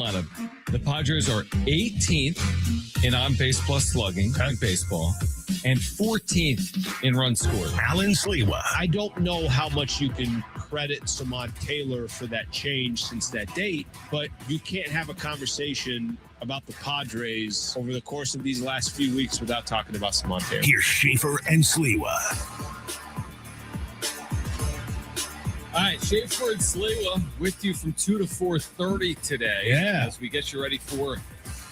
lineup. The Padres are 18th in on-base plus slugging in baseball and 14th in runs scored. Alan Sliwa. I don't know how much you can credit Samad Taylor for that change since that date, but you can't have a conversation about the Padres over the course of these last few weeks without talking about Samad Taylor. Here's Schaefer and Sliwa. All right, Schaefer and Sliwa with you from 2 to 4:30 today. Yeah. As we get you ready for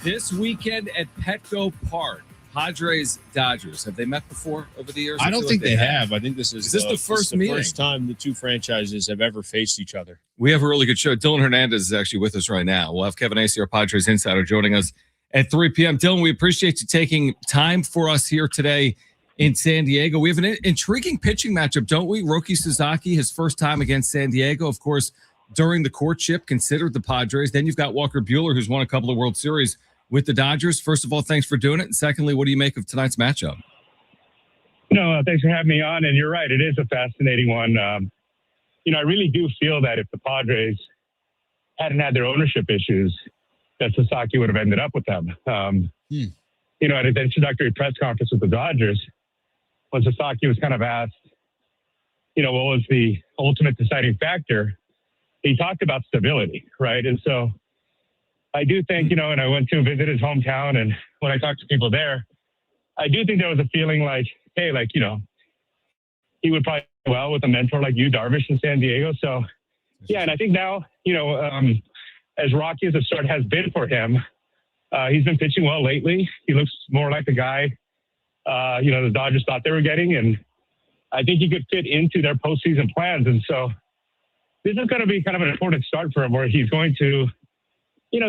this weekend at Petco Park. Padres, Dodgers. Have they met before over the years? I don't think they have. I think this is the first meeting? First time the two franchises have ever faced each other. We have a really good show. Dylan Hernandez is actually with us right now. We'll have Kevin Acee, our Padres insider, joining us at 3 p.m. Dylan, we appreciate you taking time for us here today in San Diego. We have an intriguing pitching matchup, don't we? Roki Sasaki, his first time against San Diego, of course, during the courtship, considered the Padres. Then you've got Walker Buehler, who's won a couple of World Series with the Dodgers. First of all, thanks for doing it. And secondly, what do you make of tonight's matchup? No, thanks for having me on. And you're right, it is a fascinating one. I really do feel that if the Padres hadn't had their ownership issues, that Sasaki would have ended up with them. At his introductory press conference with the Dodgers, when Sasaki was kind of asked, what was the ultimate deciding factor, he talked about stability, right? And so I do think, and I went to visit his hometown, and when I talked to people there, I do think there was a feeling like, hey, he would probably do well with a mentor like you, Darvish, in San Diego. So, yeah, and I think now, as rocky as the start has been for him, he's been pitching well lately. He looks more like the guy, the Dodgers thought they were getting, and I think he could fit into their postseason plans. And so this is going to be kind of an important start for him, where he's going to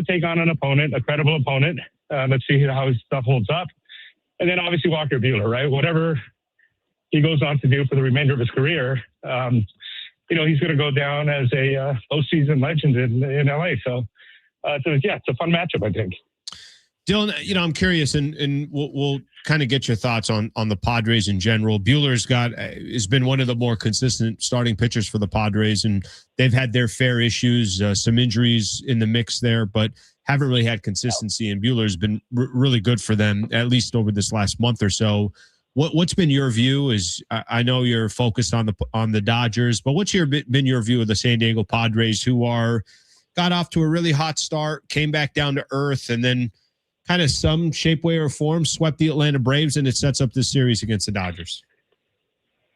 take on an opponent, a credible opponent. Let's see how his stuff holds up. And then obviously Walker Buehler, right? Whatever he goes on to do for the remainder of his career, he's going to go down as a postseason legend in LA. So, it's a fun matchup, I think. Dylan, I'm curious, and we'll kind of get your thoughts on the Padres in general. Buehler's has been one of the more consistent starting pitchers for the Padres, and they've had their fair issues, some injuries in the mix there, but haven't really had consistency. And Buehler's been really good for them, at least over this last month or so. What's been your view? I know you're focused on the Dodgers, but what's been your view of the San Diego Padres, who got off to a really hot start, came back down to earth, and then kind of some shape, way, or form swept the Atlanta Braves, and it sets up this series against the Dodgers?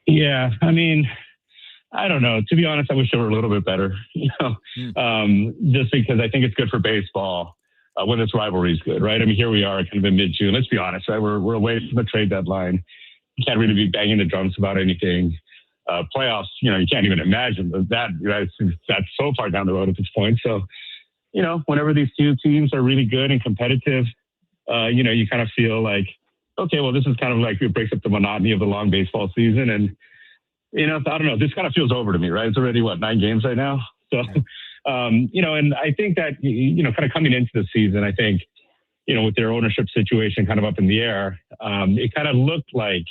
Yeah, I don't know. To be honest, I wish they were a little bit better, just because I think it's good for baseball when this rivalry is good, right? Here we are kind of in mid-June. Let's be honest, right? We're away from the trade deadline. You can't really be banging the drums about anything. Playoffs, you can't even imagine that's so far down the road at this point. So, whenever these two teams are really good and competitive, you kind of feel like, okay, well, this is kind of like it breaks up the monotony of the long baseball season. And, I don't know, this kind of feels over to me, right? It's already, 9 games right now? So, and I think that, kind of coming into the season, I think, with their ownership situation kind of up in the air, it kind of looked like,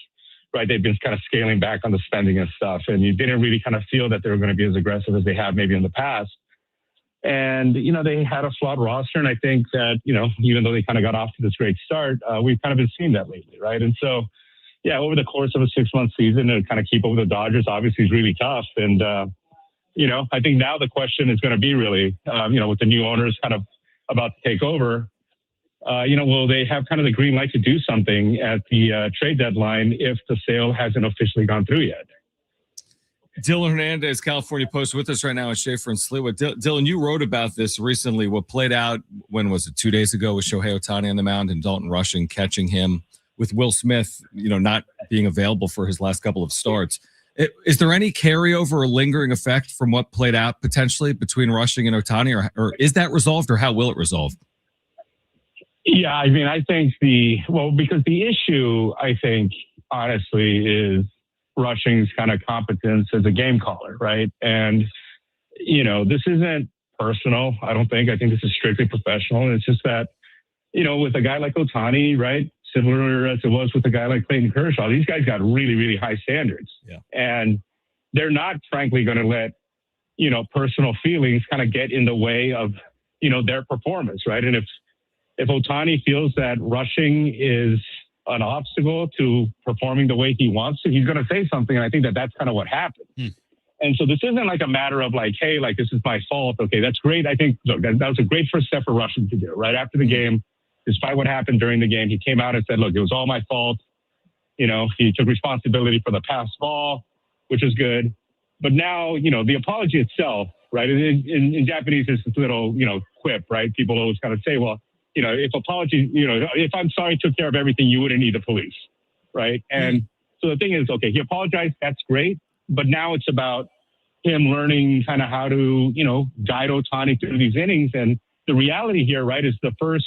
right, they've been kind of scaling back on the spending and stuff. And you didn't really kind of feel that they were going to be as aggressive as they have maybe in the past. And, they had a flawed roster. And I think that, even though they kind of got off to this great start, we've kind of been seeing that lately, right? And so, yeah, over the course of a 6-month season, to kind of keep up with the Dodgers obviously is really tough. And, I think now the question is going to be really, with the new owners kind of about to take over, will they have kind of the green light to do something at the trade deadline if the sale hasn't officially gone through yet? Dylan Hernandez, California Post, with us right now at Schaefer and Sliwa. Dylan, you wrote about this recently. What played out, when was it, 2 days ago, with Shohei Otani on the mound and Dalton Rushing catching him, with Will Smith, not being available for his last couple of starts. Is there any carryover or lingering effect from what played out potentially between Rushing and Otani, or is that resolved, or how will it resolve? Yeah, I think because the issue, I think, honestly, is Rushing's kind of competence as a game caller, right? And, this isn't personal, I don't think. I think this is strictly professional. And it's just that, with a guy like Otani, right, similar as it was with a guy like Clayton Kershaw, these guys got really, really high standards. Yeah. And they're not, frankly, going to let, personal feelings kind of get in the way of their performance, right? And if Otani feels that rushing is an obstacle to performing the way he wants to, he's going to say something. And I think that that's kind of what happened. And so this isn't like a matter of like, hey, like, this is my fault. Okay, that's great. I think, look, that was a great first step for Rushing to do. Right after the game, despite what happened during the game, he came out and said, look, it was all my fault. He took responsibility for the pass ball, which is good. But now, the apology itself, right? In Japanese, it's this little, quip, right? People always kind of say, well, if apology, if I'm sorry took care of everything, you wouldn't need the police, right? And so the thing is, okay, he apologized. That's great. But now it's about him learning kind of how to, guide Otani through these innings. And the reality here, right, is the first,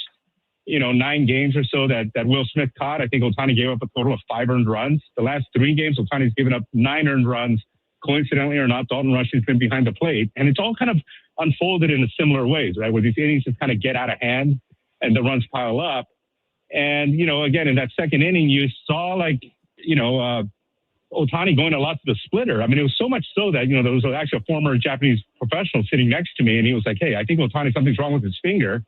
9 games or so that Will Smith caught, I think Otani gave up a total of 5 earned runs. The last 3 games, Otani's given up 9 earned runs. Coincidentally or not, Dalton Rushing's been behind the plate. And it's all kind of unfolded in similar ways, right, where these innings just kind of get out of hand and the runs pile up. And, again, in that second inning, you saw Otani going a lot to the splitter. I mean, it was so much so that, there was actually a former Japanese professional sitting next to me, and he was like, hey, I think Otani, something's wrong with his finger,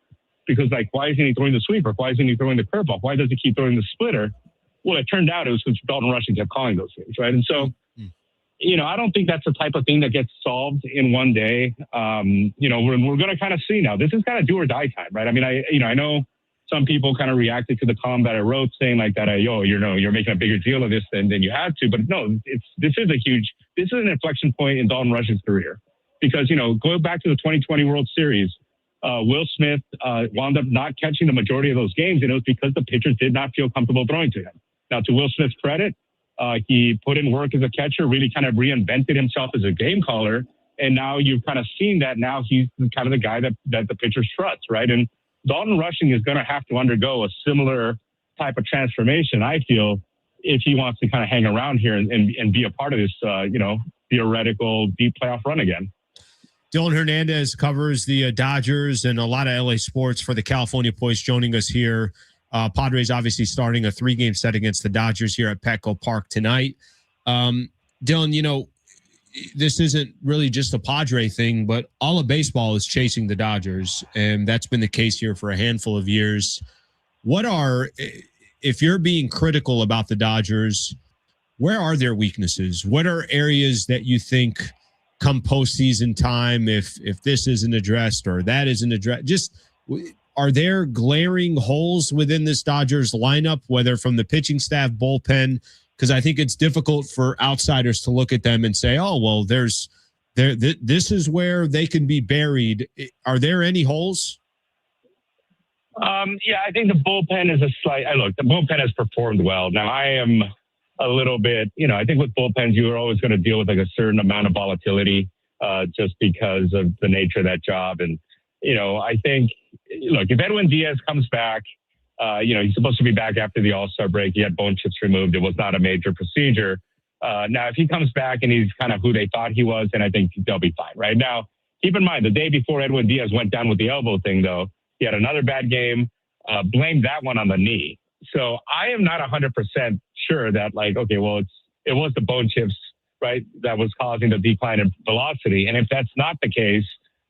because, like, why isn't he throwing the sweeper? Why isn't he throwing the curveball? Why does he keep throwing the splitter? Well, it turned out it was because Dalton Rushing kept calling those things, right? And so, I don't think that's the type of thing that gets solved in one day. We're going to kind of see now. This is kind of do or die time, right? I mean, I know some people kind of reacted to the column that I wrote saying like that, you're making a bigger deal of this than you had to. But no, this is an inflection point in Dalton Rushing's career. Because, going back to the 2020 World Series, Will Smith wound up not catching the majority of those games, and it was because the pitchers did not feel comfortable throwing to him. Now, to Will Smith's credit, he put in work as a catcher, really kind of reinvented himself as a game caller, and now you've kind of seen that now he's kind of the guy that the pitchers trust, right? And Dalton Rushing is going to have to undergo a similar type of transformation, I feel, if he wants to kind of hang around here and be a part of this, theoretical deep playoff run again. Dylan Hernandez covers the Dodgers and a lot of LA sports for the California Post, joining us here. Padres obviously starting a 3-game set against the Dodgers here at Petco Park tonight. Dylan, this isn't really just a Padre thing, but all of baseball is chasing the Dodgers, and that's been the case here for a handful of years. If you're being critical about the Dodgers, where are their weaknesses? What are areas that you think come postseason time, if this isn't addressed or that isn't addressed? Just, are there glaring holes within this Dodgers lineup, whether from the pitching staff, bullpen? Because I think it's difficult for outsiders to look at them and say, oh, well, this is where they can be buried. Are there any holes? Yeah, I think the bullpen is the bullpen has performed well. Now, I am a little bit, I think with bullpens, you are always going to deal with like a certain amount of volatility just because of the nature of that job. And, I think, look, if Edwin Diaz comes back, he's supposed to be back after the All-Star break. He had bone chips removed. It was not a major procedure. Now, if he comes back and he's kind of who they thought he was, then I think they'll be fine. Right now, keep in mind, the day before Edwin Diaz went down with the elbow thing, though, he had another bad game, blamed that one on the knee. So I am not 100% sure that, it was the bone chips, right, that was causing the decline in velocity. And if that's not the case,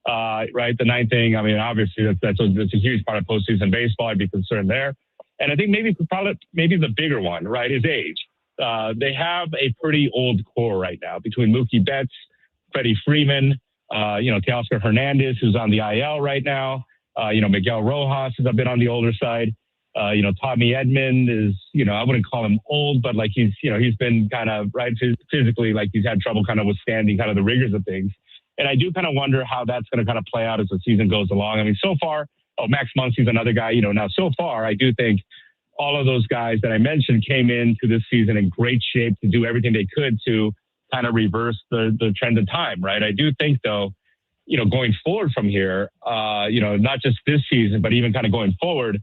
right, the 9th thing, I mean, obviously that's a huge part of postseason baseball. I'd be concerned there. And I think maybe the bigger one, right, is age. They have a pretty old core right now between Mookie Betts, Freddie Freeman, Teoscar Hernandez, who's on the IL right now. Miguel Rojas is a bit on the older side. Tommy Edman is, I wouldn't call him old, but he's been kind of right physically, he's had trouble kind of withstanding kind of the rigors of things. And I do kind of wonder how that's going to kind of play out as the season goes along. I mean, so far, Max Muncy's another guy, now so far, I do think all of those guys that I mentioned came into this season in great shape to do everything they could to kind of reverse the trend of time, right? I do think, though, going forward from here, not just this season, but even kind of going forward,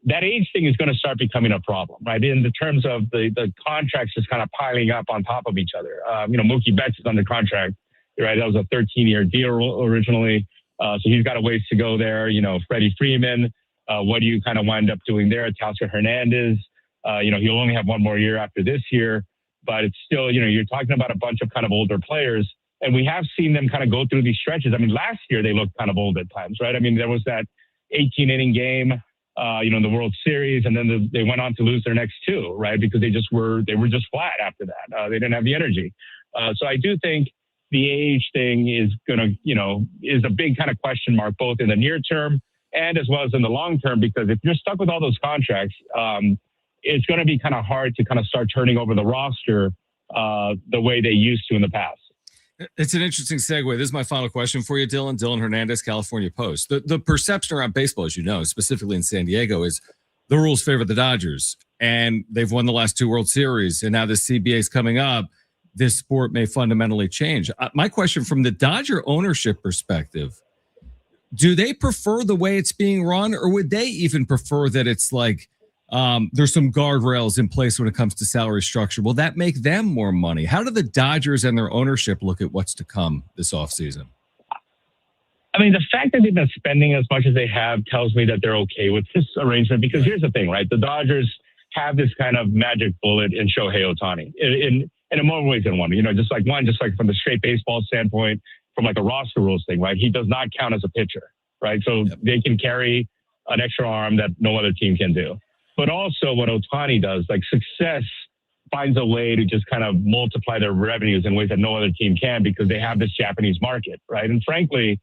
that age thing is going to start becoming a problem, right? In the terms of the contracts just kind of piling up on top of each other. Mookie Betts is under contract, right? That was a 13-year deal originally. So he's got a ways to go there. Freddie Freeman, what do you kind of wind up doing there? Teoscar Hernandez, he'll only have one more year after this year, but it's still, you're talking about a bunch of kind of older players. And we have seen them kind of go through these stretches. I mean, last year they looked kind of old at times, right? I mean, there was that 18-inning game, in the World Series, and then they went on to lose their next two, right? Because they were just flat after that. They didn't have the energy. So I do think the age thing is is a big kind of question mark, both in the near term and as well as in the long term, because if you're stuck with all those contracts, it's going to be kind of hard to kind of start turning over the roster the way they used to in the past. It's an interesting segue. This is my final question for you, Dylan. Dylan Hernandez, California Post. The perception around baseball, as you know, specifically in San Diego, is the rules favor the Dodgers, and they've won the last two World Series, and now the CBA is coming up. This sport may fundamentally change. My question from the Dodger ownership perspective, do they prefer the way it's being run, or would they even prefer that it's like there's some guardrails in place when it comes to salary structure? Will that make them more money? How do the Dodgers and their ownership look at what's to come this offseason? I mean, the fact that they've been spending as much as they have tells me that they're okay with this arrangement, because here's the thing, right? The Dodgers have this kind of magic bullet in Shohei Otani in more ways than one. Just like from the straight baseball standpoint, from like a roster rules thing, right? He does not count as a pitcher, right? So they can carry an extra arm that no other team can do. But also what Otani does, like success finds a way to just kind of multiply their revenues in ways that no other team can, because they have this Japanese market, right? And frankly,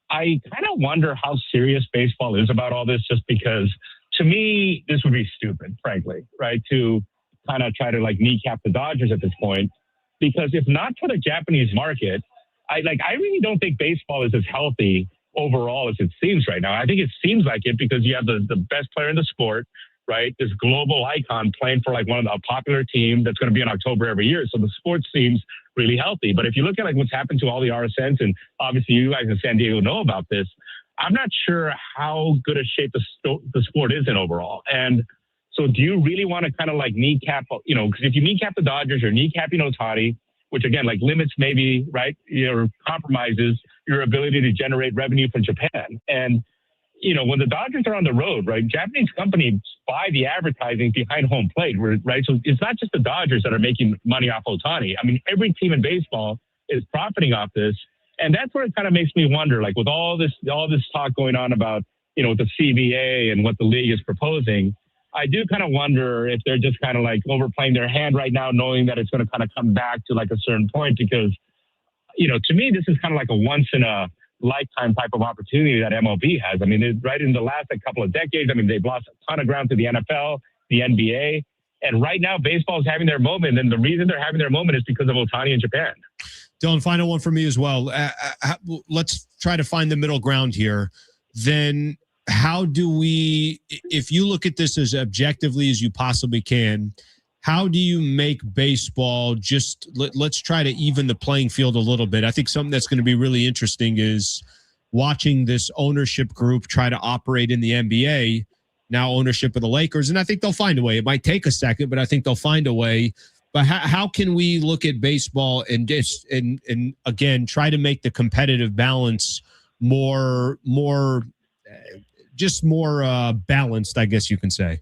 I kind of wonder how serious baseball is about all this, just because to me, this would be stupid, frankly, right? To kind of try to like kneecap the Dodgers at this point, because if not for the Japanese market, I really don't think baseball is as healthy overall as it seems right now. I think it seems like it because you have the best player in the sport, right? This global icon playing for like a popular team that's going to be in October every year. So the sport seems really healthy. But if you look at like what's happened to all the RSNs, and obviously you guys in San Diego know about this, I'm not sure how good a shape the sport is in overall. And so do you really want to kind of like kneecap, because if you kneecap the Dodgers, you're kneecapping Otani, which again, like limits maybe, right, compromises your ability to generate revenue from Japan. And, when the Dodgers are on the road, right, Japanese companies buy the advertising behind home plate, right? So it's not just the Dodgers that are making money off Otani. I mean, every team in baseball is profiting off this. And that's where it kind of makes me wonder, like with all this talk going on about, the CBA and what the league is proposing, I do kind of wonder if they're just kind of like overplaying their hand right now, knowing that it's going to kind of come back to like a certain point, because, to me, this is kind of like a once in a lifetime type of opportunity that MLB has. I mean, right in the last couple of decades, I mean, they've lost a ton of ground to the NFL, the NBA, and right now baseball is having their moment. And the reason they're having their moment is because of Otani in Japan. Dylan, final one for me as well. Let's try to find the middle ground here. Then how do we, if you look at this as objectively as you possibly can, how do you make baseball just, let's try to even the playing field a little bit. I think something that's going to be really interesting is watching this ownership group try to operate in the NBA, now ownership of the Lakers. And I think they'll find a way. It might take a second, but I think they'll find a way. But how can we look at baseball and again, try to make the competitive balance more balanced, I guess you can say?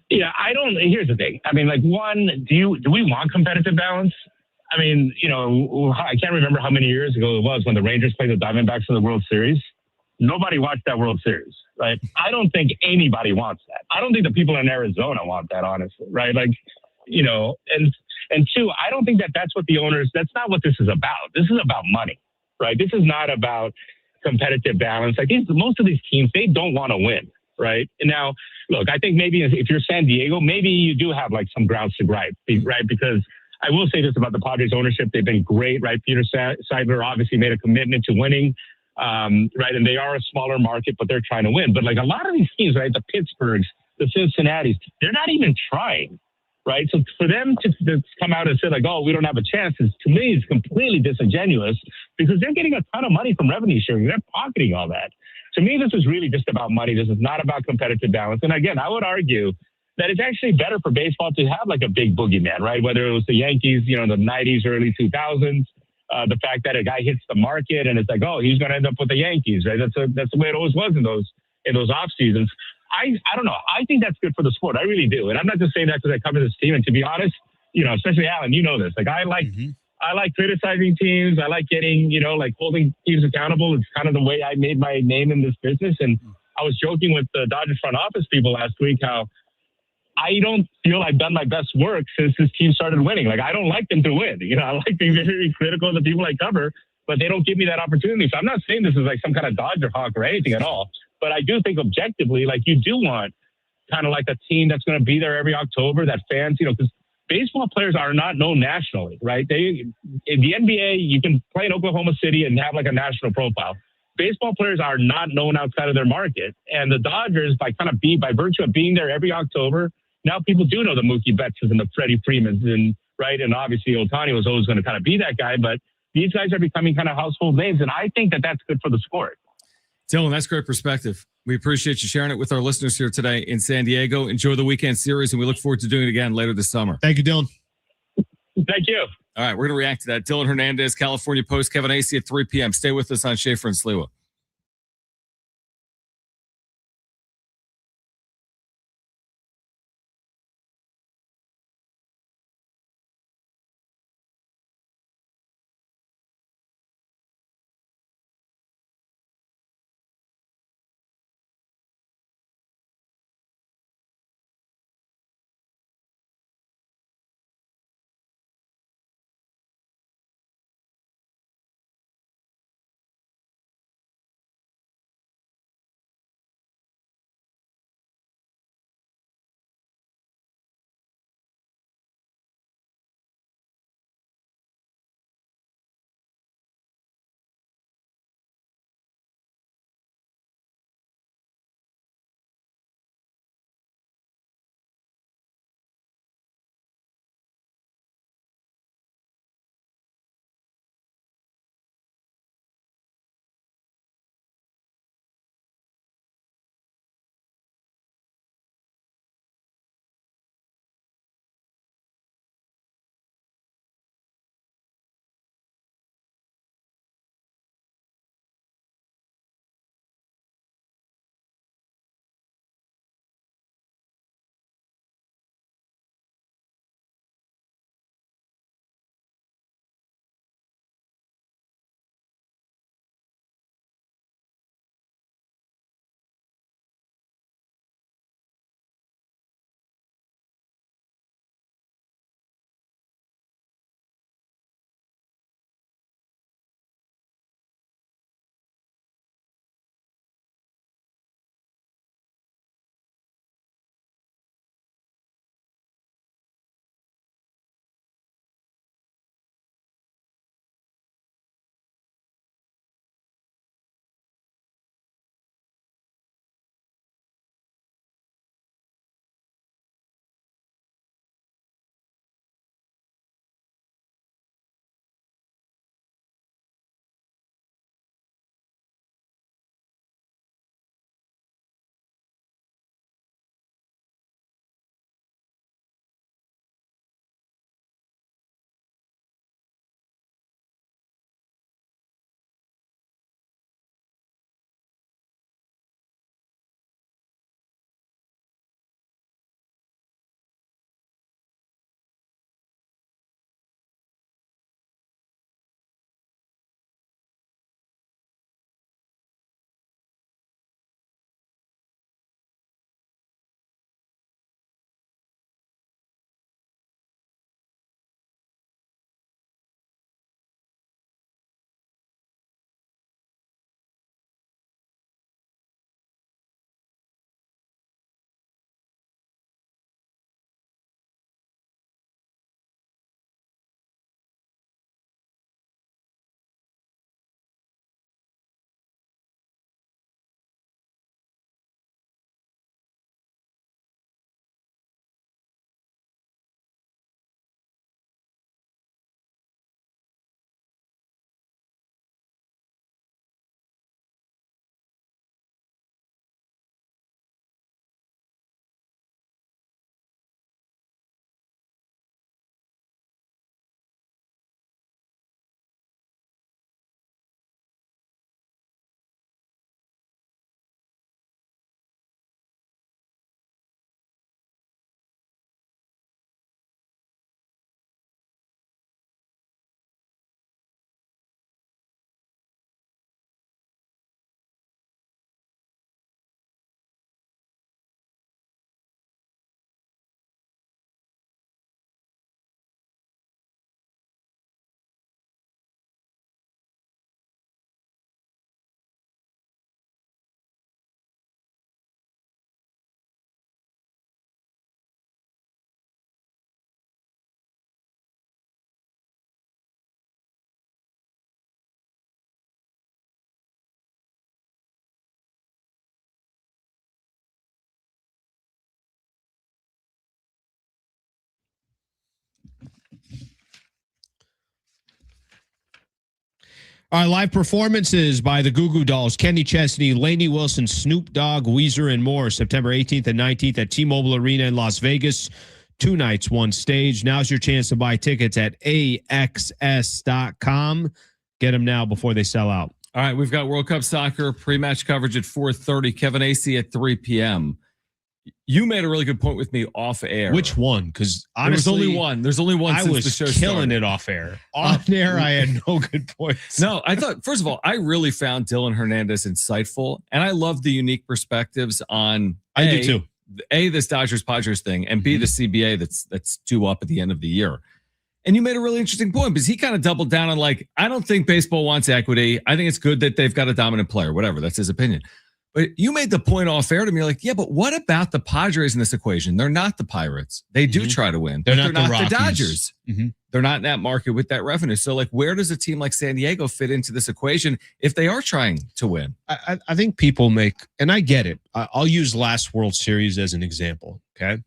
Yeah, here's the thing. I mean, like, one, do we want competitive balance? I mean, I can't remember how many years ago it was when the Rangers played the Diamondbacks in the World Series. Nobody watched that World Series, right? I don't think anybody wants that. I don't think the people in Arizona want that, honestly, right? Like, and two, I don't think that's what that's not what this is about. This is about money, right? This is not about competitive balance. I think most of these teams, they don't want to win, right? And now, look, I think maybe if you're San Diego, maybe you do have like some grounds to gripe, right? Because I will say this about the Padres ownership. They've been great, right? Peter Seidler obviously made a commitment to winning, right? And they are a smaller market, but they're trying to win. But like a lot of these teams, right? The Pittsburghs, the Cincinnatis, they're not even trying, right? So for them to come out and say like, oh, we don't have a chance, to me, is completely disingenuous, because they're getting a ton of money from revenue sharing. They're pocketing all that. To me, this is really just about money. This is not about competitive balance. And again, I would argue that it's actually better for baseball to have like a big boogeyman, right? Whether it was the Yankees, in the 90s, early 2000s, the fact that a guy hits the market and it's like, oh, he's going to end up with the Yankees, right? That's the way it always was in those off seasons. I don't know. I think that's good for the sport. I really do. And I'm not just saying that because I cover this team. And to be honest, especially Alan, you know this. Like I like I like criticizing teams. I like getting, like holding teams accountable. It's kind of the way I made my name in this business. And I was joking with the Dodgers front office people last week how I don't feel I've done my best work since this team started winning. Like, I don't like them to win. I like being very critical of the people I cover, but they don't give me that opportunity. So I'm not saying this is like some kind of Dodger hawk or anything at all. But I do think objectively, like, you do want kind of like a team that's going to be there every October, that fans, because baseball players are not known nationally, right? In the NBA, you can play in Oklahoma City and have like a national profile. Baseball players are not known outside of their market. And the Dodgers, by virtue of being there every October, now people do know the Mookie Bettses and the Freddie Freemans, and right. And obviously Otani was always going to kind of be that guy, but these guys are becoming kind of household names. And I think that that's good for the sport. Dylan, that's great perspective. We appreciate you sharing it with our listeners here today in San Diego. Enjoy the weekend series, and we look forward to doing it again later this summer. Thank you, Dylan. Thank you. All right, we're going to react to that. Dylan Hernandez, California Post, Kevin Acee at 3 p.m. Stay with us on Schaefer and Sliwa. All right, live performances by the Goo Goo Dolls, Kenny Chesney, Lainey Wilson, Snoop Dogg, Weezer, and more. September 18th and 19th at T-Mobile Arena in Las Vegas. 2 nights, 1 stage. Now's your chance to buy tickets at AXS.com. Get them now before they sell out. All right, we've got World Cup soccer pre-match coverage at 4:30. Kevin Acee at 3 p.m. You made a really good point with me off air. Which one? Because honestly, there's only one. There's only one. I since was the show killing started. it off air. On air, I had no good points. No, I thought, first of all, I really found Dylan Hernandez insightful, and I love the unique perspectives on do too. This Dodgers-Padres thing, and B, the CBA that's due up at the end of the year. And you made a really interesting point because he kind of doubled down on like, I don't think baseball wants equity. I think it's good that they've got a dominant player, whatever. That's his opinion. But you made the point off air to me, like, yeah, but what about the Padres in this equation? They're not the Pirates. They do try to win. They're but not the the Dodgers. Mm-hmm. They're not in that market with that revenue. So, like, where does a team like San Diego fit into this equation if they are trying to win? I think people make, and I get it. I'll use last World Series as an example, okay?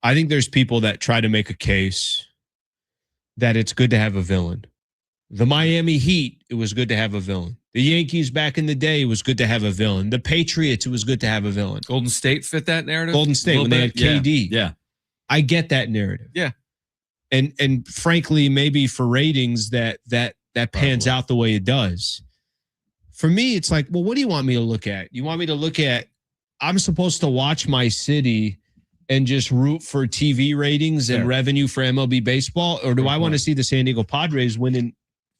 I think there's people that try to make a case that it's good to have a villain. The Miami Heat, it was good to have a villain. The Yankees back in the day, it was good to have a villain. The Patriots, it was good to have a villain. Golden State fit that narrative? Golden State, when they had KD. Yeah. I get that narrative. Yeah. And frankly, maybe for ratings that pans out the way it does. For me, it's like, well, what do you want me to look at? You want me to look at, I'm supposed to watch my city and just root for TV ratings and revenue for MLB baseball? Or do I want to see the San Diego Padres winning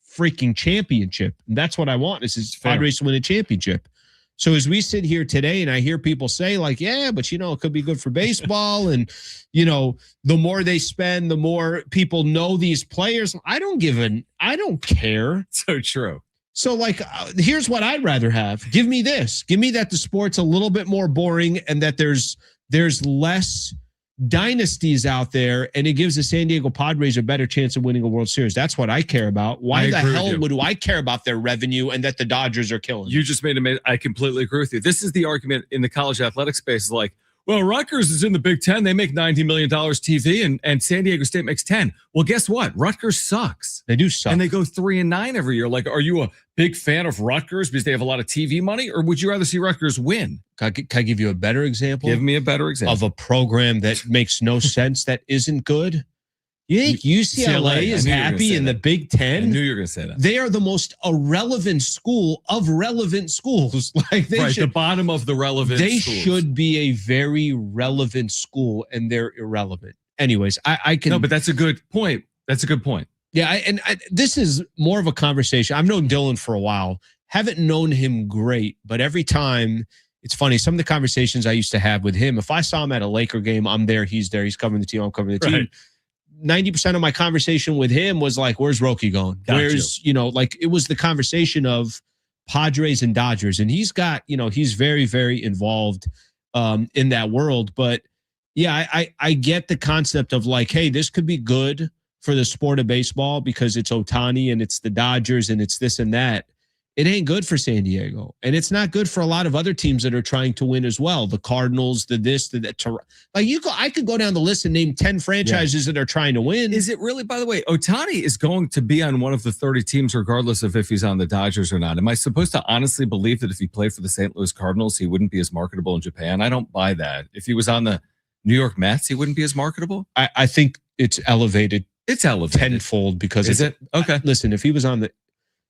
freaking championship? And that's what I want. This is Padres to win a championship. So as we sit here today and I hear people say like, yeah, but it could be good for baseball. And, the more they spend, the more people know these players. I don't care. So true. So like, here's what I'd rather have. Give me this. Give me that the sport's a little bit more boring and that there's less dynasties out there, and it gives the San Diego Padres a better chance of winning a World Series. That's what I care about. Why the hell would I care about their revenue and that the Dodgers are killing? You just made I completely agree with you. This is the argument in the college athletic space. Is like, well, Rutgers is in the Big Ten. They make $90 million TV, and San Diego State makes 10. Well, guess what? Rutgers sucks. They do suck. And they go 3-9 every year. Like, are you a big fan of Rutgers because they have a lot of TV money, or would you rather see Rutgers win? Can I give you a better example? Give me a better example. Of a program that makes no sense, that isn't good. You think UCLA is happy in the Big Ten? I knew you were going to say that. They are the most irrelevant school of relevant schools. Like they should, the bottom of the relevant They schools. should be a very relevant school, and they're irrelevant. Anyways, I can... No, but that's a good point. That's a good point. Yeah, this is more of a conversation. I've known Dylan for a while. Haven't known him great, but every time... It's funny, some of the conversations I used to have with him, if I saw him at a Laker game, I'm there, he's there, he's covering the team, I'm covering the team. 90% of my conversation with him was like, where's Roki going? Where's, like it was the conversation of Padres and Dodgers. And he's got, he's very, very involved in that world. But yeah, I get the concept of like, hey, this could be good for the sport of baseball because it's Otani and it's the Dodgers and it's this and that. It ain't good for San Diego. And it's not good for a lot of other teams that are trying to win as well. The Cardinals, the this, the that. I could go down the list and name 10 franchises that are trying to win. Is it really, by the way, Otani is going to be on one of the 30 teams regardless of if he's on the Dodgers or not. Am I supposed to honestly believe that if he played for the St. Louis Cardinals, he wouldn't be as marketable in Japan? I don't buy that. If he was on the New York Mets, he wouldn't be as marketable? I think it's elevated. It's elevated. Tenfold because is it? Okay. Listen, if he was on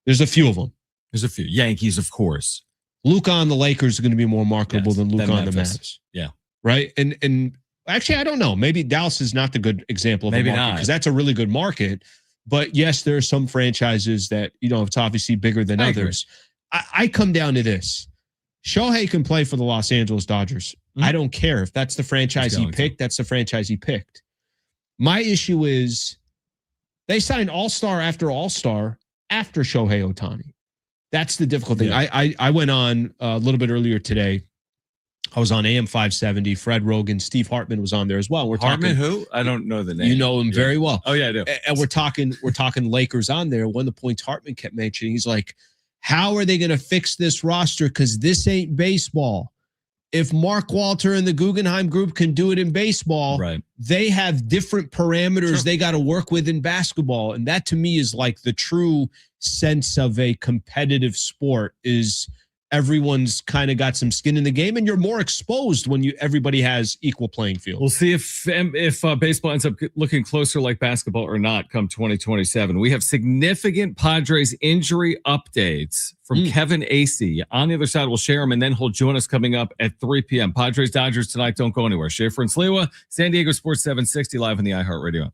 there's a few of them. There's a few. Yankees, of course. Luka on the Lakers is going to be more marketable than Luka on the Mavs. Yeah. Right? And actually, I don't know. Maybe Dallas is not the good example of maybe a market because that's a really good market. But yes, there are some franchises that, it's obviously bigger than others. I come down to this. Shohei can play for the Los Angeles Dodgers. Mm-hmm. I don't care. If that's the franchise he picked, that's the franchise he picked. My issue is they signed all-star after all-star after Shohei Otani. That's the difficult thing. Yeah. I went on a little bit earlier today. I was on AM 570. Fred Rogan, Steve Hartman was on there as well. We're Hartman, talking, who? I don't know the name. You know him very well. Oh yeah, I do. And we're talking Lakers on there. One of the points Hartman kept mentioning, he's like, "How are they going to fix this roster? Because this ain't baseball. if Mark Walter and the Guggenheim Group can do it in baseball, Right. they have different parameters they got to work with in basketball. And that to me is like the true sense of a competitive sport is everyone's kind of got some skin in the game, and you're more exposed when everybody has equal playing field. We'll see if baseball ends up looking closer like basketball or not come 2027. We have significant Padres injury updates from Kevin Acee. On the other side, we'll share them, and then he'll join us coming up at 3 p.m. Padres Dodgers tonight. Don't go anywhere. Schaefer and Sliwa, San Diego Sports 760 live on the iHeartRadio app.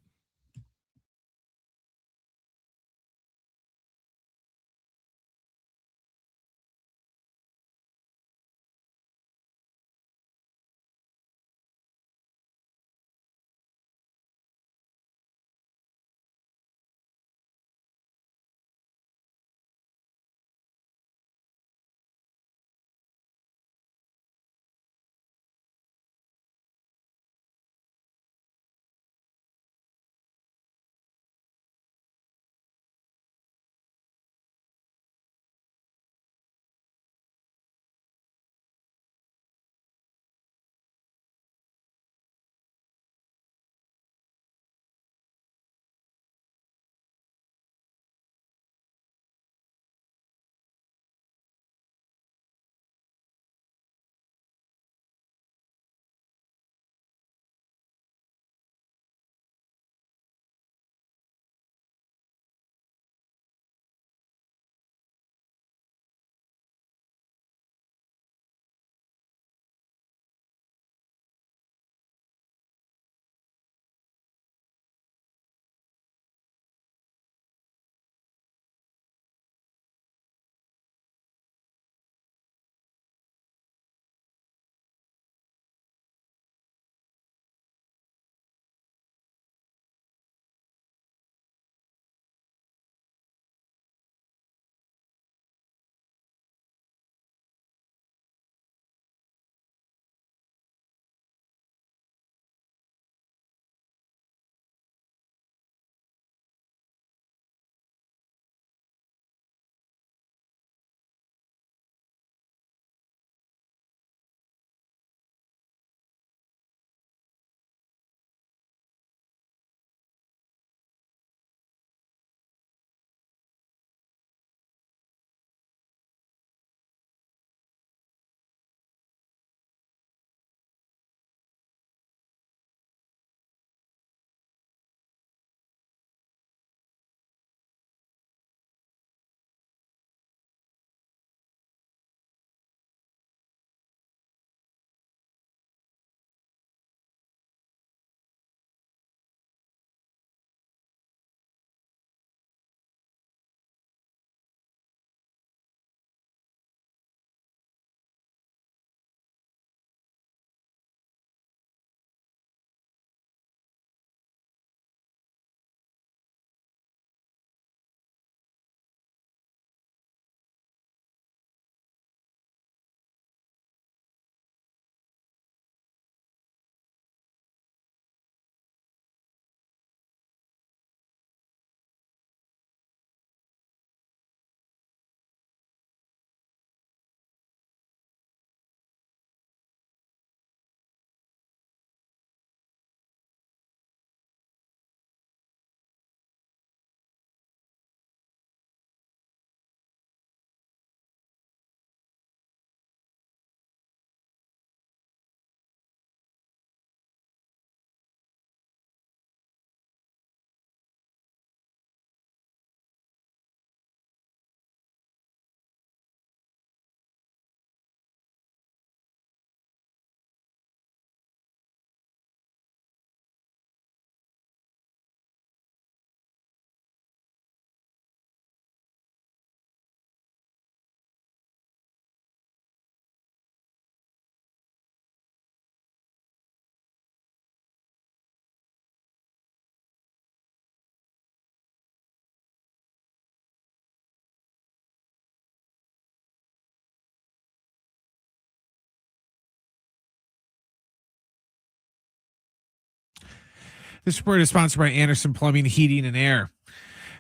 This report is sponsored by Anderson Plumbing, Heating, and Air.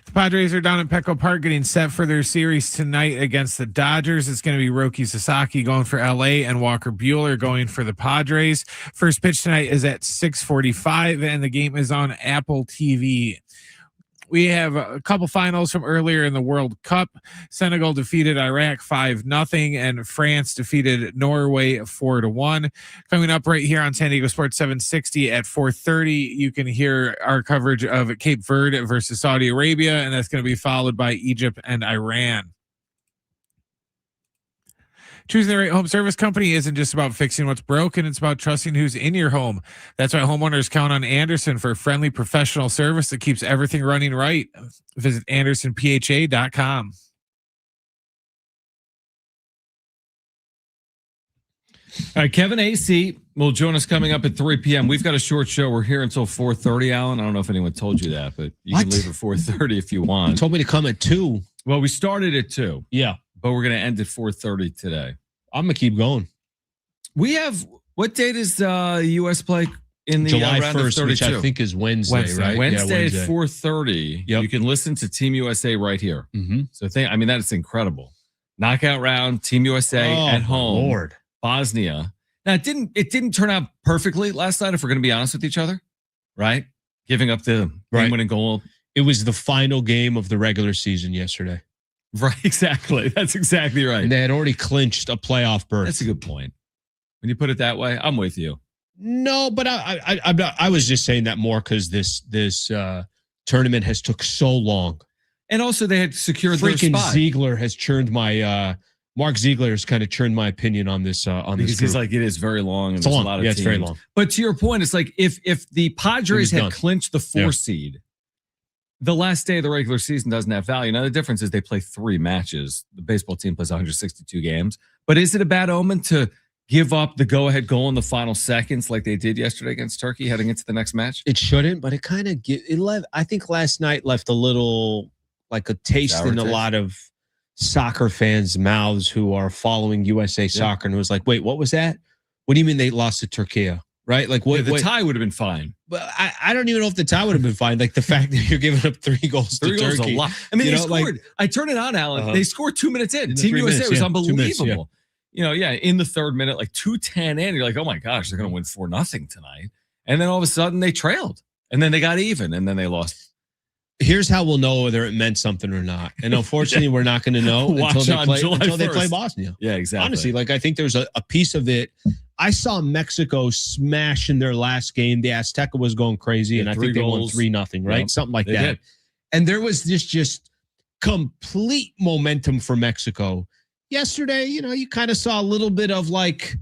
The Padres are down at Petco Park getting set for their series tonight against the Dodgers. It's going to be Roki Sasaki going for LA and Walker Buehler going for the Padres. First pitch tonight is at 6:45, and the game is on Apple TV. We have a couple finals from earlier in the World Cup. Senegal defeated Iraq 5-0, and France defeated Norway 4-1. Coming up right here on San Diego Sports 760 at 4:30, you can hear our coverage of Cape Verde versus Saudi Arabia, and that's going to be followed by Egypt and Iran. Choosing the right home service company isn't just about fixing what's broken. It's about trusting who's in your home. That's why homeowners count on Anderson for friendly professional service that keeps everything running right. Visit AndersonPHA.com. All right, Kevin Acee will join us coming up at 3 p.m. We've got a short show. We're here until 4:30, Alan. I don't know if anyone told you that, but you can leave at 4:30 if you want. You told me to come at 2. Well, we started at 2. Yeah. But we're going to end at 4:30 today. I'm going to keep going. We have, what date is U.S. play in the July round 1st, of 32? which I think is Wednesday, right? Wednesday Yeah, at 4:30. Yep. You can listen to Team USA right here. Mm-hmm. So that is incredible. Knockout round, Team USA at home. Lord. Bosnia. Now it didn't turn out perfectly last night, if we're going to be honest with each other, right? Giving up the game-winning goal. It was the final game of the regular season yesterday. Right, exactly. That's exactly right. And they had already clinched a playoff berth. That's a good point. When you put it that way, I'm with you. No, but I was just saying that more because this tournament has took so long. And also they had secured their freaking spot. Ziegler has churned my Mark Ziegler has kind of churned my opinion on this because this group. he's like, it is very long and it's there's long. a lot of it's teams. very long. But to your point, it's like if the Padres had done. clinched the 4 seed, the last day of the regular season doesn't have value. Now, the difference is they play 3 matches. The baseball team plays 162 games. But is it a bad omen to give up the go-ahead goal in the final seconds like they did yesterday against Turkey heading into the next match? It shouldn't, but it kind of left. I think last night left a little like a taste in a lot of soccer fans' mouths who are following USA soccer and was like, wait, what was that? What do you mean they lost to Turkey? Right? Like what? The tie would have been fine. But I don't even know if the tie would have been fine. Like the fact that you're giving up 3 goals to Turkey. A lot. I mean, they scored. I turned it on, Alan. They scored 2 minutes in. Team USA was unbelievable. In the 3rd minute, like 2:10 in, you're like, oh my gosh, they're going to win 4-0 tonight. And then all of a sudden they trailed. And then they got even. And then they lost. Here's how we'll know whether it meant something or not. And unfortunately, we're not going to know until they play Bosnia. Yeah, exactly. Honestly, like I think there's a piece of it. I saw Mexico smash in their last game. The Azteca was going crazy, and I think they won 3-0, right? Something like that. Did. And there was this just complete momentum for Mexico. Yesterday, you kind of saw a little bit of like,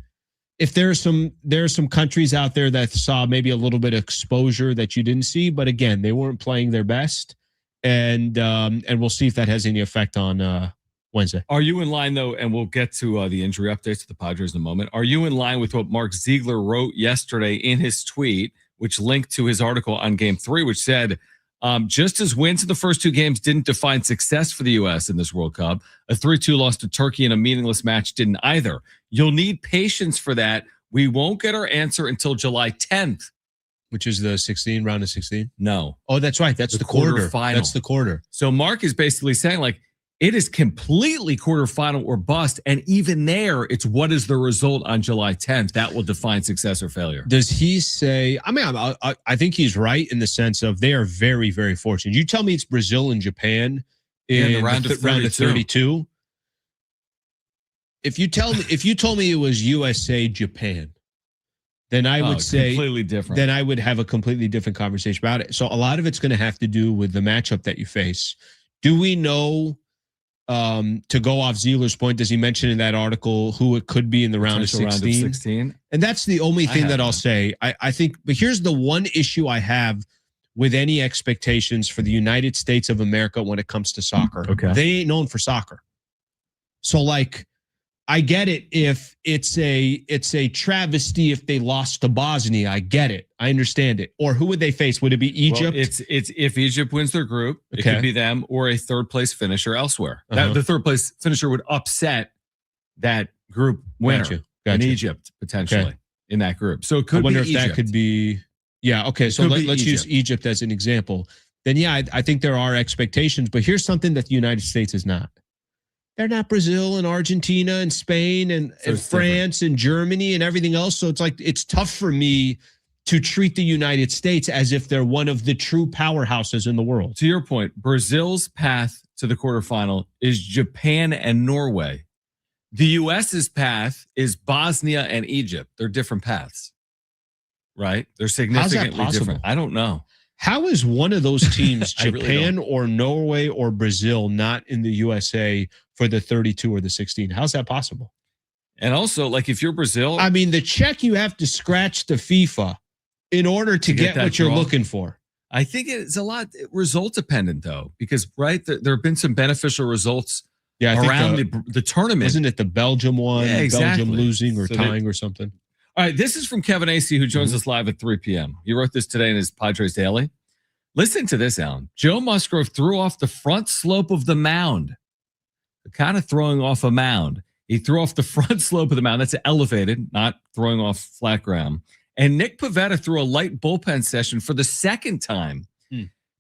if there's some countries out there that saw maybe a little bit of exposure that you didn't see, but again, they weren't playing their best, and we'll see if that has any effect on Wednesday. Are you in line though? And we'll get to the injury updates to the Padres in a moment. Are you in line with what Mark Ziegler wrote yesterday in his tweet, which linked to his article on Game 3, which said, just as wins in the first 2 games didn't define success for the U.S. in this World Cup, a 3-2 loss to Turkey in a meaningless match didn't either. You'll need patience for that. We won't get our answer until July 10th. Which is the round of 16? No. Oh, that's right. That's the quarter. Final. That's the quarter. So Mark is basically saying, like, it is completely quarterfinal or bust. And even there, it's what is the result on July 10th that will define success or failure. Does he say, I think he's right in the sense of they are very, very fortunate. You tell me it's Brazil and Japan in the round of 32. If you told me it was USA, Japan, then I would say completely different. Then I would have a completely different conversation about it. So a lot of it's going to have to do with the matchup that you face. Do we know, to go off Ziegler's point, does he mention in that article who it could be in the round of 16? And that's the only thing that I'll say. I think, but here's the one issue I have with any expectations for the United States of America when it comes to soccer. Okay. They ain't known for soccer. So like, I get it if it's a travesty if they lost to Bosnia. I get it. I understand it. Or who would they face? Would it be Egypt? Well, it's if Egypt wins their group, it could be them or a 3rd place finisher elsewhere. The 3rd place finisher would upset that group winner in Egypt potentially in that group. So it could be Egypt. That could be. Yeah. Okay. So let's use Egypt as an example. then yeah, I think there are expectations. But here's something that the United States is not. They're not Brazil and Argentina and Spain and France and Germany and everything else. So it's tough for me to treat the United States as if they're one of the true powerhouses in the world. To your point, Brazil's path to the quarterfinal is Japan and Norway. The U.S.'s path is Bosnia and Egypt. They're different paths, right? They're significantly different. I don't know. How is one of those teams, Japan really or Norway or Brazil, not in the USA for the 32 or the 16? How's that possible? And also, like, if you're Brazil, I mean, the check you have to scratch to FIFA in order to get what you're looking for. I think it's a lot result dependent, though, because there have been some beneficial results around the tournament. Wasn't it the Belgium one? Yeah, exactly. Belgium losing or tying or something. All right, this is from Kevin Acee, who joins us live at 3 p.m. He wrote this today in his Padres Daily. Listen to this, Alan. Joe Musgrove threw off the front slope of the mound. Kind of throwing off a mound. He threw off the front slope of the mound. That's elevated, not throwing off flat ground. And Nick Pivetta threw a light bullpen session for the second time.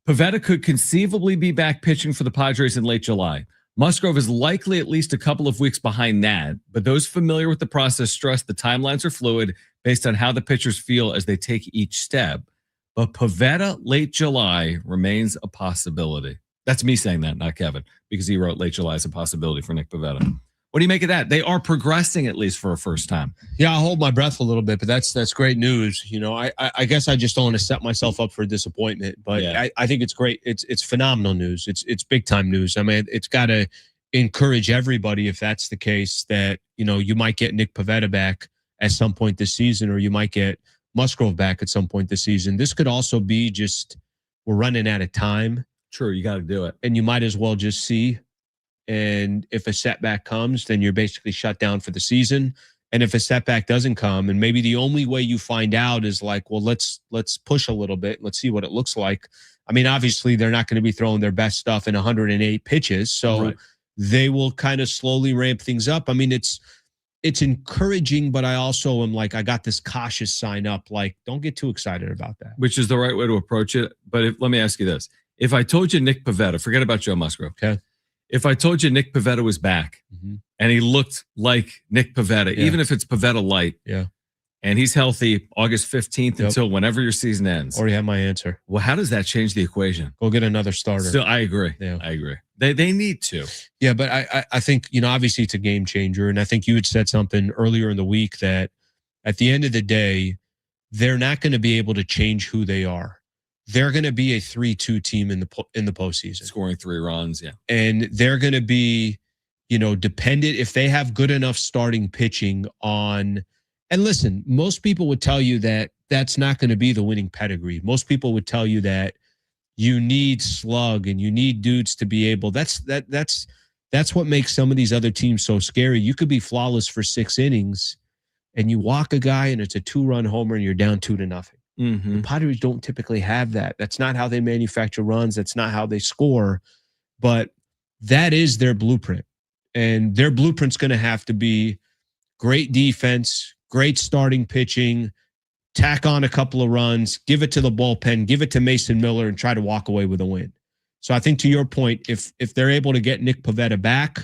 Pivetta could conceivably be back pitching for the Padres in late July. Musgrove is likely at least a couple of weeks behind that, but those familiar with the process stress the timelines are fluid based on how the pitchers feel as they take each step. But Pivetta late July remains a possibility. That's me saying that, not Kevin, because he wrote late July as a possibility for Nick Pivetta. What do you make of that? They are progressing at least for a first time. Yeah, I'll hold my breath a little bit, but that's great news. You know, I guess I just don't want to set myself up for disappointment, but yeah. I think it's great. It's phenomenal news. It's big time news. I mean, it's got to encourage everybody, if that's the case, that, you know, you might get Nick Pivetta back at some point this season, or you might get Musgrove back at some point this season. This could also be just, we're running out of time. True, you got to do it. And you might as well just see. And if a setback comes, then you're basically shut down for the season. And if a setback doesn't come, and maybe the only way you find out is like, well, let's push a little bit. Let's see what it looks like. I mean, obviously, they're not going to be throwing their best stuff in 108 pitches. So they will kind of slowly ramp things up. I mean, it's encouraging, but I also am like, I got this cautious sign up. Like, don't get too excited about that. Which is the right way to approach it. But let me ask you this. If I told you Nick Pivetta, forget about Joe Musgrove. Okay. If I told you Nick Pivetta was back and he looked like Nick Pivetta, even if it's Pivetta light, and he's healthy August 15th until whenever your season ends. Already have my answer. Well, how does that change the equation? Go get another starter. Still, I agree. Yeah. I agree. They need to. Yeah, but I think, you know, obviously it's a game changer. And I think you had said something earlier in the week that at the end of the day, they're not going to be able to change who they are. They're going to be a 3-2 team in the postseason, scoring 3 runs. Yeah, and they're going to be, you know, dependent if they have good enough starting pitching on. And listen, most people would tell you that that's not going to be the winning pedigree. Most people would tell you that you need slug and you need dudes to be able. That's what makes some of these other teams so scary. You could be flawless for 6 innings, and you walk a guy, and it's a 2-run homer, and you're down 2-0. The Padres don't typically have that. That's not how they manufacture runs. That's not how they score. But that is their blueprint. And their blueprint's going to have to be great defense, great starting pitching, tack on a couple of runs, give it to the bullpen, give it to Mason Miller, and try to walk away with a win. So I think, to your point, if they're able to get Nick Pivetta back,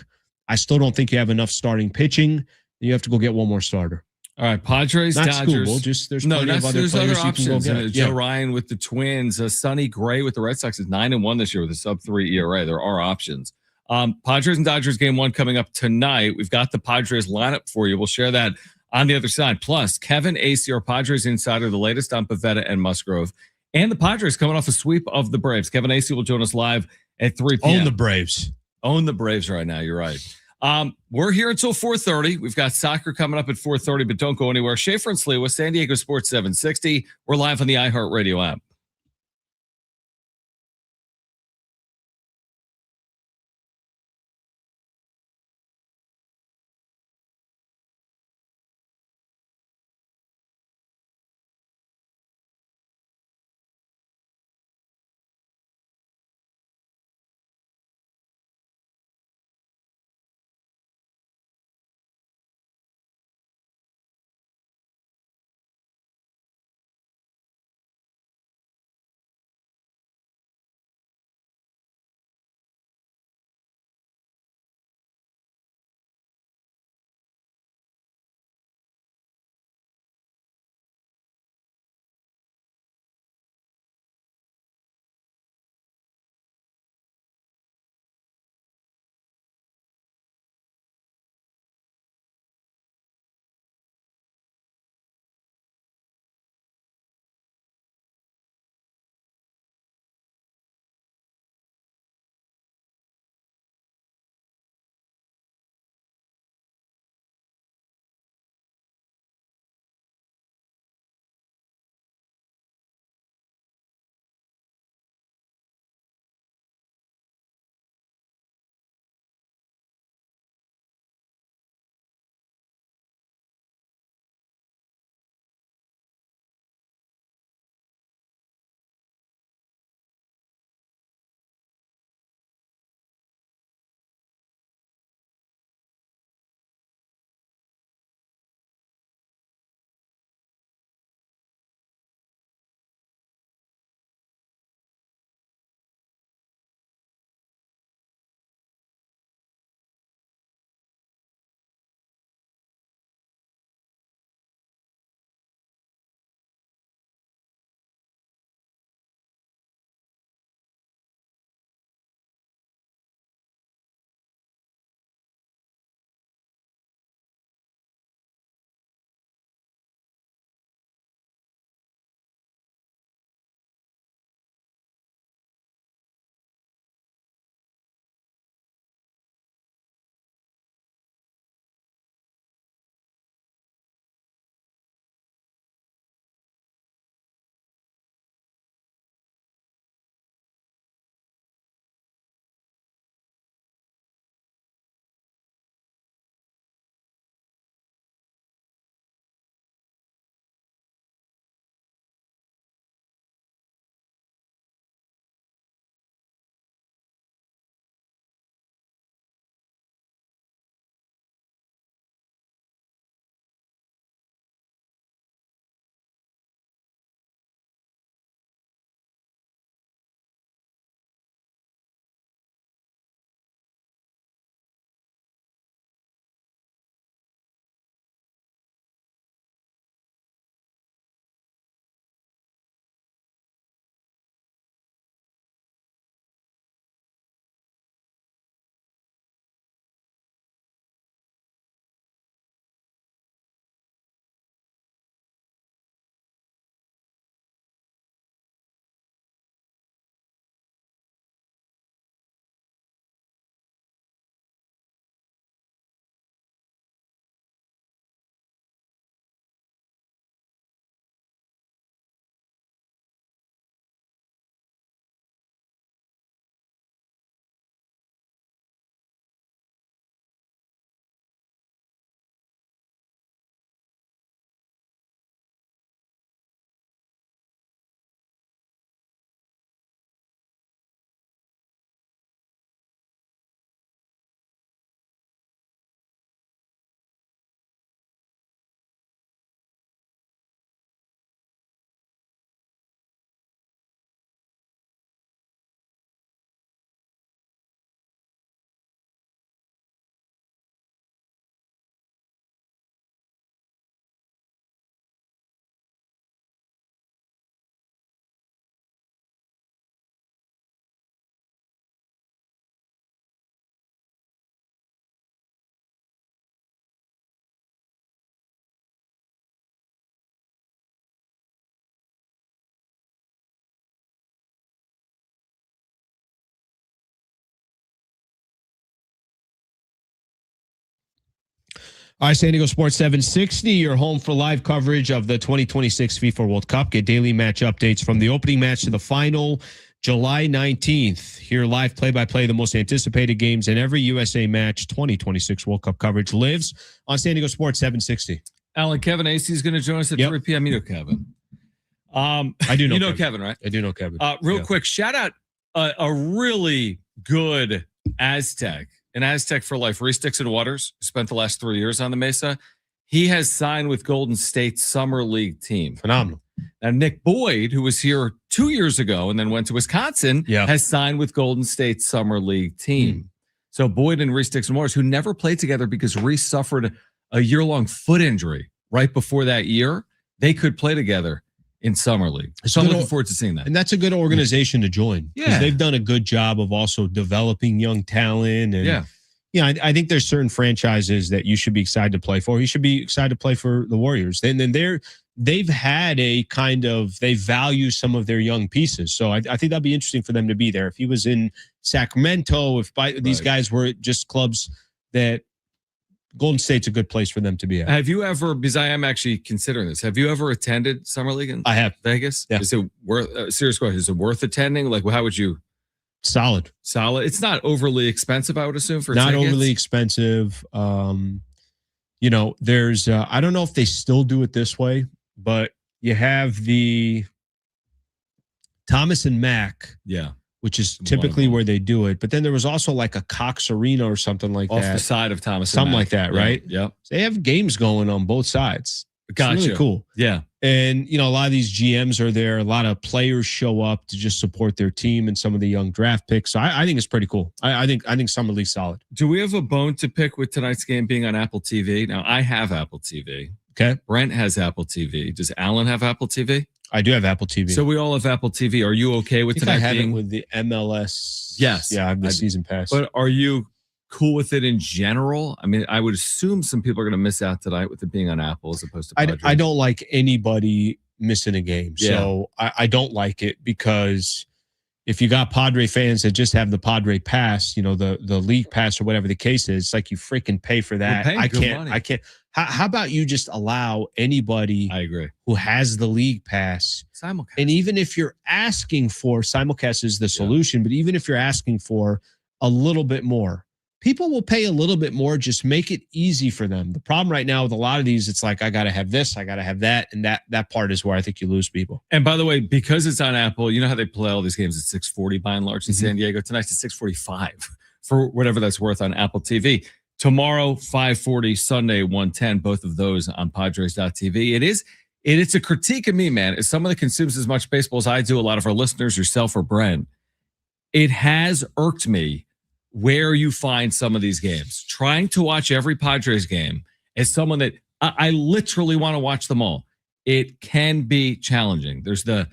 I still don't think you have enough starting pitching. You have to go get one more starter. All right, Padres, not Dodgers. School, just there's plenty of other players you can go get. Joe Ryan with the Twins, Sonny Gray with the Red Sox is 9-1 this year with a sub-3 ERA. There are options. Padres and Dodgers game 1 coming up tonight. We've got the Padres lineup for you. We'll share that on the other side. Plus, Kevin Acee, our Padres insider, the latest on Pivetta and Musgrove, and the Padres coming off a sweep of the Braves. Kevin Acee will join us live at 3 p.m. Own the Braves. Own the Braves right now. You're right. We're here until 4:30. We've got soccer coming up at 4:30, but don't go anywhere. Schaefer and Sliwa, San Diego Sports 760. We're live on the iHeartRadio app. All right, San Diego Sports 760, your home for live coverage of the 2026 FIFA World Cup. Get daily match updates from the opening match to the final, July 19th. Hear live play-by-play, the most anticipated games in every USA match. 2026 World Cup coverage lives on San Diego Sports 760. Alan, Kevin Acee is going to join us at 3 p.m. You know Kevin. I do know you know Kevin, right? I do know Kevin. Real quick, shout out a really good Aztec. An Aztec for life, Reese Dixon Waters, who spent the last 3 years on the Mesa. He has signed with Golden State's Summer League team. Phenomenal. Now, Nick Boyd, who was here 2 years ago and then went to Wisconsin, has signed with Golden State's Summer League team. So Boyd and Reese Dixon Waters, who never played together because Reese suffered a year-long foot injury right before that year, they could play together in Summer League. So I'm looking forward to seeing that. And that's a good organization to join. Yeah. They've done a good job of also developing young talent. And I think there's certain franchises that you should be excited to play for. You should be excited to play for the Warriors. And then they've had a kind of, they value some of their young pieces. So I think that'd be interesting for them to be there. If he was in Sacramento, these guys were just clubs that Golden State's a good place for them to be at. Have you ever, because I am actually considering this, have you ever attended Summer League in Vegas? Yeah. Is it worth, serious question, is it worth attending? Like, how would you? Solid. It's not overly expensive, I would assume, for not tickets. overly expensive. There's, I don't know if they still do it this way, but you have the Thomas and Mack. Yeah. Which is typically where they do it. But then there was also like a Cox Arena or something like that. Off the side of Thomas and something Mack. like that, right? Yep. So they have games going on both sides. Gotcha. It's really cool. Yeah. And, a lot of these GMs are there. A lot of players show up to just support their team and some of the young draft picks. So I think it's pretty cool. I think Summer League's solid. Do we have a bone to pick with tonight's game being on Apple TV? Now, I have Apple TV. Okay. Brent has Apple TV. Does Alan have Apple TV? I do have Apple TV. So we all have Apple TV. Are you okay with tonight? I have it with the MLS. Yes. Yeah, I have the season pass. But are you cool with it in general? I mean, I would assume some people are going to miss out tonight with it being on Apple as opposed to Padres. I don't like anybody missing a game. Yeah. So I don't like it because if you got Padre fans that just have the Padre pass, the league pass or whatever the case is, it's like you freaking pay for that. I can't. How about you just allow anybody I agree. who has the league pass simulcast? And even if you're asking for simulcast is the solution, but even if you're asking for a little bit more, people will pay a little bit more. Just make it easy for them. The problem right now with a lot of these, it's like, I got to have this, I got to have that. And that part is where I think you lose people. And by the way, because it's on Apple, you know how they play all these games at 6:40 by and large in San Diego. Tonight's at 6:45 for whatever that's worth on Apple TV. Tomorrow, 5:40, Sunday, 1:10, both of those on Padres.tv. It's a critique of me, man. As someone that consumes as much baseball as I do, a lot of our listeners, yourself or Brent, it has irked me where you find some of these games. Trying to watch every Padres game as someone that I literally want to watch them all. It can be challenging. This year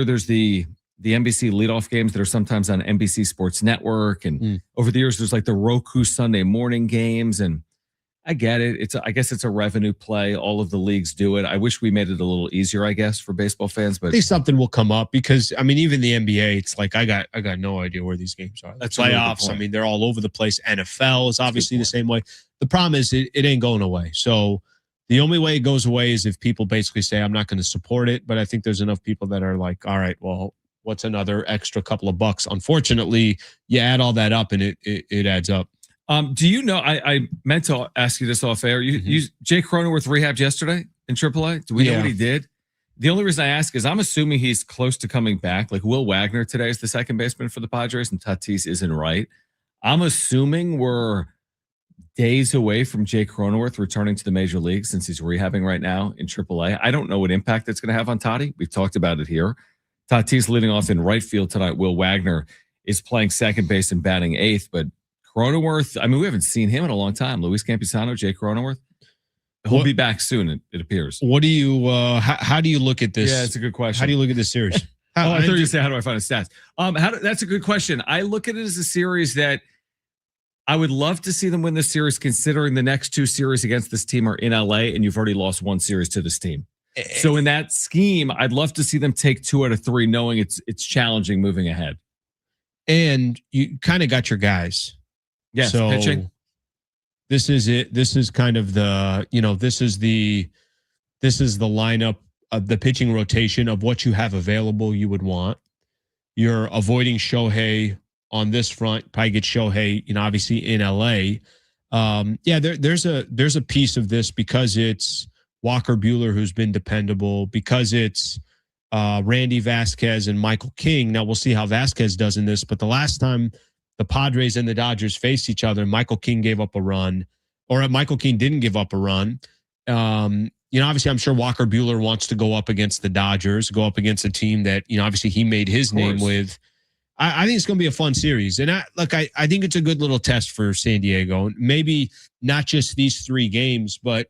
there's the NBC leadoff games that are sometimes on NBC Sports Network. And over the years, there's like the Roku Sunday morning games. And I get it. I guess it's a revenue play. All of the leagues do it. I wish we made it a little easier, I guess, for baseball fans. But I think something will come up because, even the NBA, it's like I got no idea where these games are. That's playoffs. Really they're all over the place. NFL is obviously the same way. The problem is it ain't going away. So the only way it goes away is if people basically say, I'm not going to support it. But I think there's enough people that are like, all right, well, what's another extra couple of bucks? Unfortunately, you add all that up and it adds up. Do you know, I meant to ask you this off air. Jake Cronenworth rehabbed yesterday in AAA. Do we know what he did? The only reason I ask is I'm assuming he's close to coming back. Like Will Wagner today is the second baseman for the Padres and Tatis isn't right. I'm assuming we're days away from Jake Cronenworth returning to the major league since he's rehabbing right now in AAA. I don't know what impact that's going to have on Toddy. We've talked about it here. Tatis leading off in right field tonight. Will Wagner is playing second base and batting eighth, but Cronenworth, we haven't seen him in a long time. Luis Campusano, Jake Cronenworth. He'll be back soon, it appears. What do you, how do you look at this? Yeah, it's a good question. How do you look at this series? I thought you were going to say, how do I find the stats? That's a good question. I look at it as a series that I would love to see them win this series, considering the next two series against this team are in LA, and you've already lost one series to this team. So in that scheme, I'd love to see them take 2 out of 3, knowing it's challenging moving ahead. And you kind of got your guys. Yes, so pitching. This is it. This is kind of the, this is the lineup of the pitching rotation of what you have available you would want. You're avoiding Shohei on this front. Probably get Shohei, obviously in LA. There's a piece of this because it's Walker Buehler, who's been dependable, because it's Randy Vasquez and Michael King. Now we'll see how Vasquez does in this, but the last time the Padres and the Dodgers faced each other, Michael King gave up a run, or Michael King didn't give up a run. Obviously, I'm sure Walker Buehler wants to go up against the Dodgers, go up against a team that, obviously he made his name with. I think it's going to be a fun series. And I think it's a good little test for San Diego. Maybe not just these 3 games, but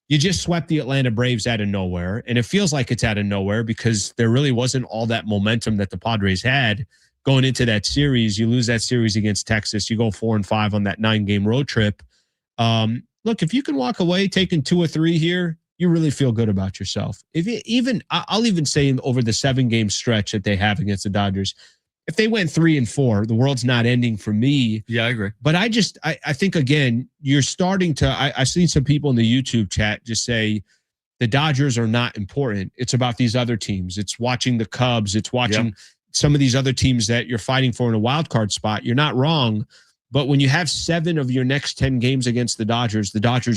you just swept the Atlanta Braves out of nowhere. And it feels like it's out of nowhere because there really wasn't all that momentum that the Padres had going into that series. You lose that series against Texas. You go 4-5 on that 9-game road trip. Look, if you can walk away taking 2 or 3 here, you really feel good about yourself. I'll even say over the 7-game stretch that they have against the Dodgers, if they went 3-4, the world's not ending for me. Yeah, I agree. But I think, again, you're starting to, I've seen some people in the YouTube chat just say the Dodgers are not important. It's about these other teams. It's watching the Cubs. It's watching some of these other teams that you're fighting for in a wild card spot. You're not wrong. But when you have 7 of your next 10 games against the Dodgers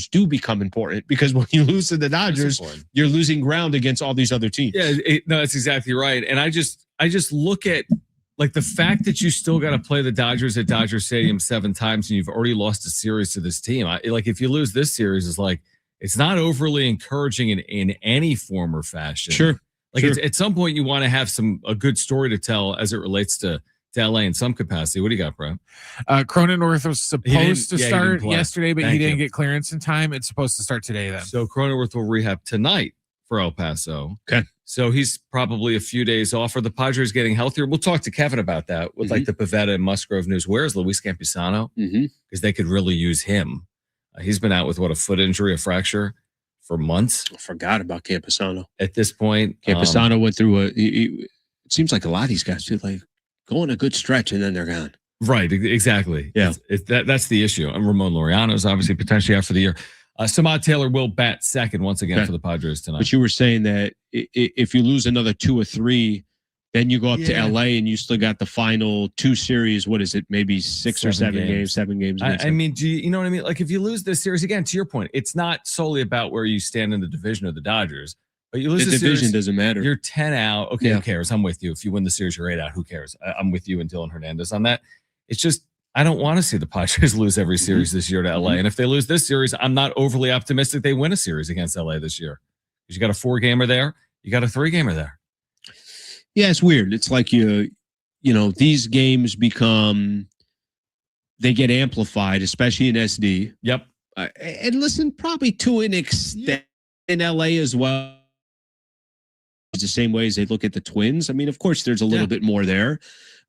do become important, because when you lose to the Dodgers, you're losing ground against all these other teams. Yeah, that's exactly right. And I just look at like the fact that you still got to play the Dodgers at Dodger Stadium 7 times and you've already lost a series to this team. Like if you lose this series, it's not overly encouraging in any form or fashion. Sure. At some point you want to have a good story to tell as it relates to LA in some capacity. What do you got, bro? Cronenworth was supposed to start yesterday, but he didn't get clearance in time. It's supposed to start today then. So Cronenworth will rehab tonight for El Paso. Okay. So he's probably a few days off. Are the Padres getting healthier? We'll talk to Kevin about that with like the Pavetta and Musgrove news. Where's Luis Campusano? Because they could really use him. He's been out with a foot injury, a fracture for months. I forgot about Campusano. At this point, Campusano went through it seems like a lot of these guys do go on a good stretch and then they're gone. Right, exactly. Yeah, that's the issue. And Ramon Laureano is obviously potentially out for the year. Samad Taylor will bat second once again for the Padres tonight. But you were saying that if you lose another 2 or 3, then you go up to LA and you still got the final 2 series. What is it? Maybe 6 or 7 games. 7 games. I mean, do you know what I mean? Like if you lose this series again, to your point, it's not solely about where you stand in the division of the Dodgers. But you lose the division series, doesn't matter. You're 10 out. Okay, who cares? I'm with you. If you win the series, you're 8 out. Who cares? I'm with you and Dylan Hernandez on that. It's just I don't want to see the Padres lose every series this year to LA. And if they lose this series, I'm not overly optimistic they win a series against LA this year. Because you got a 4-gamer there, you got a 3-gamer there. Yeah, it's weird. It's like these games they get amplified, especially in SD. Yep. And listen, probably to an extent in LA as well. The same way as they look at the Twins. I mean, of course, there's a little bit more there,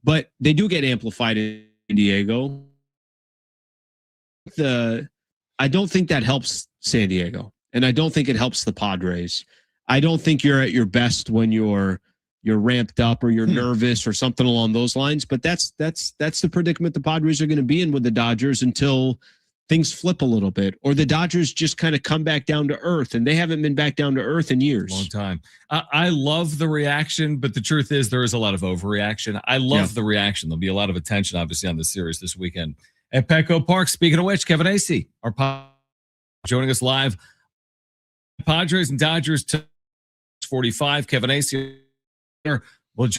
but they do get amplified in Diego. I don't think that helps San Diego, and I don't think it helps the Padres. I don't think you're at your best when you're ramped up or you're nervous or something along those lines. But that's the predicament the Padres are going to be in with the Dodgers until things flip a little bit, or the Dodgers just kind of come back down to earth, and they haven't been back down to earth in years. Long time. I love the reaction, but the truth is there is a lot of overreaction. I love the reaction. There'll be a lot of attention, obviously, on this series this weekend at Petco Park. Speaking of which, Kevin Acee, joining us live. Padres and Dodgers 45. Kevin Acee will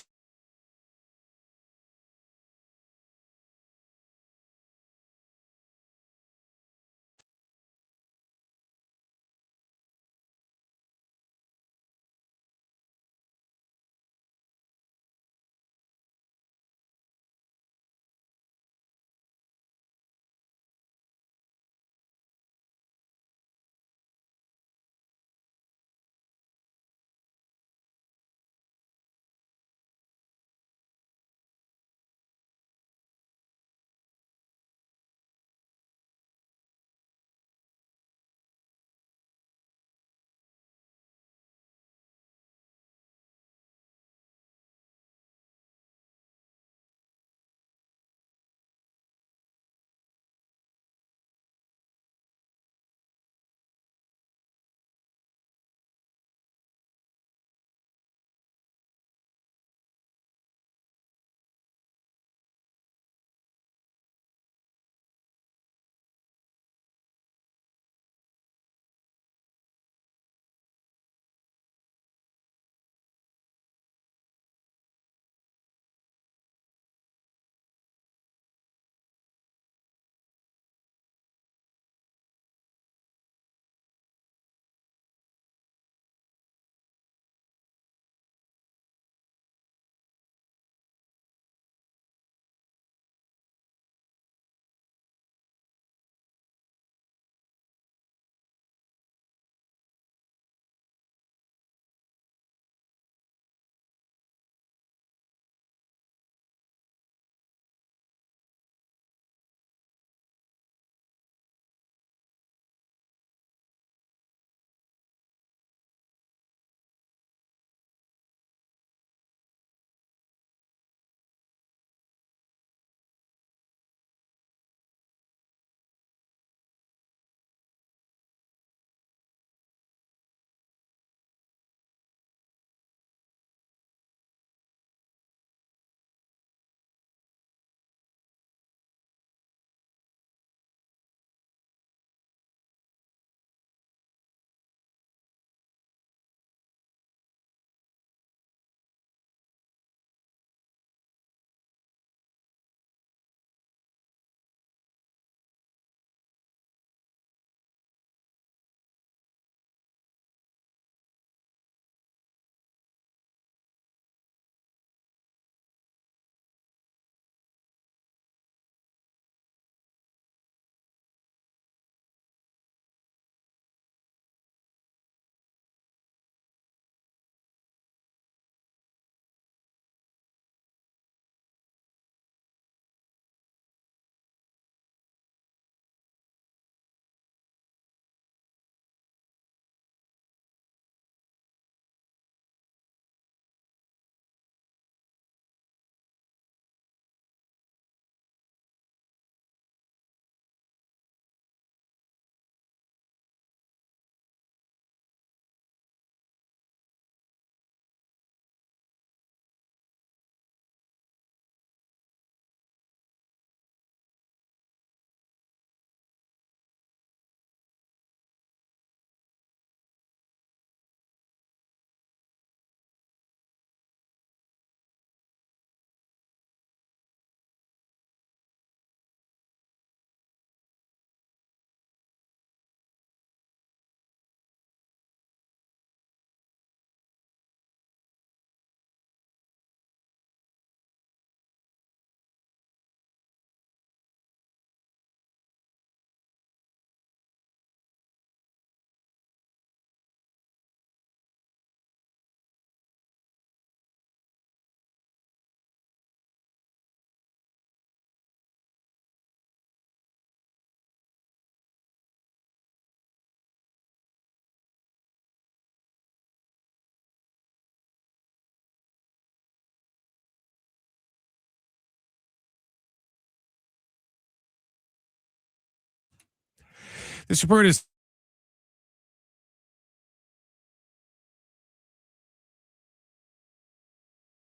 This report is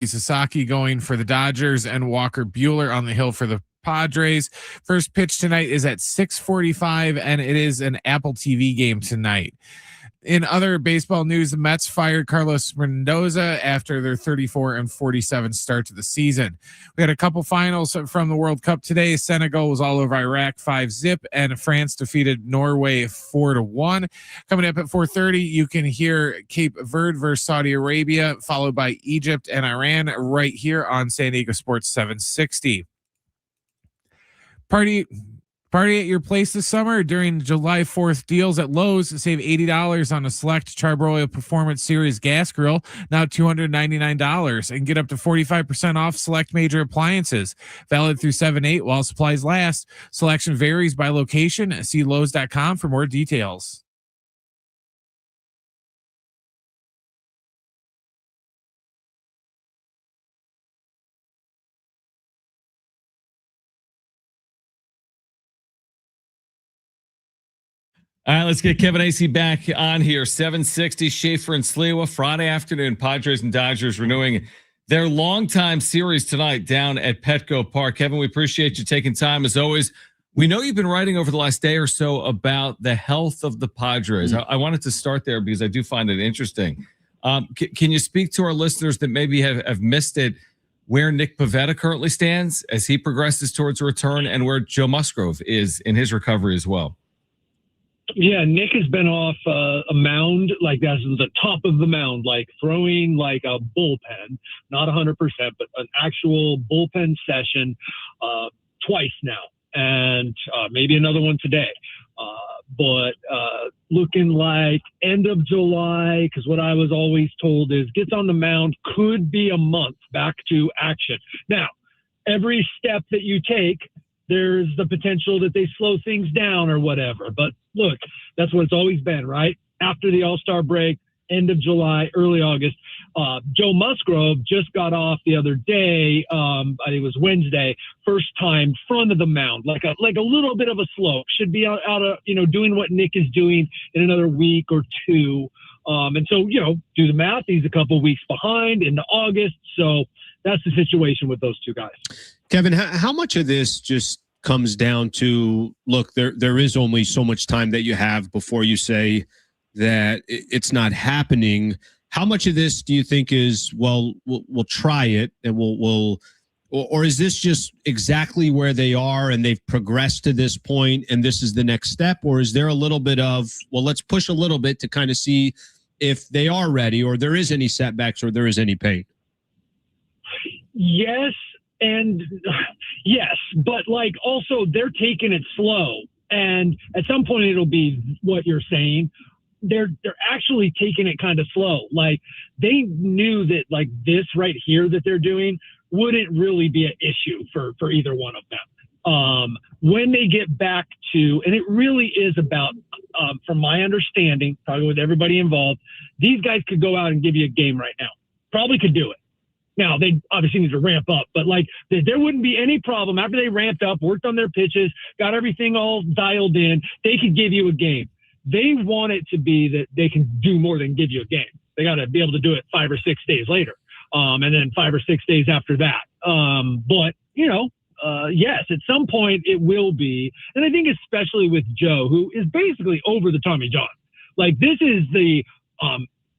Sasaki going for the Dodgers and Walker Buehler on the hill for the Padres. First pitch tonight is at 6:45, and it is an Apple TV game tonight. In other baseball news, the Mets fired Carlos Mendoza after their 34-47 start to the season. We had a couple finals from the World Cup today. Senegal was all over Iraq 5-0, and France defeated Norway 4-1. Coming up at 4:30, you can hear Cape Verde versus Saudi Arabia, followed by Egypt and Iran right here on San Diego Sports 760. Party at your place this summer during July 4th deals at Lowe's. Save $80 on a select Charbroil Performance Series gas grill, now $299, and get up to 45% off select major appliances. Valid through 7/8 while supplies last. Selection varies by location. See Lowe's.com for more details. All right, let's get Kevin Acee back on here. 760 Schaefer and Sliwa, Friday afternoon. Padres and Dodgers renewing their longtime series tonight down at Petco Park. Kevin, we appreciate you taking time as always. We know you've been writing over the last day or so about the health of the Padres. I wanted to start there because I do find it interesting. Can you speak to our listeners that maybe have missed it, where Nick Pivetta currently stands as he progresses towards a return, and where Joe Musgrove is in his recovery as well? Yeah, Nick has been off a mound, like that's the top of the mound, like throwing like a bullpen, not 100%, but an actual bullpen session twice now, and maybe another one today. But looking like end of July, because what I was always told is gets on the mound, could be a month back to action. Now, every step that you take, there's the potential that they slow things down or whatever. But look, that's what it's always been, right? After the All-Star break, end of July, early August. Joe Musgrove just got off the other day. I think it was Wednesday, first time front of the mound, like a little bit of a slope. Should be out of, doing what Nick is doing in another week or two. And so, do the math. He's a couple of weeks behind into August. So that's the situation with those two guys. Kevin, how much of this just comes down to, look, there is only so much time that you have before you say that it's not happening. How much of this do you think is, well, we'll try it and or is this just exactly where they are and they've progressed to this point and this is the next step? Or is there a little bit of, well, let's push a little bit to kind of see if they are ready or there is any setbacks or there is any pain? Yes. And yes, but like also they're taking it slow. And at some point it'll be what you're saying. They're actually taking it kind of slow. Like they knew that like this right here that they're doing wouldn't really be an issue for either one of them. When they get back to, and it really is about, from my understanding, probably with everybody involved, these guys could go out and give you a game right now. Probably could do it. Now, they obviously need to ramp up, but like there wouldn't be any problem after they ramped up, worked on their pitches, got everything all dialed in. They could give you a game. They want it to be that they can do more than give you a game. They got to be able to do it 5 or 6 days later, and then 5 or 6 days after that. But, yes, at some point it will be. And I think especially with Joe, who is basically over the Tommy John. Like this is the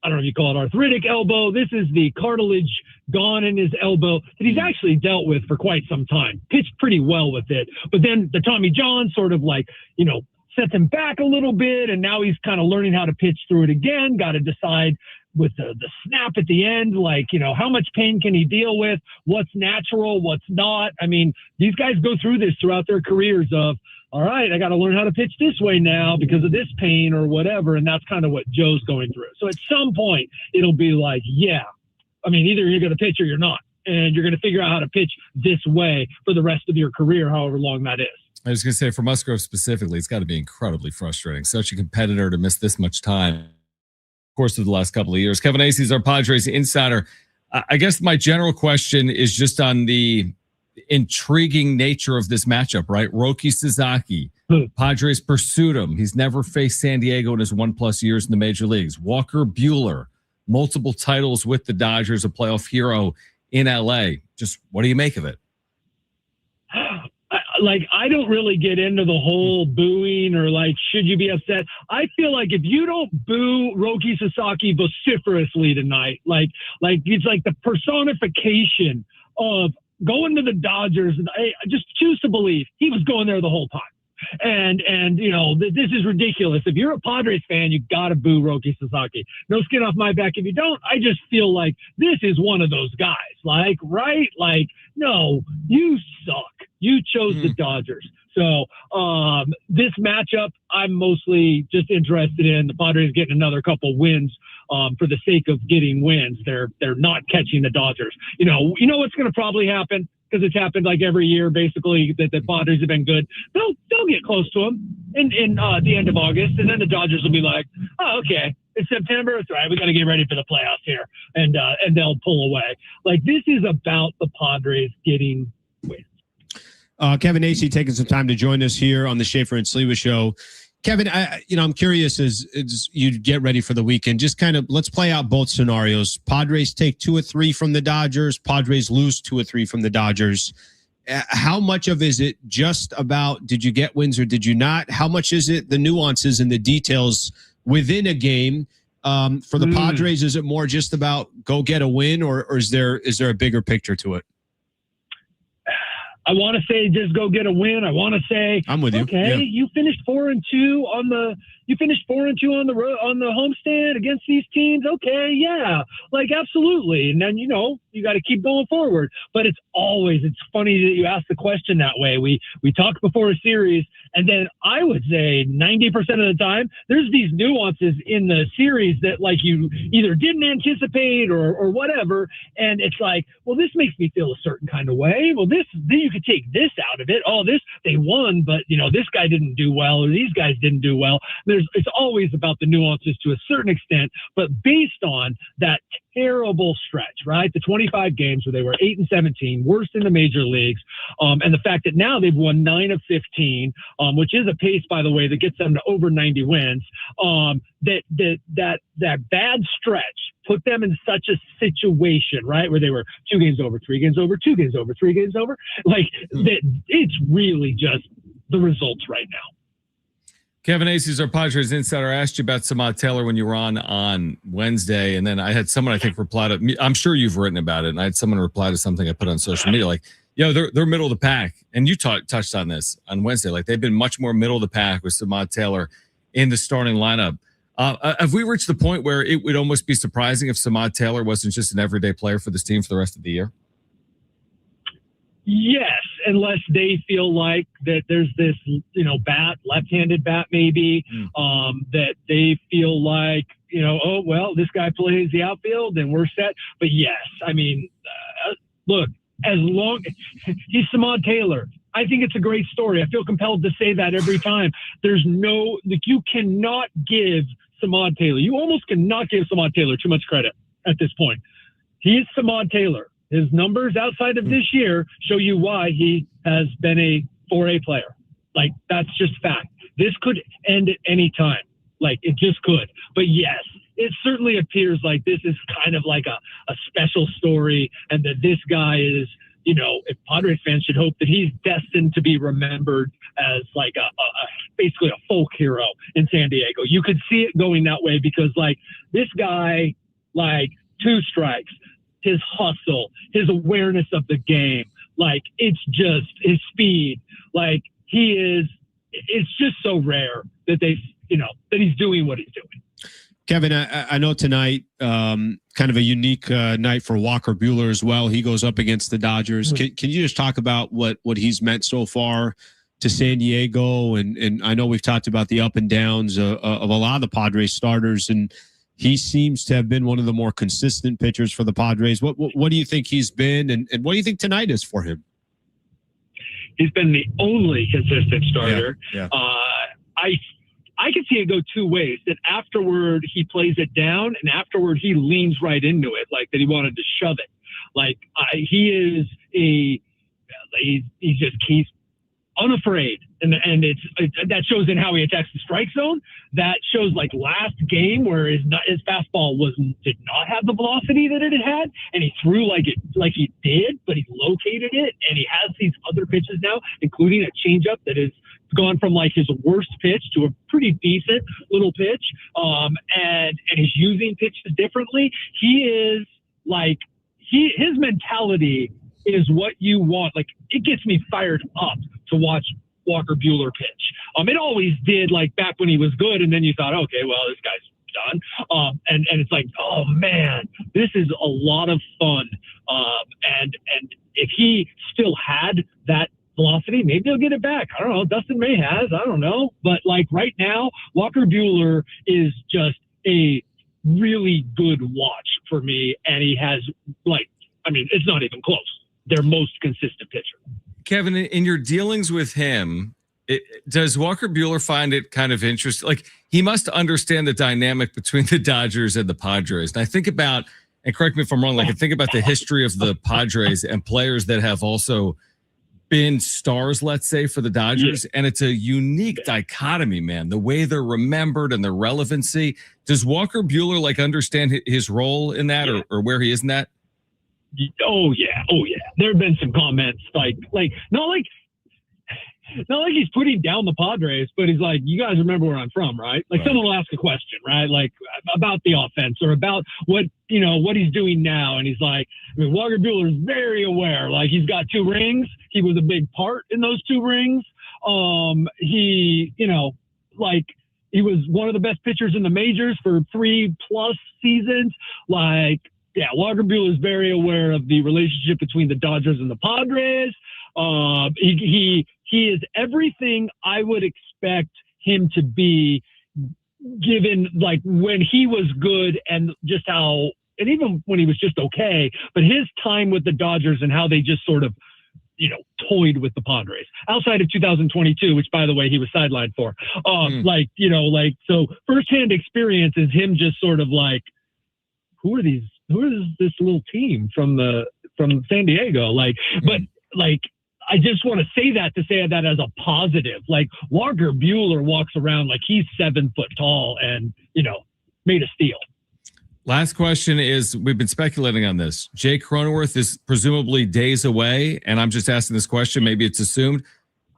I don't know if you call it arthritic elbow. This is the cartilage gone in his elbow that he's actually dealt with for quite some time. Pitched pretty well with it. But then the Tommy John sort of like, sets him back a little bit. And now he's kind of learning how to pitch through it again. Got to decide with the snap at the end, like, how much pain can he deal with? What's natural? What's not? I mean, these guys go through this throughout their careers of, all right, I got to learn how to pitch this way now because of this pain or whatever. And that's kind of what Joe's going through. So at some point it'll be like, yeah, I mean, either you're going to pitch or you're not, and you're going to figure out how to pitch this way for the rest of your career, however long that is. I was going to say for Musgrove specifically, it's got to be incredibly frustrating. Such a competitor to miss this much time. Course of the last couple of years. Kevin Acee is our Padres insider. I guess my general question is just on the intriguing nature of this matchup, right? Roki Sasaki, Padres pursued him. He's never faced San Diego in his 1+ years in the major leagues. Walker Buehler, multiple titles with the Dodgers, a playoff hero in LA. Just what do you make of it? I don't really get into the whole booing or should you be upset? I feel like if you don't boo Roki Sasaki vociferously tonight, it's like the personification of going to the Dodgers. And I just choose to believe he was going there the whole time. And this is ridiculous. If you're a Padres fan, you got to boo Roki Sasaki. No skin off my back if you don't. I just feel like this is one of those guys. Right? No, you suck. You chose the Dodgers. So this matchup, I'm mostly just interested in the Padres getting another couple wins for the sake of getting wins. They're not catching the Dodgers. You know what's going to probably happen, because it's happened every year basically that the Padres have been good. They'll get close to them in the end of August, and then the Dodgers will be like, oh, okay, it's September. It's all right. We got to get ready for the playoffs here, and they'll pull away. This is about the Padres getting wins. Kevin Acee taking some time to join us here on the Schaefer and Sliwa Show. Kevin, I'm curious as you get ready for the weekend, just kind of let's play out both scenarios. Padres take 2 or 3 from the Dodgers. Padres lose 2 or 3 from the Dodgers. How much of is it just about did you get wins or did you not? How much is it the nuances and the details within a game? For the Padres, is it more just about go get a win, or is there a bigger picture to it? I want to say just go get a win. I want to say I'm with you. Okay, yeah. You finished 4-2 on the the road on the homestand against these teams. Okay, yeah, absolutely. And then you got to keep going forward. But it's funny that you ask the question that way. We talk before a series, and then I would say 90% of the time there's these nuances in the series that you either didn't anticipate or whatever, and it's well, this makes me feel a certain kind of way. Well, then you could take this out of it. Oh, this they won, but this guy didn't do well, or these guys didn't do well. It's always about the nuances to a certain extent, but based on that terrible stretch, right? The 25 games where they were 8-17, worst in the major leagues, and the fact that now they've won 9 of 15, which is a pace, by the way, that gets them to over 90 wins. That bad stretch put them in such a situation, right, where they were 2 games over, 3 games over, 2 games over, 3 games over. That it's really just the results right now. Kevin Acee is our Padres insider. I asked you about Samad Taylor when you were on Wednesday, and then I had someone, I think, reply to me. I'm sure you've written about it, and I had someone reply to something I put on social media, they're middle of the pack. And you touched on this on Wednesday. They've been much more middle of the pack with Samad Taylor in the starting lineup. Have we reached the point where it would almost be surprising if Samad Taylor wasn't just an everyday player for this team for the rest of the year? Yes, unless they feel like that there's this, left-handed bat maybe, that they feel like, oh, well, this guy plays the outfield and we're set. But yes, look, as long he's Samad Taylor, I think it's a great story. I feel compelled to say that every time. There's you cannot give Samad Taylor, you almost cannot give Samad Taylor too much credit at this point. He's Samad Taylor. His numbers outside of this year show you why he has been a 4A player. That's just fact. This could end at any time. It just could. But yes, it certainly appears like this is kind of like a special story, and that this guy is, if Padres fans should hope that he's destined to be remembered as basically a folk hero in San Diego. You could see it going that way because this guy, 2 strikes, his hustle, his awareness of the game, it's just his speed. It's just so rare that that he's doing what he's doing. Kevin, I know tonight, kind of a unique night for Walker Buehler as well. He goes up against the Dodgers. Can you just talk about what he's meant so far to San Diego? And I know we've talked about the up and downs of a lot of the Padres starters, and he seems to have been one of the more consistent pitchers for the Padres. What do you think he's been, and what do you think tonight is for him? He's been the only consistent starter. Yeah. I can see it go 2 ways, that afterward he plays it down, and afterward he leans right into it, that he wanted to shove it. He is he's unafraid, and that shows in how he attacks the strike zone. That shows like last game where his fastball did not have the velocity that it had, and he threw like he did, but he located it, and he has these other pitches now, including a changeup that has gone from like his worst pitch to a pretty decent little pitch, and he's using pitches differently. He is like his mentality is what you want. Like, it gets me fired up to watch Walker Buehler pitch. It always did, like back when he was good, and then you thought, okay, well, this guy's done. And it's like, oh man, this is a lot of fun. And if he still had that velocity, maybe he'll get it back. I don't know. Dustin May has. I don't know. But like right now, Walker Buehler is just a really good watch for me, and he has it's not even close. Their most consistent pitcher. Kevin, in your dealings with him, does Walker Buehler find it kind of interesting? Like, he must understand the dynamic between the Dodgers and the Padres. And I think about, and correct me if I'm wrong, like I think about the history of the Padres and players that have also been stars, let's say, for the Dodgers. And it's a unique dichotomy, man, the way they're remembered and their relevancy. Does Walker Buehler like understand his role in that or where he is in that? Oh yeah. There have been some comments like not like he's putting down the Padres, but he's like, you guys remember where I'm from, right? Like, someone will ask a question, right? Like about the offense or about what he's doing now, and he's like, Walker Buehler is very aware. Like, he's got 2 rings. He was a big part in those 2 rings. He was one of the best pitchers in the majors for 3+ seasons. Like, yeah, Walker Buehler is very aware of the relationship between the Dodgers and the Padres. He is everything I would expect him to be, given like when he was good and just how, and even when he was just okay, but his time with the Dodgers and how they just sort of, toyed with the Padres outside of 2022, which by the way, he was sidelined for. So firsthand experience is him just sort of like, who is this little team from San Diego? Like, but like, I just want to say that as a positive. Like, Walker Buehler walks around like he's 7 foot tall and, made a steal. Last question is, we've been speculating on this. Jake Cronenworth is presumably days away, and I'm just asking this question. Maybe it's assumed.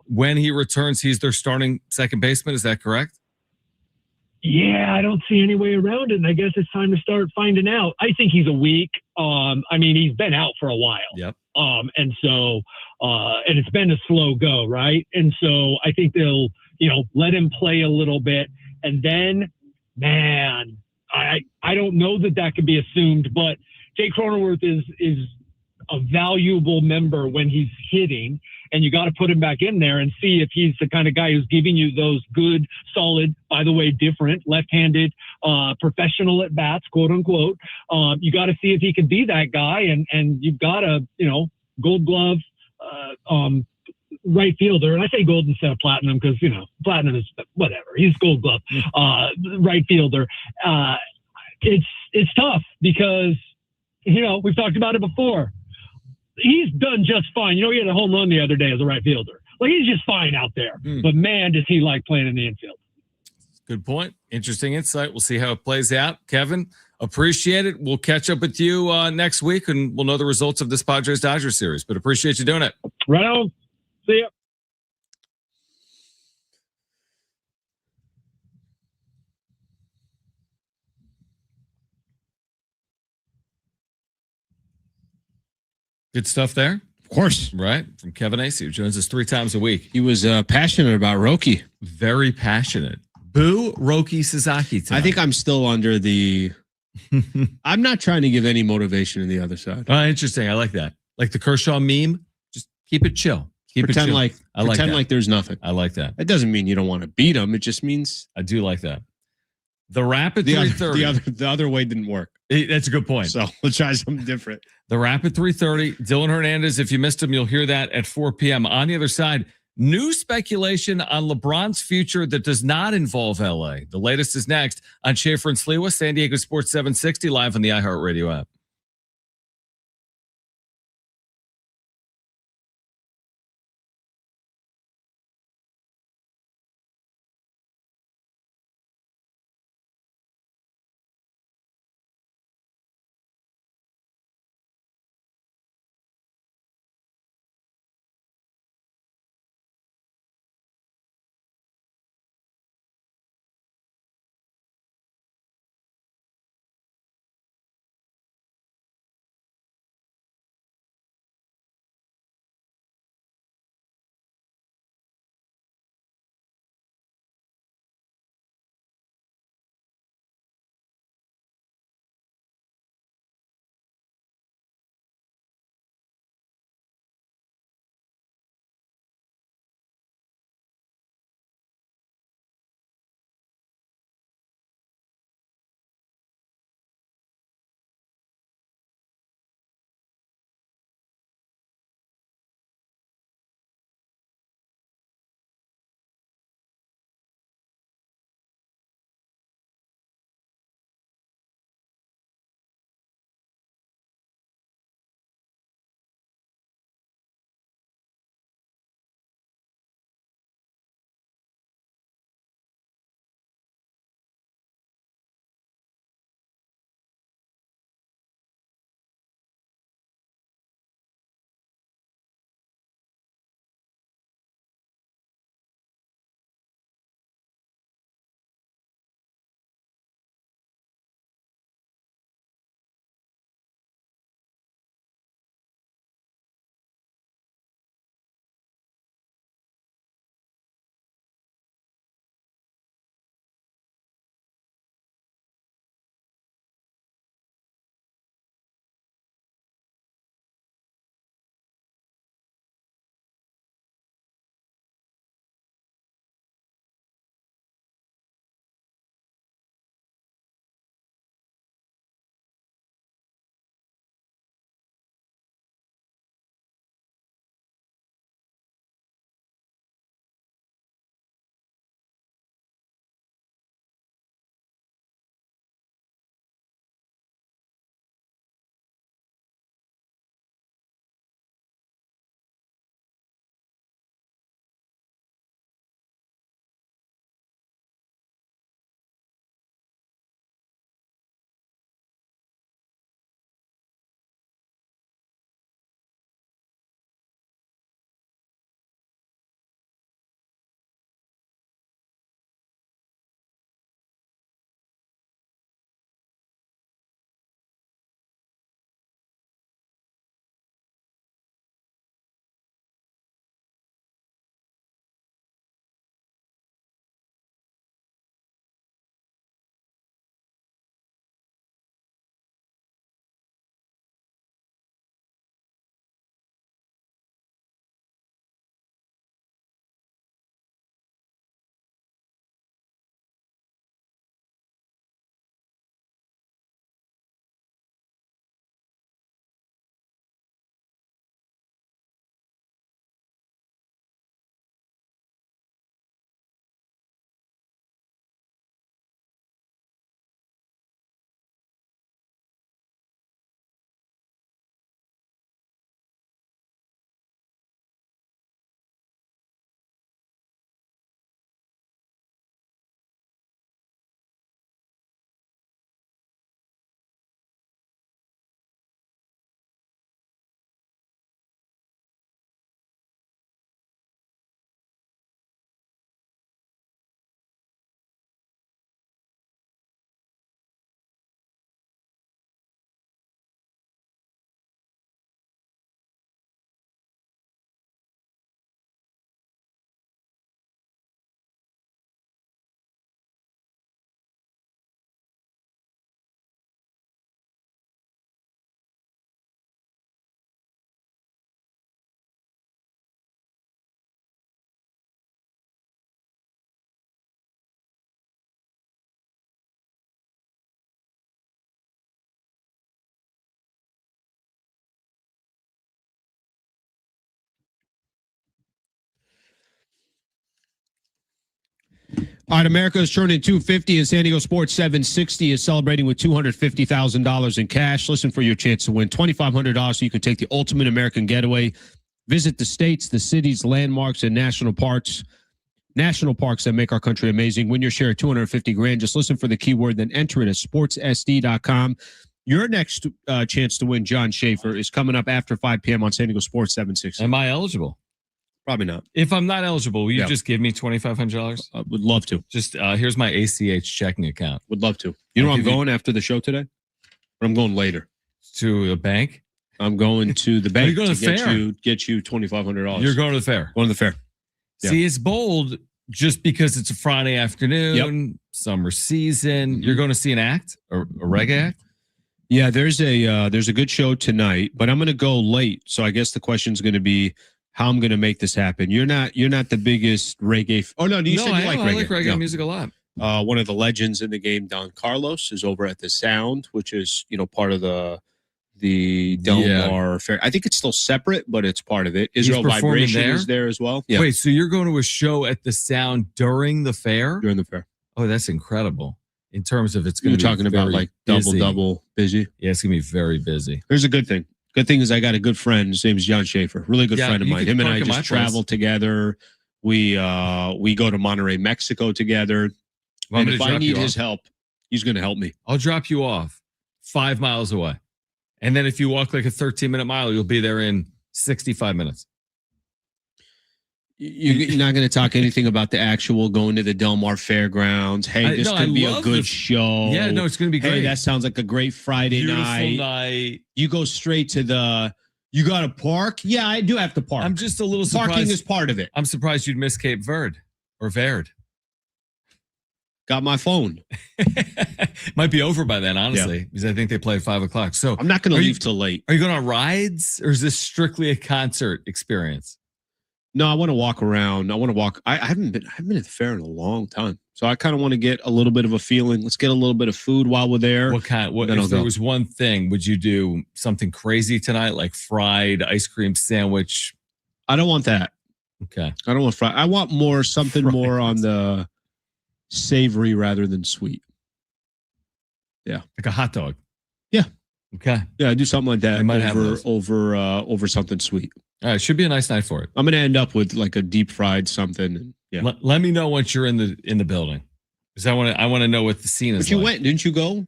When he returns, he's their starting second baseman. Is that correct? Yeah, I don't see any way around it. And I guess it's time to start finding out. I think he's a week. He's been out for a while. Yep. And it's been a slow go, right? And so I think they'll, let him play a little bit. And then, man, I don't know that could be assumed, but Jake Cronenworth is a valuable member when he's hitting, and you got to put him back in there and see if he's the kind of guy who's giving you those good, solid, by the way, different left-handed, professional at bats, quote unquote. You got to see if he can be that guy, and you've got a, Gold Glove, right fielder. And I say gold instead of platinum because, platinum is whatever. He's Gold Glove, right fielder. It's tough because, we've talked about it before. He's done just fine. He had a home run the other day as a right fielder. Like, he's just fine out there. But man, does he like playing in the infield. Good point. Interesting insight. We'll see how it plays out. Kevin, appreciate it. We'll catch up with you next week, and we'll know the results of this Padres-Dodgers series. But appreciate you doing it. Right on. See ya. Good stuff there. Of course. Right. From Kevin Acee, who joins us 3 times a week. He was passionate about Roki. Very passionate. Boo Roki Sasaki tonight. I think I'm still under the I'm not trying to give any motivation to the other side. Interesting. I like that. Like the Kershaw meme. Just keep it chill. Pretend like there's nothing. I like that. That doesn't mean you don't want to beat them. It just means I do like that. The Wrap at 3:30. The other way didn't work. That's a good point. So let's try something different. The Wrap at 3:30. Dylan Hernandez. If you missed him, you'll hear that at 4 p.m. On the other side, new speculation on LeBron's future that does not involve LA. The latest is next on Schaefer and Sliwa, San Diego Sports 760, live on the iHeartRadio app. All right, America is turning 250 and San Diego Sports 760 is celebrating with $250,000 in cash. Listen for your chance to win $2,500 so you can take the ultimate American getaway. Visit the states, the cities, landmarks, and national parks that make our country amazing. Win your share of $250,000. Just listen for the keyword, then enter it at sportssd.com. Your next chance to win, John Schaefer, is coming up after 5 p.m. on San Diego Sports 760. Am I eligible? Probably not. If I'm not eligible, will you just give me $2,500? Would love to. Just here's my ACH checking account. Would love to. You know where I'm going after the show today? But I'm going later. To a bank? I'm going to the bank You're going to the fair. Get you $2,500. You're going to the fair. Going to the fair. Yeah. See, it's bold just because it's a Friday afternoon, summer season. You're going to see an act, a reggae act? Yeah, there's a good show tonight, but I'm going to go late. So I guess the question is going to be how I'm going to make this happen. You're not the biggest reggae. Oh no, you said you like reggae. I like reggae music a lot. One of the legends in the game, Don Carlos, is over at the Sound, which is part of the Del Mar Fair. I think it's still separate, but it's part of it. Israel Vibration is there as well. Yeah. Wait, so you're going to a show at the Sound during the fair? During the fair. Oh, that's incredible. In terms of it's going to be talking about like double busy. Yeah, it's going to be very busy. Here's a good thing. Good thing is I got a good friend. His name is John Schaefer. Really good friend of mine. Him and I just travel together. We go to Monterrey, Mexico together. And if I need his help, he's going to help me. I'll drop you off 5 miles away. And then if you walk like a 13-minute mile, you'll be there in 65 minutes. You're not going to talk anything about the actual going to the Del Mar Fairgrounds. Hey, this could be a good show. Yeah, no, it's going to be great. Hey, that sounds like a great Friday night. You go straight to you got to park? Yeah, I do have to park. I'm just a little surprised. Parking is part of it. I'm surprised you'd miss Cape Verde or Verde. Got my phone. Might be over by then, honestly, because I think they play at 5 o'clock. So I'm not going to leave till late. Are you going on rides or is this strictly a concert experience? No, I want to walk around. I haven't been at the fair in a long time. So I kind of want to get a little bit of a feeling. Let's get a little bit of food while we're there. If there was one thing, would you do something crazy tonight, like fried ice cream sandwich? I don't want that. Okay. I don't want fried. I want something more on the savory rather than sweet. Yeah. Like a hot dog. Yeah. Okay. Yeah, I do something like that over something sweet. All right, should be a nice night for it. I'm gonna end up with like a deep fried something. Yeah. Let me know once you're in the building, because I want to know what the scene is. But you went, didn't you go?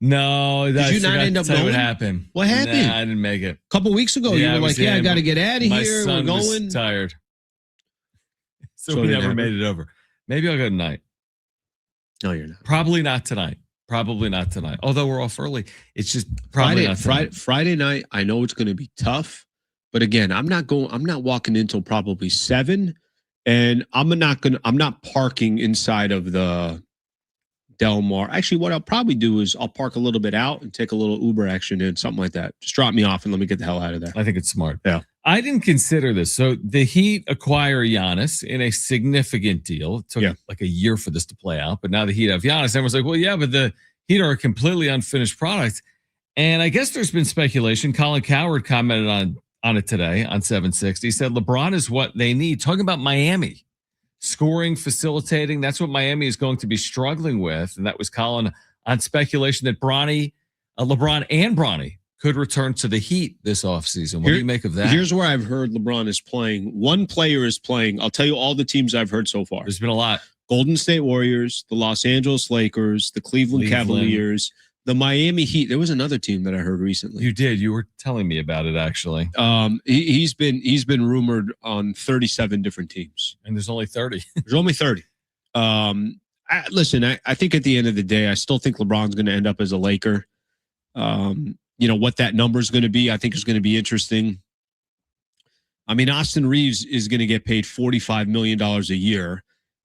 No, did you not end up going? What happened? What happened? Nah, I didn't make it. A couple weeks ago, you were like, "Yeah, I got to get out of here. We're going." Was tired, so we never made it over. Maybe I'll go tonight. No, you're not. Probably not tonight. Although we're off early, it's just probably not tonight. Friday night. I know it's going to be tough. But again, I'm not walking in until probably 7, and I'm not parking inside of the Del Mar. Actually, what I'll probably do is I'll park a little bit out and take a little Uber action in, something like that. Just drop me off and let me get the hell out of there. I think it's smart. Yeah. I didn't consider this. So the Heat acquire Giannis in a significant deal. It took like a year for this to play out, but now the Heat have Giannis. Everyone's like, well, yeah, but the Heat are a completely unfinished product. And I guess there's been speculation. Colin Cowherd commented on it today on 760. He said LeBron is what they need. Talking about Miami, scoring, facilitating. That's what Miami is going to be struggling with. And that was Colin on speculation that LeBron and Bronny could return to the Heat this offseason. What do you make of that? Here's where I've heard LeBron is playing. One player is playing. I'll tell you all the teams I've heard so far. There's been a lot. Golden State Warriors, the Los Angeles Lakers, the Cleveland Cavaliers, the Miami Heat. There was another team that I heard recently. You did. You were telling me about it, actually. He's been rumored on 37 different teams, and there's only 30. There's only 30. Listen, I think at the end of the day, I still think LeBron's going to end up as a Laker. What that number is going to be, I think is going to be interesting. I mean, Austin Reeves is going to get paid $45 million a year,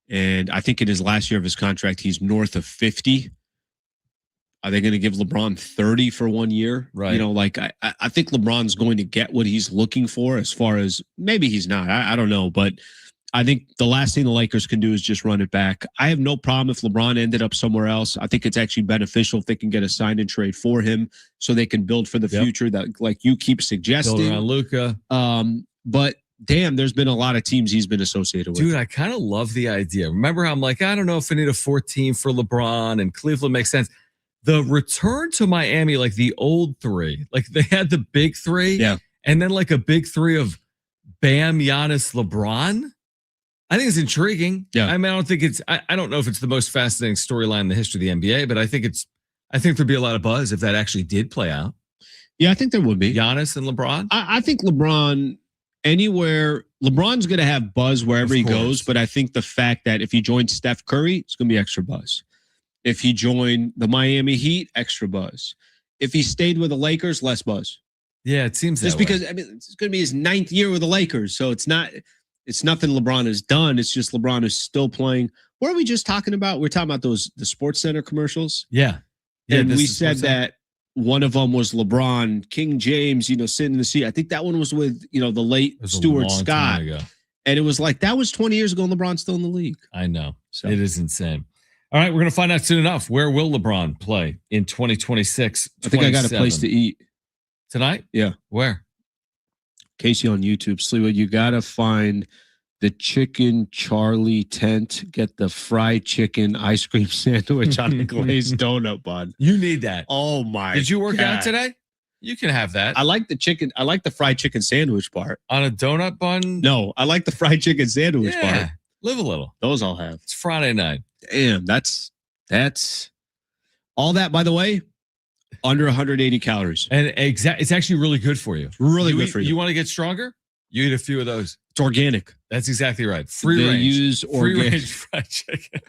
and I think in his last year of his contract, he's north of 50. Are they going to give LeBron 30 for 1 year? Right. I think LeBron's going to get what he's looking for, as far as maybe he's not. I don't know. But I think the last thing the Lakers can do is just run it back. I have no problem if LeBron ended up somewhere else. I think it's actually beneficial if they can get a sign and trade for him so they can build for the future that, like you keep suggesting. Build around Luka. But damn, there's been a lot of teams he's been associated with. Dude, I kind of love the idea. Remember, I'm like, I don't know if I need a 14 for LeBron, and Cleveland makes sense. The return to Miami, like the old three, like they had the big three, Yeah. and then like a big three of Bam, Giannis, LeBron. I think it's intriguing. Yeah. I mean, I don't think I don't know if it's the most fascinating storyline in the history of the NBA, but I think there'd be a lot of buzz if that actually did play out. Yeah, I think there would be. Giannis and LeBron. I think LeBron's going to have buzz wherever he goes, but I think the fact that if he joins Steph Curry, it's going to be extra buzz. If he joined the Miami Heat, extra buzz. If he stayed with the Lakers, less buzz. Yeah, it seems just that because way. I mean it's going to be his 9th year with the Lakers, so it's nothing LeBron has done. It's just LeBron is still playing. What are we just talking about? We're talking about the Sports Center commercials. Yeah, and we said that one of them was LeBron, King James, sitting in the seat. I think that one was with the late Stuart Scott, and it was like that was 20 years ago, and LeBron's still in the league. I know, so it is insane. All right, we're going to find out soon enough. Where will LeBron play in 2026? I think I got a place to eat tonight. Yeah, where? Casey on YouTube, Sliwa, you got to find the Chicken Charlie tent. Get the fried chicken ice cream sandwich on the glazed donut bun. You need that. Oh my! Did you work God. out today? You can have that. I like the chicken. I like the fried chicken sandwich part. On a donut bun? No, I like the fried chicken sandwich part. Live a little. Those I'll have. It's Friday night. Damn, that's all that, by the way, under 180 calories. And it's actually really good for you. Really good for you. You want to get stronger? You eat a few of those. It's organic. That's exactly right. Free range fried chicken.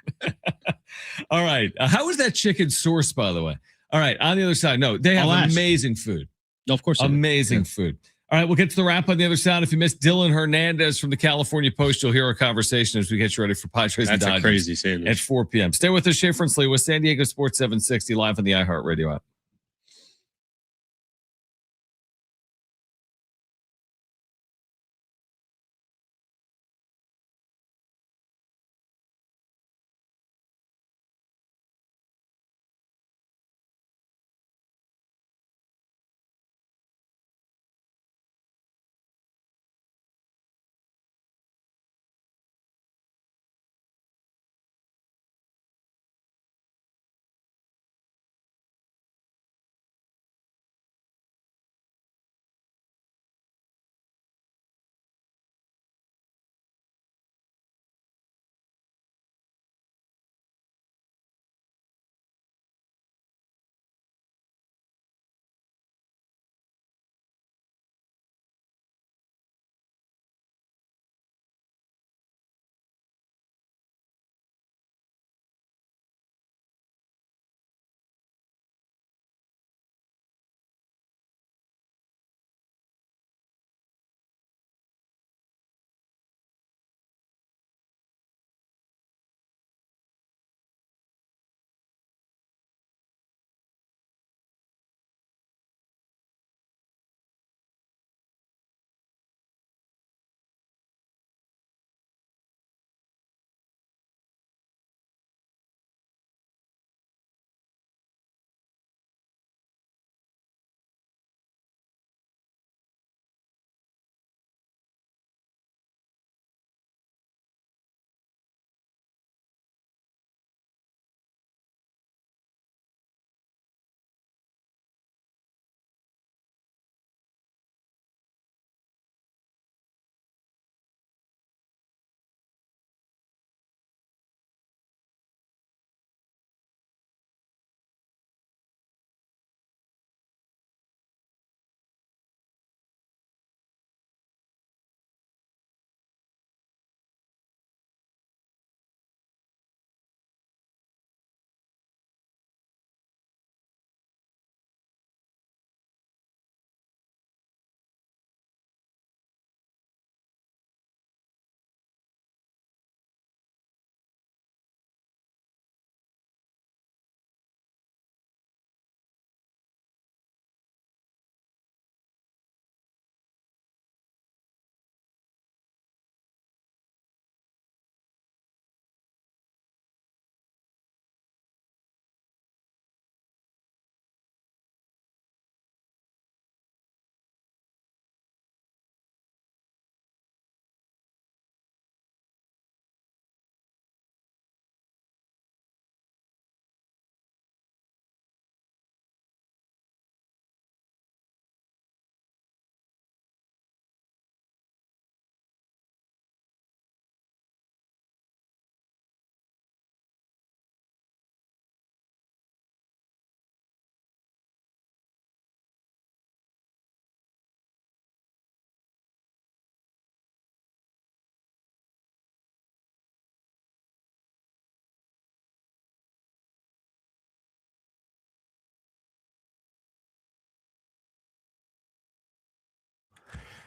All right. How is that chicken sourced, by the way? All right. On the other side, no, they have amazing food. No, of course. Amazing food. All right. We'll get to the wrap on the other side. If you missed Dylan Hernandez from the California Post, you'll hear our conversation as we get you ready for Padres and Dodgers. That's a crazy sandwich. At 4 p.m. Stay with us, Schaefer and Slee with San Diego Sports 760 live on the iHeartRadio app.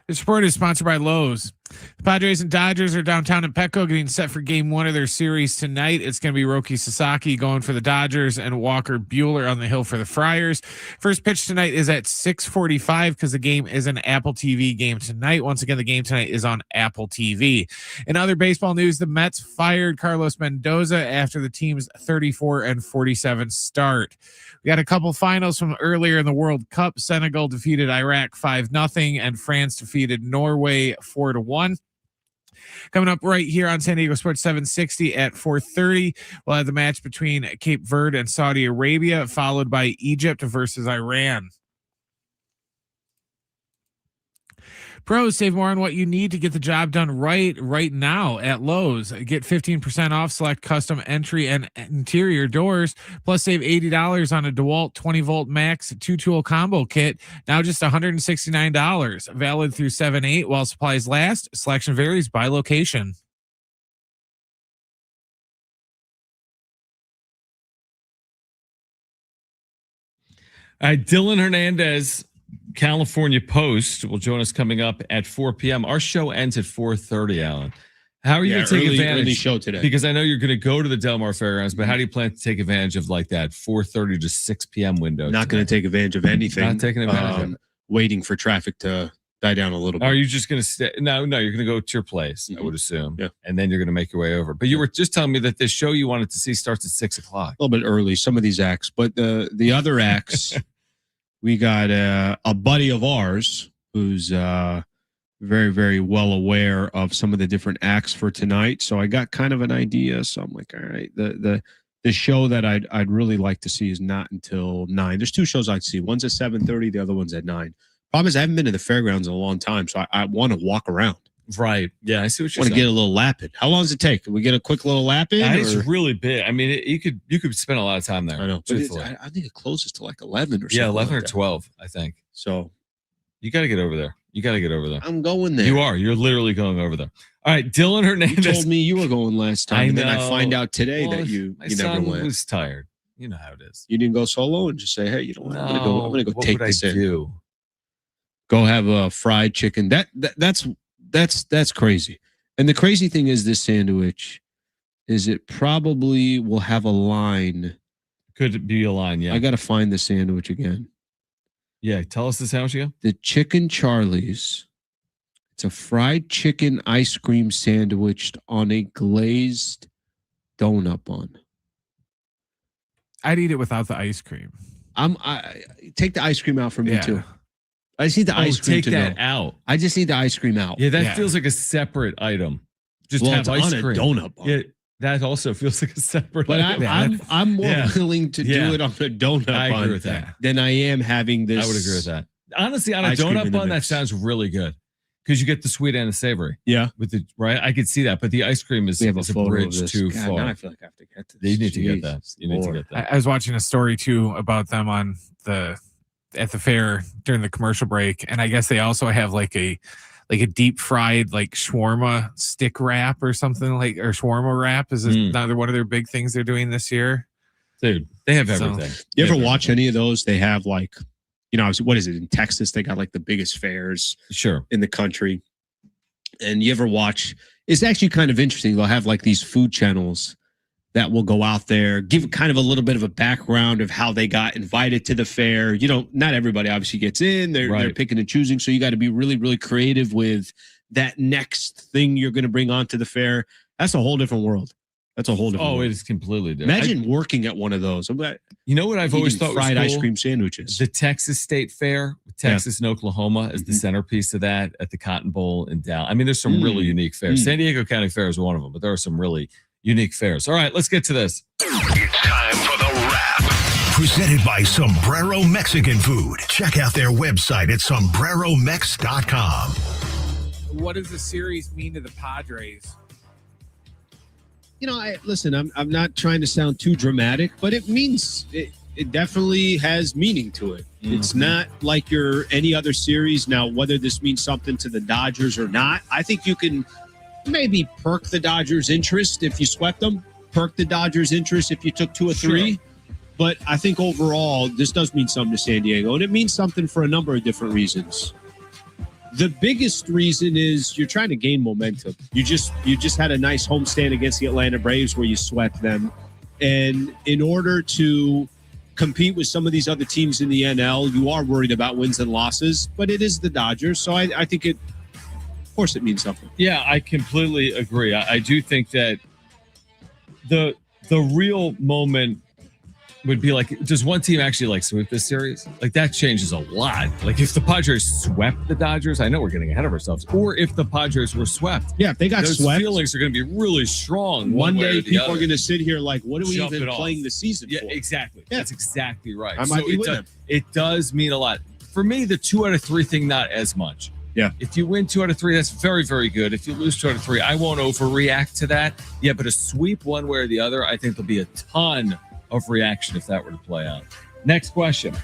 This report is sponsored by Lowe's. The Padres and Dodgers are downtown in Petco getting set for game 1 of their series tonight. It's going to be Roki Sasaki going for the Dodgers and Walker Buehler on the hill for the Friars. First pitch tonight is at 6:45 because the game is an Apple TV game tonight. Once again, the game tonight is on Apple TV. In other baseball news, the Mets fired Carlos Mendoza after the team's 34-47 start. We got a couple finals from earlier in the World Cup. Senegal defeated Iraq 5-0 and France defeated Norway 4-1. Coming up right here on San Diego Sports 760 at 4:30, we'll have the match between Cape Verde and Saudi Arabia, followed by Egypt versus Iran. Pros, save more on what you need to get the job done right now at Lowe's. Get 15% off select custom entry and interior doors, plus save $80 on a DeWalt 20-volt max 2-tool combo kit, now just $169. Valid through 7/8 while supplies last. Selection varies by location. All right, Dylan Hernandez, California Post, will join us coming up at 4 p.m. Our show ends at 4:30, Alan. How are you going to take advantage? Early show today. Because I know you're going to go to the Del Mar Fairgrounds, but how do you plan to take advantage of like that 4:30 to 6 p.m. window? Not going to take advantage of anything. Not taking advantage of it. Waiting for traffic to die down a little bit. Are you just going to stay? No, you're going to go to your place, I would assume. Yeah. And then you're going to make your way over. But you were just telling me that this show you wanted to see starts at 6 o'clock. A little bit early, some of these acts. But the other acts, we got a buddy of ours who's very, very well aware of some of the different acts for tonight. So I got kind of an idea. So I'm like, all right, the show that I'd really like to see is not until 9. There's 2 shows I'd see. One's at 7:30, the other one's at 9. Problem is I haven't been to the fairgrounds in a long time, so I want to walk around. Right. Yeah, I see what you're saying. Want saying. to get a little lap in. How long does it take? Can we get a quick little lap in? It's really big. I mean, you could spend a lot of time there. I know. But I think it closes to like 11 or something. Yeah, 11 like or 12, I think. So you got to get over there. I'm going there. You are. You're literally going over there. All right, Dylan Hernandez. You told me you were going last time, and then I find out today that you never went. I was tired. You know how it is. You didn't go solo and just say, "Hey, you know what? I'm gonna go take this in. Do? Go have a fried chicken." That's crazy. And the crazy thing is, this sandwich is it probably will have a line. Could be a line. Yeah, I got to find the sandwich again. Yeah, tell us the sandwich again. The Chicken Charlie's. It's a fried chicken ice cream sandwich on a glazed donut bun. I'd eat it without the ice cream. I take the ice cream out for me too. I just need the ice cream. Take that out. I just need the ice cream out. Yeah, that feels like a separate item. Just have ice cream. On a donut bun. Yeah, that also feels like a separate. But item. I'm more willing to do it on a donut bun. I agree with that. Than I am having this. I would agree with that. Honestly, on a donut bun, that sounds really good because you get the sweet and the savory. Yeah, with the right. I could see that, but the ice cream is a bridge too far. Now I feel like I have to get to this. You need to get that. You need to get that. I was watching a story too about them at the fair during the commercial break, and I guess they also have like a deep fried like shawarma stick wrap or something or shawarma wrap is another one of their big things they're doing this year. Dude, they have everything. You ever watch any of those? They have like, what is it in Texas? They got like the biggest fairs in the country. And you ever watch? It's actually kind of interesting. They'll have like these food channels that will go out there, give kind of a little bit of a background of how they got invited to the fair. Not everybody obviously gets in. They're picking and choosing. So you got to be really, really creative with that next thing you're going to bring onto the fair. That's a whole different world. World. It is completely different. Imagine working at one of those. You know what I've always thought fried was cool? ice cream sandwiches. The Texas State Fair, Texas and Oklahoma is the centerpice of that at the Cotton Bowl in Dallas. I mean, there's some really unique fairs. San Diego County Fair is one of them, but there are some really unique fairs. All right, let's get to this. It's time for the wrap. Presented by Sombrero Mexican Food. Check out their website at sombreromex.com. What does the series mean to the Padres? Listen, I'm not trying to sound too dramatic, but it means it definitely has meaning to it. Mm-hmm. It's not like any other series. Now, whether this means something to the Dodgers or not, I think you can maybe perk the Dodgers' interest if you swept them, perk the Dodgers' interest if you took 2 or 3. But I think overall, this does mean something to San Diego, and it means something for a number of different reasons. The biggest reason is you're trying to gain momentum. You just had a nice homestand against the Atlanta Braves where you swept them. And in order to compete with some of these other teams in the NL, you are worried about wins and losses, but it is the Dodgers. So I think of course it means something. Yeah, I completely agree. I do think that the real moment would be like, does one team actually like sweep this series? Like that changes a lot. Like if the Padres swept the Dodgers, I know we're getting ahead of ourselves, or if the Padres were swept. Yeah, if they got those swept, feelings are going to be really strong. One day people are going to sit here like, what are we Jump even it playing off. the season Yeah, for? exactly. Yeah. That's exactly right. I might be with them. It does mean a lot. For me, the 2 out of 3 thing, not as much. Yeah. If you win 2 out of 3, that's very, very good. If you lose 2 out of 3, I won't overreact to that. Yeah, but a sweep one way or the other, I think there'll be a ton of reaction if that were to play out. Next question.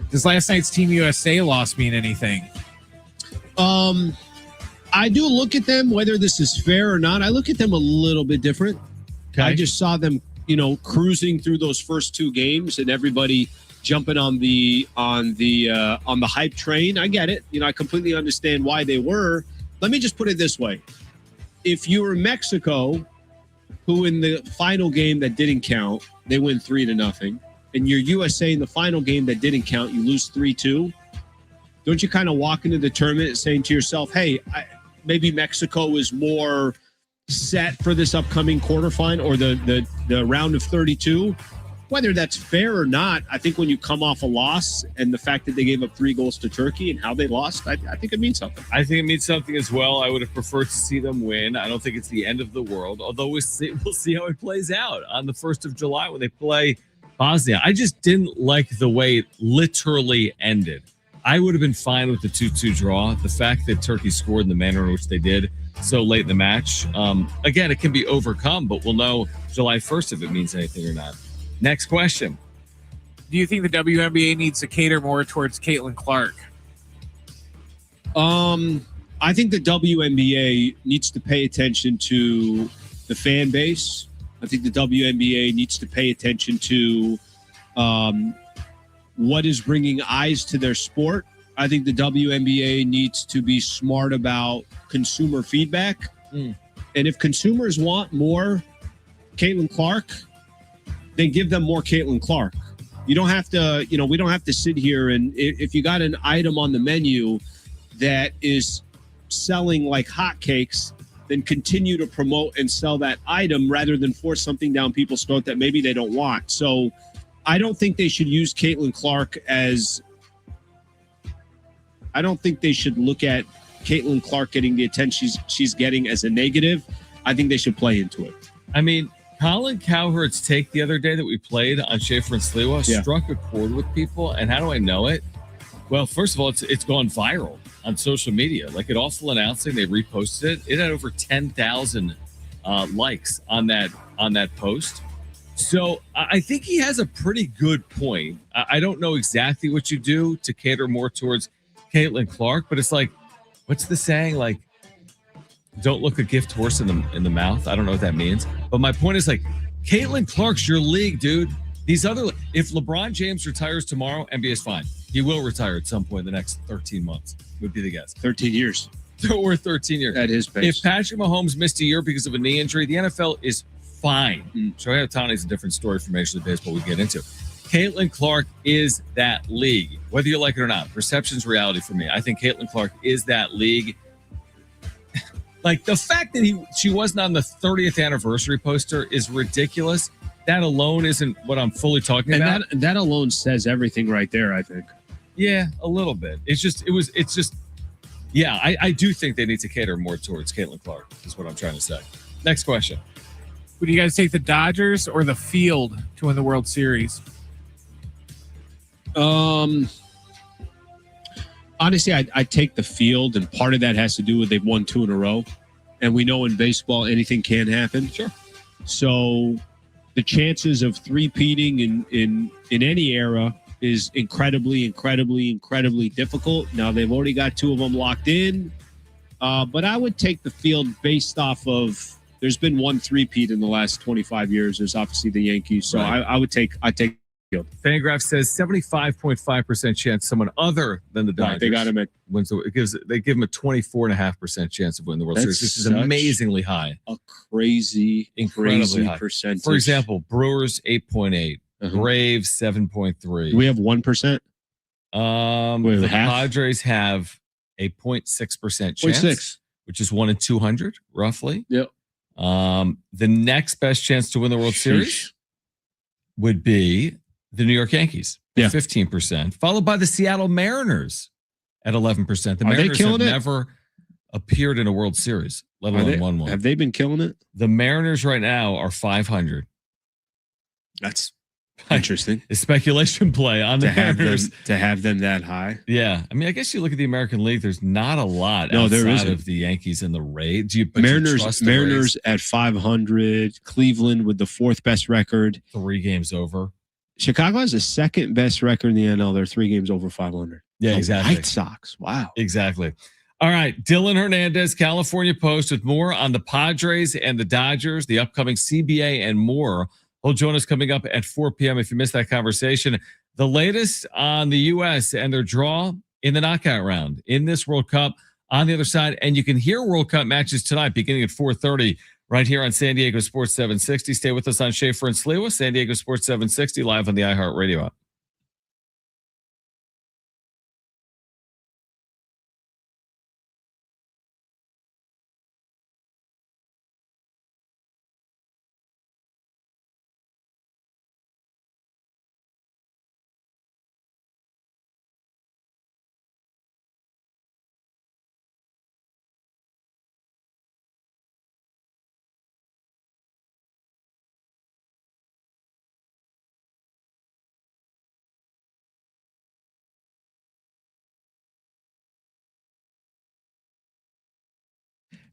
Does last night's Team USA loss mean anything? I do look at them, whether this is fair or not. I look at them a little bit different. Okay. I just saw them, cruising through those first 2 games and everybody jumping on the hype train. I get it. I completely understand why they were. Let me just put it this way. If you were Mexico, who in the final game that didn't count, they win 3-0, and you're USA in the final game that didn't count, you lose 3-2, don't you kind of walk into the tournament saying to yourself, hey, maybe Mexico is more set for this upcoming quarterfinal or the round of 32? Whether that's fair or not, I think when you come off a loss and the fact that they gave up 3 goals to Turkey and how they lost, I think it means something. I think it means something as well. I would have preferred to see them win. I don't think it's the end of the world, although we'll see how it plays out on the 1st of July when they play Bosnia. I just didn't like the way it literally ended. I would have been fine with the 2-2 draw. The fact that Turkey scored in the manner in which they did so late in the match, again, it can be overcome, but we'll know July 1st if it means anything or not. Next question. Do you think the WNBA needs to cater more towards Caitlin Clark? I think the WNBA needs to pay attention to the fan base. I think the WNBA needs to pay attention to what is bringing eyes to their sport. I think the WNBA needs to be smart about consumer feedback. And if consumers want more Caitlin Clark, then give them more Caitlin Clark. You don't have to, we don't have to sit here and if you got an item on the menu that is selling like hotcakes, then continue to promote and sell that item rather than force something down people's throat that maybe they don't want. So I don't think they should use Caitlin Clark I don't think they should look at Caitlin Clark getting the attention she's getting as a negative. I think they should play into it. I mean, Colin Cowherd's take the other day that we played on Schaefer and Sliwa struck a chord with people. And how do I know it? Well, first of all, it's gone viral on social media. Like at Awful Announcing, they reposted it. It had over 10,000 likes on that post. So I think he has a pretty good point. I don't know exactly what you do to cater more towards Caitlin Clark, but it's like, what's the saying? Like, don't look a gift horse in the mouth. I don't know what that means. But my point is like, Caitlin Clark's your league, dude. If LeBron James retires tomorrow, NBA is fine. He will retire at some point in the next 13 months, would be the guess. 13 years. Or 13 years. At his pace. If Patrick Mahomes missed a year because of a knee injury, the NFL is fine. Shohei Otani is a different story from Major League Baseball we get into. Caitlin Clark is that league, whether you like it or not. Perception's reality for me. I think Caitlin Clark is that league. Like the fact that she wasn't on the 30th anniversary poster is ridiculous. That alone isn't what I'm fully talking about. And that alone says everything right there, I think. Yeah, a little bit. I do think they need to cater more towards Caitlin Clark, is what I'm trying to say. Next question. Would you guys take the Dodgers or the field to win the World Series? Honestly, I take the field, and part of that has to do with they've won 2 in a row. And we know in baseball, anything can happen. Sure. So the chances of three-peating in any era is incredibly, incredibly, incredibly difficult. Now, they've already got 2 of them locked in. But I would take the field based off of there's been 1 three-peat in the last 25 years. There's obviously the Yankees. So right. I take Fangraph says 75.5% chance someone other than the Dodgers Right, they got him at wins. They give him a 24.5% chance of winning the World Series. This is amazingly high. A crazy, incredibly high percentage. For example, Brewers 8.8, Braves 7.3. Do we have 1%? The Padres have a 0.6% chance, 0.6, which is 1 in 200, roughly. Yep. The next best chance to win the World Series would be the New York Yankees, 15%, followed by the Seattle Mariners at 11%. The Mariners have never appeared in a World Series, let alone won one. Have they been killing it? The Mariners right now are 500. That's interesting. A speculation play on the Mariners. To have them that high. Yeah. I mean, I guess you look at the American League, there's not a lot outside of the Yankees and the Rays. Mariners at 500. Cleveland with the 4th best record. 3 games over. Chicago has the 2nd best record in the NL. They're 3 games over 500. Yeah, the exactly. White Sox. Wow. Exactly. All right. Dylan Hernandez, California Post, with more on the Padres and the Dodgers, the upcoming CBA, and more. He'll join us coming up at 4 p.m. if you missed that conversation. The latest on the U.S. and their draw in the knockout round in this World Cup on the other side. And you can hear World Cup matches tonight beginning at 4:30 right here on San Diego Sports 760. Stay with us on Schaefer and Sliwa, San Diego Sports 760, live on the iHeartRadio app.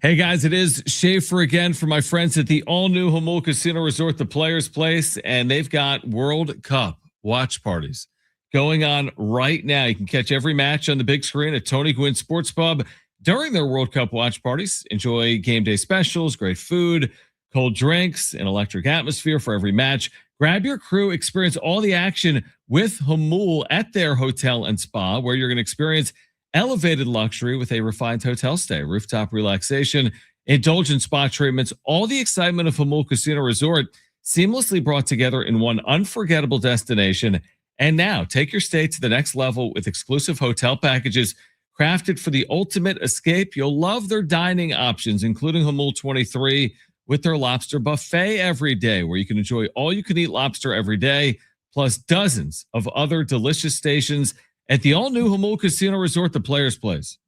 Hey guys, it is Schaefer again for my friends at the all-new Jamul Casino Resort, the Players Place, and they've got World Cup watch parties going on right now. You can catch every match on the big screen at Tony Gwynn Sports Pub during their World Cup watch parties. Enjoy game day specials, great food, cold drinks, an electric atmosphere for every match. Grab your crew, experience all the action with Jamul at their hotel and spa, where you're going to experience elevated luxury with a refined hotel stay, rooftop relaxation, indulgent spa treatments, all the excitement of Jamul Casino Resort seamlessly brought together in one unforgettable destination. And now take your stay to the next level with exclusive hotel packages crafted for the ultimate escape. You'll love their dining options, including Jamul 23 with their lobster buffet every day, where you can enjoy all-you-can-eat lobster every day, plus dozens of other delicious stations at the all-new Jamul Casino Resort, the Players Place.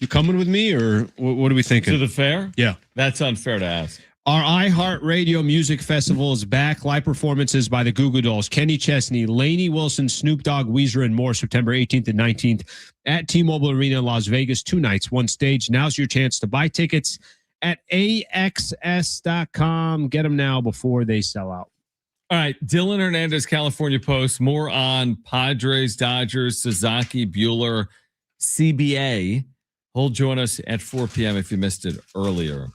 You coming with me, or what are we thinking? To the fair? Yeah. That's unfair to ask. Our iHeartRadio Music Festival is back. Live performances by the Goo Goo Dolls, Kenny Chesney, Lainey Wilson, Snoop Dogg, Weezer, and more. September 18th and 19th at T-Mobile Arena in Las Vegas. 2 nights, 1 stage. Now's your chance to buy tickets at AXS.com. Get them now before they sell out. All right, Dylan Hernandez, California Post. More on Padres, Dodgers, Sasaki, Buehler, CBA. He'll join us at 4 p.m. if you missed it earlier.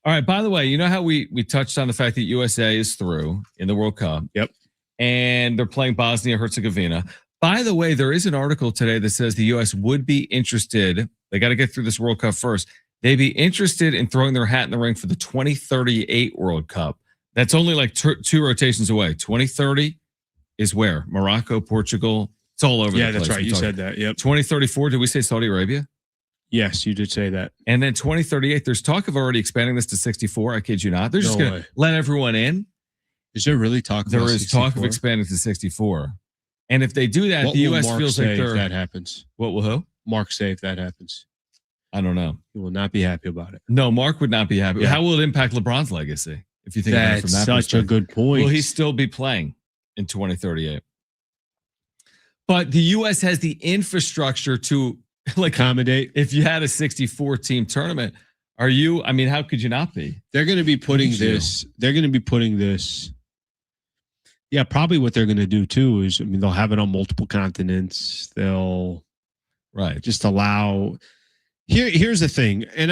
All right, by the way, you know how we touched on the fact that USA is through in the World Cup? Yep. And they're playing Bosnia-Herzegovina. By the way, there is an article today that says the U.S. would be interested. They got to get through this World Cup first. They'd be interested in throwing their hat in the ring for the 2038 World Cup. That's only like 2 rotations away. 2030 is where? Morocco, Portugal. It's all over the place. Yeah, that's right. You said that. Yep. 2034, did we say Saudi Arabia? Yes, you did say that. And then 2038, there's talk of already expanding this to 64. I kid you not. They're just going to let everyone in. Is there really talk? There is 64? Talk of expanding to 64. And if they do that, the U.S. feels like they're. If that happens. What will who? Mark say if that happens. I don't know. He will not be happy about it. No, Mark would not be happy. Yeah. How will it impact LeBron's legacy? If you think about it from that such a good point. Will he still be playing in 2038? But the U.S. has the infrastructure to accommodate. If you had a 64 team tournament, how could you not be? They're going to be putting this. They're going to be putting this. Yeah, probably what they're going to do too is, they'll have it on multiple continents. They'll just allow. Here's the thing, and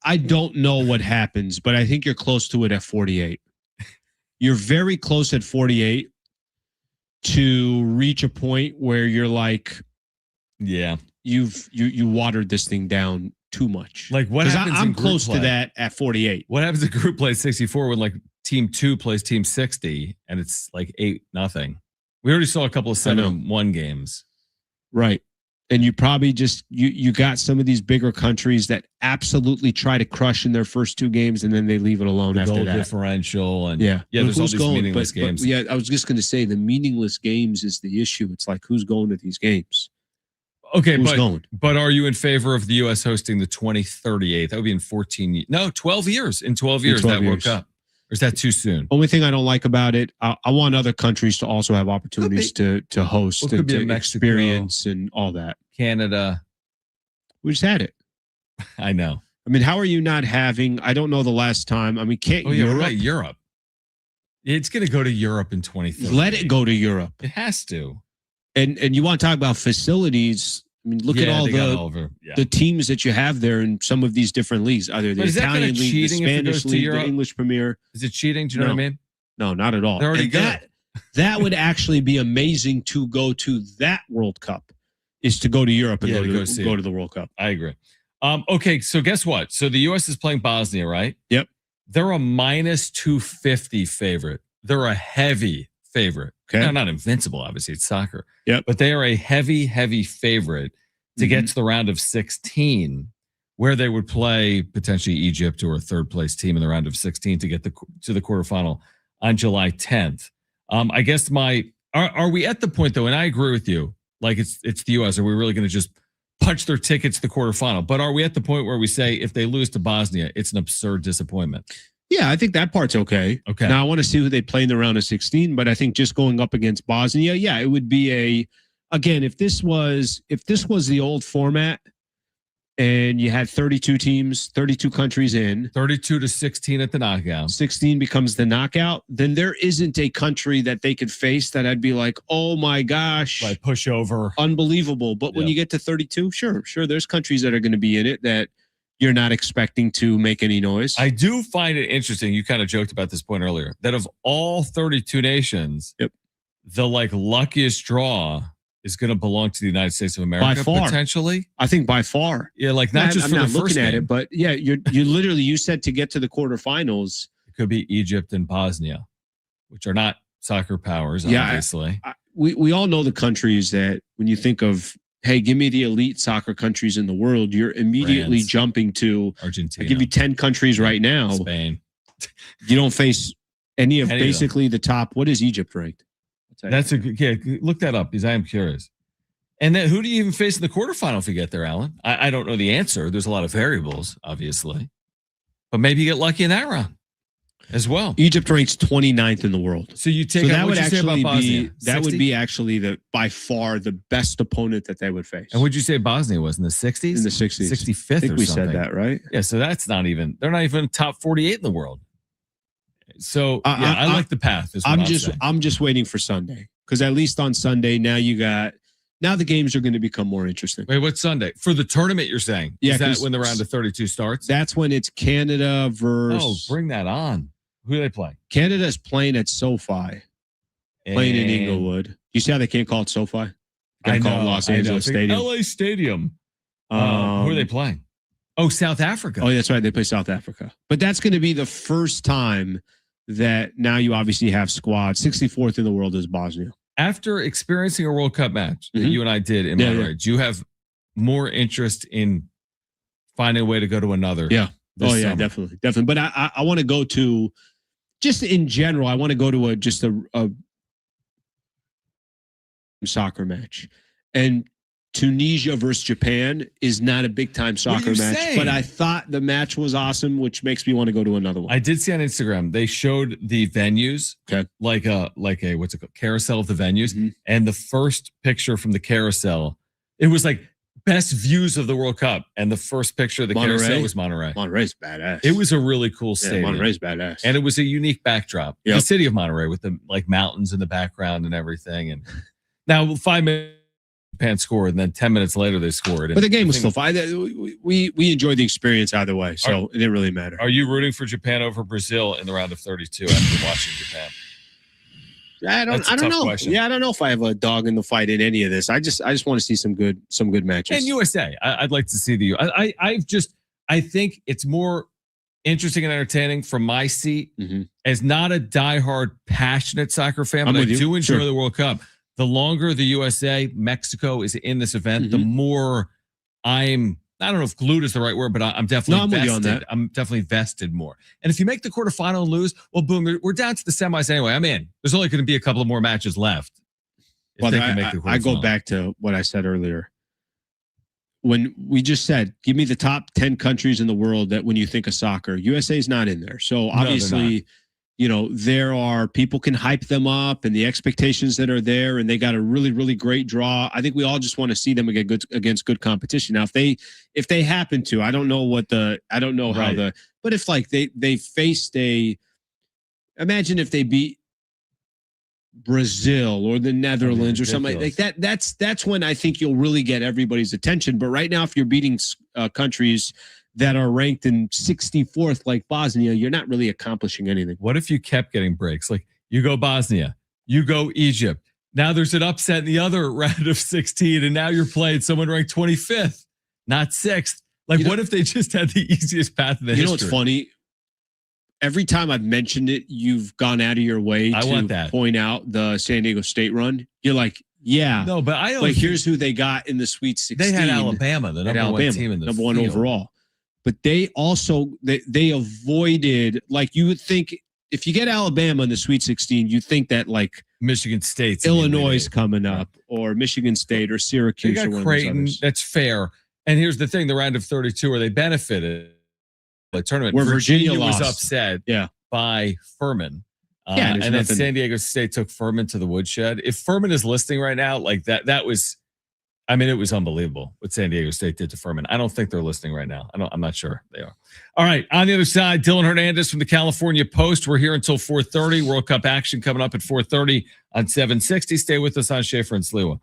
I don't know what happens, but I think you're close to it at 48. You're very close at 48 to reach a point where you're like, yeah, you watered this thing down too much. Like what happens? I'm close to that at 48. What happens if group play 64 when like team 2 plays team 60 and it's like 8-0? We already saw a couple of 7-1 games. Right. And you probably just you got some of these bigger countries that absolutely try to crush in their first 2 games and then they leave it alone after goal that. Differential and yeah, there's all these meaningless games. But yeah, I was just going to say the meaningless games is the issue. It's like who's going to these games? Okay, but are you in favor of the U.S. hosting the 2038? That would be in 12 years. In 12 years, that World Cup. Or is that too soon? Only thing I don't like about it, I want other countries to also have opportunities to host and to experience and all that. Canada. We just had it. I know. How are you not having, I don't know the last time. Can't Europe. It's going to go to Europe in 2030. Let it go to Europe. It has to. And you want to talk about facilities. Look at all the teams that you have there in some of these different leagues, either the Italian league, the Spanish league, the English Premier. Is it cheating? Do you know what I mean? No, not at all. They're already good. That would actually be amazing to go to that World Cup, is to go to Europe and go to the World Cup. I agree. Okay, so guess what? So the U.S. is playing Bosnia, right? Yep. They're a -250 favorite. They're a heavy favorite. Okay. They're not invincible, obviously. It's soccer. Yep. But they are a heavy favorite to get to the round of 16, where they would play potentially Egypt or a third-place team in the round of 16 to get to the quarterfinal on July 10th. I guess are we at the point, though, and I agree with you, like it's the U.S., are we really going to just punch their tickets to the quarterfinal? But are we at the point where we say if they lose to Bosnia, it's an absurd disappointment? Yeah, I think that part's okay. Okay. Now I want to see who they play in the round of 16, but I think just going up against Bosnia, yeah, it would be again, if this was the old format and you had 32 teams, 32 countries in, 32 to 16 at the knockout, 16 becomes the knockout, then there isn't a country that they could face that I'd be like, oh my gosh, like pushover, unbelievable. But when you get to 32, sure, there's countries that are going to be in it that you're not expecting to make any noise. I do find it interesting. You kind of joked about this point earlier, that of all 32 nations, the luckiest draw is going to belong to the United States of America. By far. Potentially. I think by far. Yeah, not just for the first looking at game. it, but yeah, you said to get to the quarterfinals. It could be Egypt and Bosnia, which are not soccer powers, obviously. We all know the countries that when you think of, hey, give me the elite soccer countries in the world, you're immediately jumping to Argentina. I give you 10 countries right now. Spain. You don't face any of basically the top. What is Egypt ranked? Look that up because I am curious. And then who do you even face in the quarterfinal if you get there, Alan? I don't know the answer. There's a lot of variables, obviously. But maybe you get lucky in that round as well. Egypt ranks 29th in the world. So you take that would say about actually Bosnia? be that would be actually by far the best opponent that they would face. And would you say Bosnia was in the 60s? In the 60s. 65th I think or we something. said that, right? Yeah, so that's not even, they're not even top 48 in the world. So I like the path. I'm just waiting for Sunday, because at least on Sunday now the games are going to become more interesting. Wait, what's Sunday? For the tournament, you're saying? Yeah. Is that when the round of 32 starts? That's when it's Canada versus... Oh, bring that on. Who do they play? Canada's playing at SoFi, playing in Inglewood. You see how they can't call it SoFi? They call it Los Angeles Stadium. LA Stadium. Who are they playing? Oh, South Africa. Oh, that's right. They play South Africa. But that's going to be the first time that now you obviously have squads. 64th in the world is Bosnia. After experiencing a World Cup match that you and I did in Monterey, do you have more interest in finding a way to go to another? Yeah. Oh, yeah, summer? definitely. But I want to go to, just in general, I want to go to a soccer match. And Tunisia versus Japan is not a big time soccer match, but I thought the match was awesome, which makes me want to go to another one. I did see on Instagram they showed the venues, like a what's it called, carousel of the venues, and the first picture from the carousel, it was like best views of the World Cup, and the first picture of the carousel was Monterey. Monterey's badass. It was a really cool stadium. Monterey's badass, and it was a unique backdrop. Yep. The city of Monterey with the like mountains in the background and everything. And now 5 minutes. Japan scored, and then 10 minutes later they scored. But the game was still fine. We enjoyed the experience either way, so it didn't really matter. Are you rooting for Japan over Brazil in the round of 32 after watching Japan? I don't know. Question. Yeah, I don't know if I have a dog in the fight in any of this. I just want to see some good matches. And USA, I'd like to see the. I think it's more interesting and entertaining from my seat as not a diehard passionate soccer fan, but I do enjoy the World Cup. The longer the USA, Mexico is in this event, the more I don't know if glued is the right word, but I'm definitely vested. I'm definitely vested more. And if you make the quarterfinal and lose, well, boom, we're down to the semis anyway. I'm in. There's only going to be a couple of more matches left. Well, I go back to what I said earlier. When we just said, give me the top 10 countries in the world that when you think of soccer, USA is not in there. So obviously, there are people can hype them up and the expectations that are there, and they got a really, really great draw. I think we all just want to see them against good competition. Now, if they happen to, I don't know but if like they faced imagine if they beat Brazil or the Netherlands or something like that. That's when I think you'll really get everybody's attention. But right now, if you're beating countries that are ranked in 64th, like Bosnia, you're not really accomplishing anything. What if you kept getting breaks? Like you go Bosnia, you go Egypt. Now there's an upset in the other round of 16, and now you're playing someone ranked 25th, not 6th. Like, what if they just had the easiest path in the history? What's funny? Every time I've mentioned it, you've gone out of your way to point out the San Diego State run. You're like, yeah. No, but I don't. Like, here's who they got in the Sweet 16. They had Alabama, the number one team in the number one overall. But they also they avoided, like, you would think if you get Alabama in the Sweet 16, you think that like Michigan State's Illinois is coming up, or Michigan State or Syracuse. They got Creighton. That's fair. And here's the thing: the round of 32, where they benefited the tournament, where Virginia was upset by Furman. And then San Diego State took Furman to the woodshed. If Furman is listening right now, like that was. I mean, it was unbelievable what San Diego State did to Furman. I don't think they're listening right now. I'm not sure they are. All right. On the other side, Dylan Hernandez from the California Post. We're here until 4:30. World Cup action coming up at 4:30 on 760. Stay with us on Schaefer and Sliwa.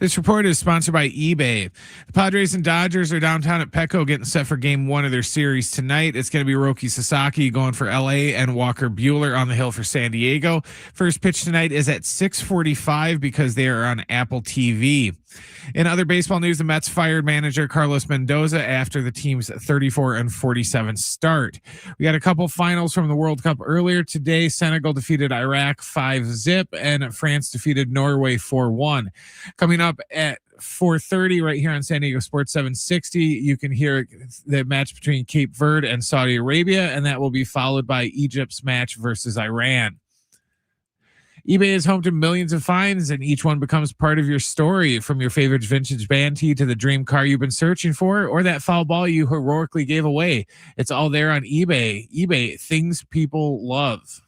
This report is sponsored by eBay. The Padres and Dodgers are downtown at Petco getting set for game 1 of their series tonight. It's going to be Roki Sasaki going for LA and Walker Buehler on the hill for San Diego. First pitch tonight is at 6:45 because they are on Apple TV. In other baseball news, the Mets fired manager Carlos Mendoza after the team's 34-47 start. We got a couple finals from the World Cup earlier today. Senegal defeated Iraq 5-0 and France defeated Norway 4-1. Coming up at 4:30 right here on San Diego Sports 760, you can hear the match between Cape Verde and Saudi Arabia, and that will be followed by Egypt's match versus Iran. eBay is home to millions of finds, and each one becomes part of your story, from your favorite vintage band tee to the dream car you've been searching for, or that foul ball you heroically gave away. It's all there on eBay. eBay, things people love.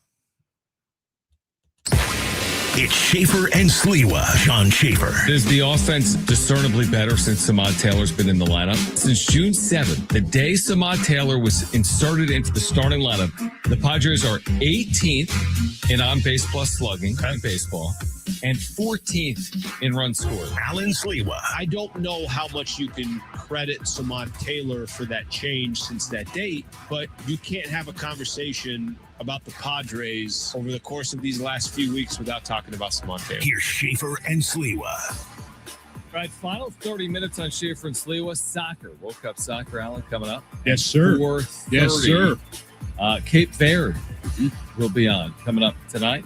It's Schaefer and Sliwa. Sean Schaefer. Is the offense discernibly better since Samad Taylor's been in the lineup? Since June 7th, the day Samad Taylor was inserted into the starting lineup, the Padres are 18th in on-base plus slugging in baseball and 14th in runs scored. Alan Sliwa. I don't know how much you can credit Samad Taylor for that change since that date, but you can't have a conversation about the Padres over the course of these last few weeks without talking about Samad Taylor. Here's Schaefer and Sliwa. All right, final 30 minutes on Schaefer and Sliwa. Soccer, World Cup soccer, Alan, coming up. Yes, sir. 4:30. Yes, sir. Cape Verde will be on coming up tonight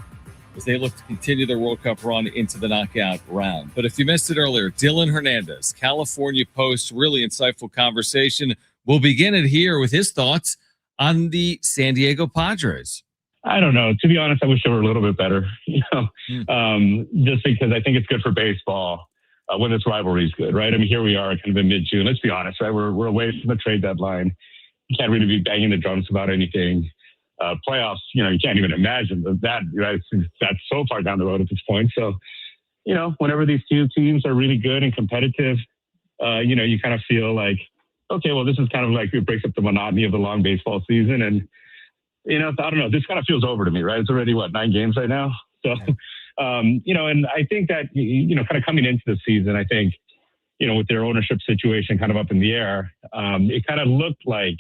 as they look to continue their World Cup run into the knockout round. But if you missed it earlier, Dylan Hernandez, California Post, really insightful conversation. We'll begin it here with his thoughts on the San Diego Padres. I don't know. To be honest, I wish they were a little bit better, just because I think it's good for baseball when this rivalry is good, right? I mean, here we are kind of in mid-June. Let's be honest, right? We're away from the trade deadline. You can't really be banging the drums about anything. Playoffs, you can't even imagine that, right? That's so far down the road at this point. So, whenever these two teams are really good and competitive, you kind of feel like, okay, well, this is kind of like it breaks up the monotony of the long baseball season. And, I don't know, this kind of feels over to me, right? It's already, 9 games right now? So, and I think that, kind of coming into the season, I think, with their ownership situation kind of up in the air, it kind of looked like,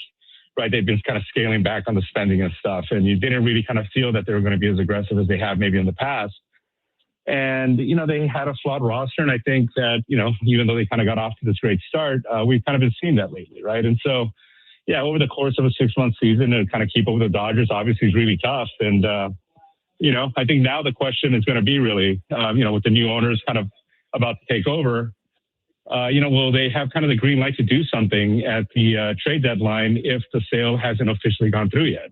right, they've been kind of scaling back on the spending and stuff. And you didn't really kind of feel that they were going to be as aggressive as they have maybe in the past. And, they had a flawed roster. And I think that, even though they kind of got off to this great start, we've kind of been seeing that lately, right? And so, yeah, over the course of a 6-month season, to kind of keep up with the Dodgers obviously is really tough. And, I think now the question is going to be really, with the new owners kind of about to take over, will they have kind of the green light to do something at the trade deadline if the sale hasn't officially gone through yet?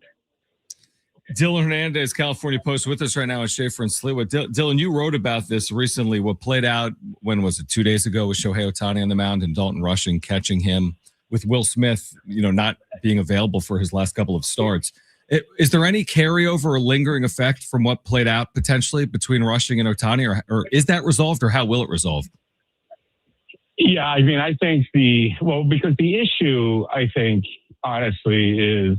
Dylan Hernandez, California Post, with us right now on Schaefer and Sliwa. Dylan, you wrote about this recently. What played out, when was it, 2 days ago, with Shohei Otani on the mound and Dalton Rushing catching him, with Will Smith, not being available for his last couple of starts. Is there any carryover or lingering effect from what played out potentially between Rushing and Otani, or is that resolved, or how will it resolve? Yeah, I mean, I think because the issue, I think, honestly, is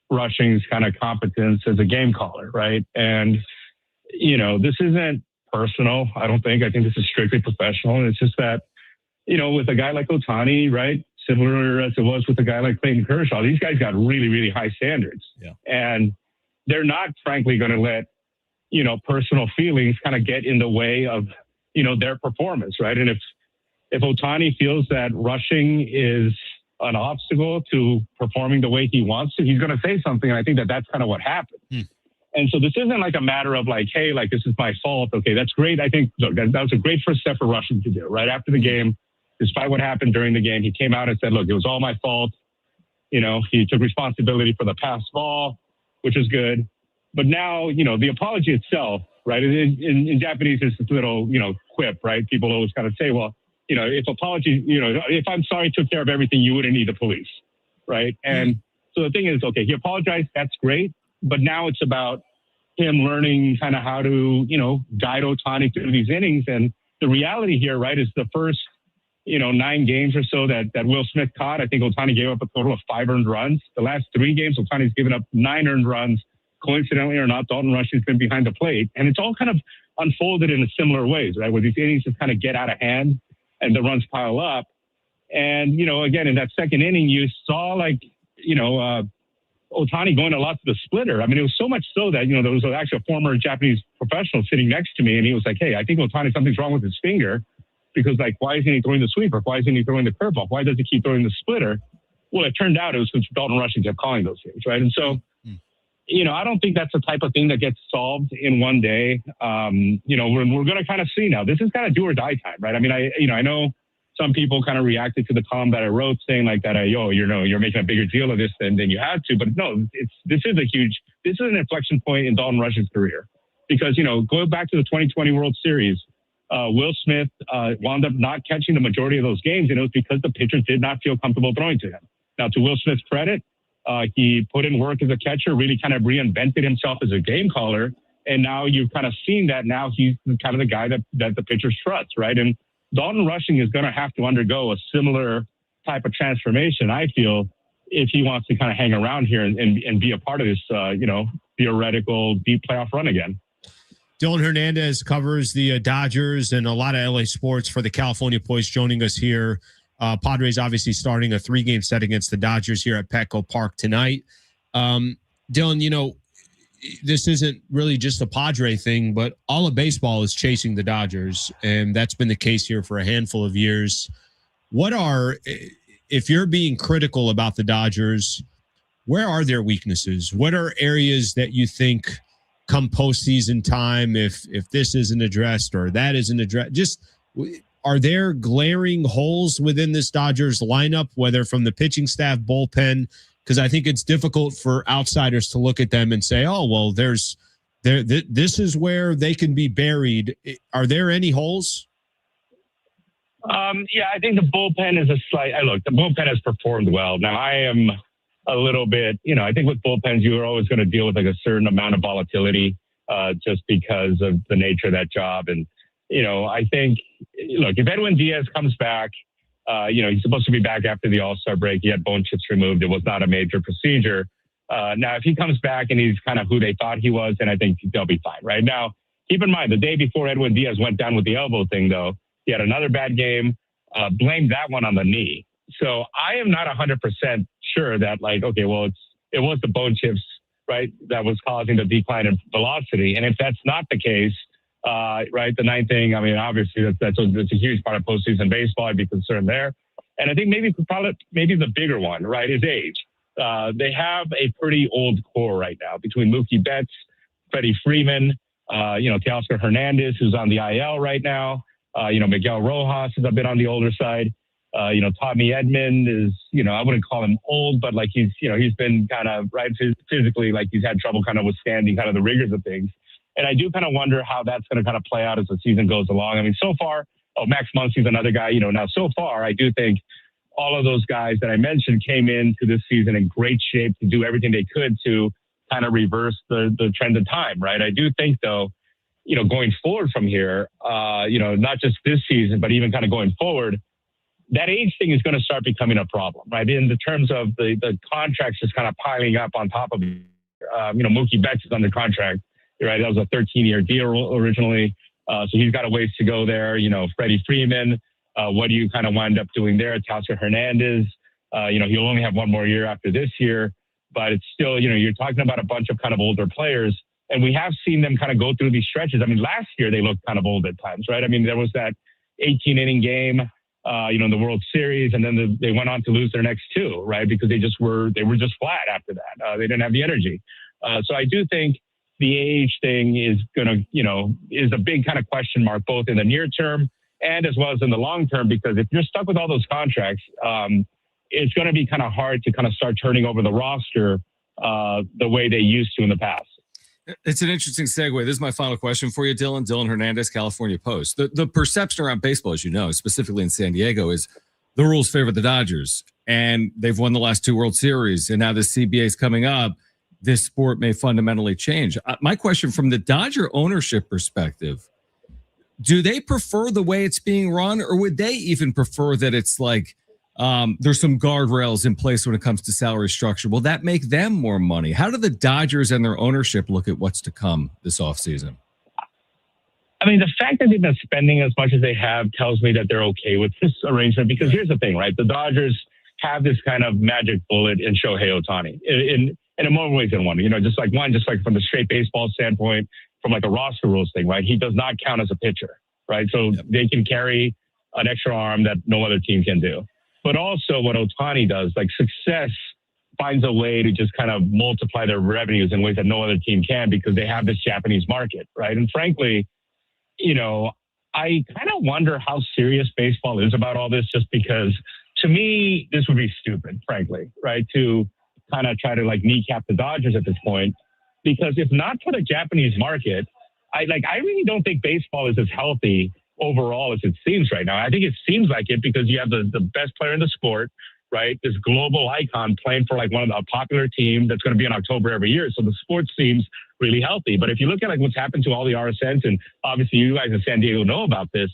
Rushing's kind of competence as a game caller, right? And, this isn't personal, I don't think. I think this is strictly professional. And it's just that, with a guy like Otani, right, similar as it was with a guy like Clayton Kershaw, these guys got really, really high standards. Yeah. And they're not, frankly, going to let, personal feelings kind of get in the way of, their performance, right? And if Otani feels that Rushing is an obstacle to performing the way he wants to, he's going to say something. And I think that that's kind of what happened. And so this isn't like a matter of like, hey, like, this is my fault. Okay, that's great. I think look, that was a great first step for Rushing to do. Right after the game, despite what happened during the game, he came out and said, look, it was all my fault. He took responsibility for the pass ball, which is good. But now, the apology itself, right, in Japanese, there's this little, quip, right? People always kind of say, well, if I'm sorry, took care of everything, you wouldn't need the police, right? And so the thing is, okay, he apologized, that's great, but now it's about him learning kind of how to, guide Otani through these innings. And the reality here, right, is the first, 9 games or so that Will Smith caught, I think Otani gave up a total of 5 earned runs. The last 3 games, Otani's given up 9 earned runs. Coincidentally or not, Dalton Rushing's been behind the plate. And it's all kind of unfolded in similar ways, right, where these innings just kind of get out of hand. and the runs pile up. And, you know, again, in that second inning, you saw like, you know, Otani going a lot to the splitter. I mean, it was so much so that, you know, there was actually a former Japanese professional sitting next to me, and he was like, hey, I think Otani, something's wrong with his finger, because, like, why isn't he throwing the sweeper? Why isn't he throwing the curveball? Why does he keep throwing the splitter? Well, it turned out it was because Dalton Rushing kept calling those things, right? And so, you know, I don't think that's the type of thing that gets solved in one day. You know, we're going to kind of see now. This is kind of do or die time, right? I mean, I know some people kind of reacted to the column that I wrote saying like that, you're making a bigger deal of this than you had to. But no, this is an inflection point in Dalton Rushing's career, because, you know, go back to the 2020 World Series, Will Smith wound up not catching the majority of those games, and it was because the pitchers did not feel comfortable throwing to him. Now, to Will Smith's credit, he put in work as a catcher, really kind of reinvented himself as a game caller, and now you've kind of seen that now he's kind of the guy that the pitchers trust, right? And Dalton Rushing is going to have to undergo a similar type of transformation, I feel, if he wants to kind of hang around here and be a part of this, you know, theoretical deep playoff run again. Dylan Hernandez covers the Dodgers and a lot of LA sports for the California Post, joining us here. Padres obviously starting a 3-game set against the Dodgers here at Petco Park tonight. Dylan, you know, this isn't really just a Padre thing, but all of baseball is chasing the Dodgers, and that's been the case here for a handful of years. If you're being critical about the Dodgers, where are their weaknesses? What are areas that you think come postseason time, if this isn't addressed or that isn't addressed, just are there glaring holes within this Dodgers lineup, whether from the pitching staff, bullpen? Because I think it's difficult for outsiders to look at them and say, oh, well, this is where they can be buried. Are there any holes? Yeah, I think the bullpen is the bullpen has performed well. Now, I am a little bit, you know, I think with bullpens, you are always going to deal with like a certain amount of volatility just because of the nature of that job. And, you know, I think, look, if Edwin Diaz comes back, you know, he's supposed to be back after the All-Star break. He had bone chips removed. It was not a major procedure. Now, if he comes back and he's kind of who they thought he was, then I think they'll be fine. Right now, keep in mind, the day before Edwin Diaz went down with the elbow thing, though, he had another bad game, blamed that one on the knee. So I am not 100% sure that, like, okay, well, it was the bone chips, right, that was causing the decline in velocity. And if that's not the case, right, the ninth thing, I mean, obviously that's a huge part of postseason baseball. I'd be concerned there. And I think maybe the bigger one, right, is age. They have a pretty old core right now between Mookie Betts, Freddie Freeman, you know, Teoscar Hernandez, who's on the IL right now. You know, Miguel Rojas is a bit on the older side. You know, Tommy Edman is, you know, I wouldn't call him old, but like he's been kind of, right, physically, like he's had trouble kind of withstanding kind of the rigors of things. And I do kind of wonder how that's going to kind of play out as the season goes along. I mean, so far, Max Muncy's another guy, you know, now so far, I do think all of those guys that I mentioned came into this season in great shape to do everything they could to kind of reverse the trend of time, right? I do think, though, you know, going forward from here, you know, not just this season, but even kind of going forward, that age thing is going to start becoming a problem, right? In the terms of the contracts just kind of piling up on top of, you know, Mookie Betts is under contract, right? That was a 13-year deal originally. So he's got a ways to go there. You know, Freddie Freeman, what do you kind of wind up doing there? Teoscar Hernandez, you know, he'll only have one more year after this year, but it's still, you know, you're talking about a bunch of kind of older players. And we have seen them kind of go through these stretches. I mean, last year they looked kind of old at times, right? I mean, there was that 18-inning game, you know, in the World Series, and then they went on to lose their next two, right? Because they were just flat after that. They didn't have the energy. So I do think the age thing is going to, you know, is a big kind of question mark, both in the near term and as well as in the long term, because if you're stuck with all those contracts, it's going to be kind of hard to kind of start turning over the roster the way they used to in the past. It's an interesting segue. This is my final question for you, Dylan. Dylan Hernandez, California Post. The perception around baseball, as you know, specifically in San Diego, is the rules favor the Dodgers, and they've won the last two World Series, and now the CBA is coming up. This sport may fundamentally change. My question from the Dodger ownership perspective, do they prefer the way it's being run, or would they even prefer that it's like there's some guardrails in place when it comes to salary structure? Will that make them more money? How do the Dodgers and their ownership look at what's to come this offseason? I I mean, the fact that they've been spending as much as they have tells me that they're okay with this arrangement, because here's the thing, right? The Dodgers have this kind of magic bullet in Shohei Otani in more ways than one. Just like from the straight baseball standpoint, from like a roster rules thing, right? He does not count as a pitcher, right? So they can carry an extra arm that no other team can do. But also what Otani does, like success finds a way to just kind of multiply their revenues in ways that no other team can, because they have this Japanese market, right? And frankly, I kind of wonder how serious baseball is about all this, just because to me, this would be stupid, frankly, right? To kind of try to like kneecap the Dodgers at this point, because if not for the Japanese market, I really don't think baseball is as healthy overall as it seems right now. I think it seems like it because you have the best player in the sport, right? This global icon playing for like a popular team that's going to be in October every year. So the sport seems really healthy. But if you look at like what's happened to all the RSNs, and obviously you guys in San Diego know about this,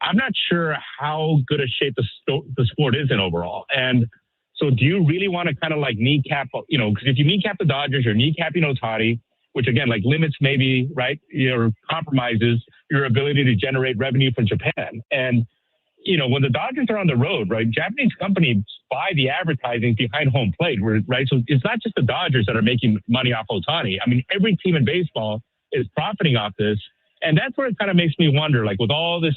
I'm not sure how good a shape the sport is in overall. And so do you really want to kind of like kneecap, because if you kneecap the Dodgers, you're kneecapping Otani, which again, like limits maybe, right, compromises your ability to generate revenue from Japan. And, when the Dodgers are on the road, right, Japanese companies buy the advertising behind home plate, right? So it's not just the Dodgers that are making money off Otani. I mean, every team in baseball is profiting off this. And that's where it kind of makes me wonder, like with all this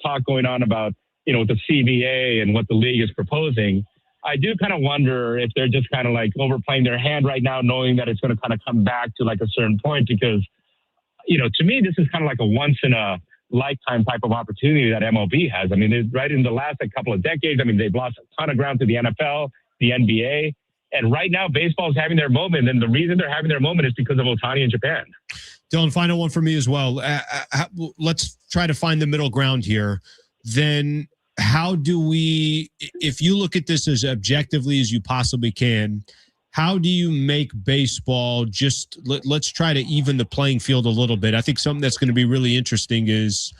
talk going on about, with the CBA and what the league is proposing, I do kind of wonder if they're just kind of like overplaying their hand right now, knowing that it's going to kind of come back to like a certain point, because, to me, this is kind of like a once in a lifetime type of opportunity that MLB has. I mean, right in the last couple of decades, I mean, they've lost a ton of ground to the NFL, the NBA, and right now baseball is having their moment. And the reason they're having their moment is because of Otani in Japan. Dylan, final one for me as well. Let's try to find the middle ground here. Then how do we, if you look at this as objectively as you possibly can, how do you make baseball just, let's try to even the playing field a little bit. I think something that's going to be really interesting is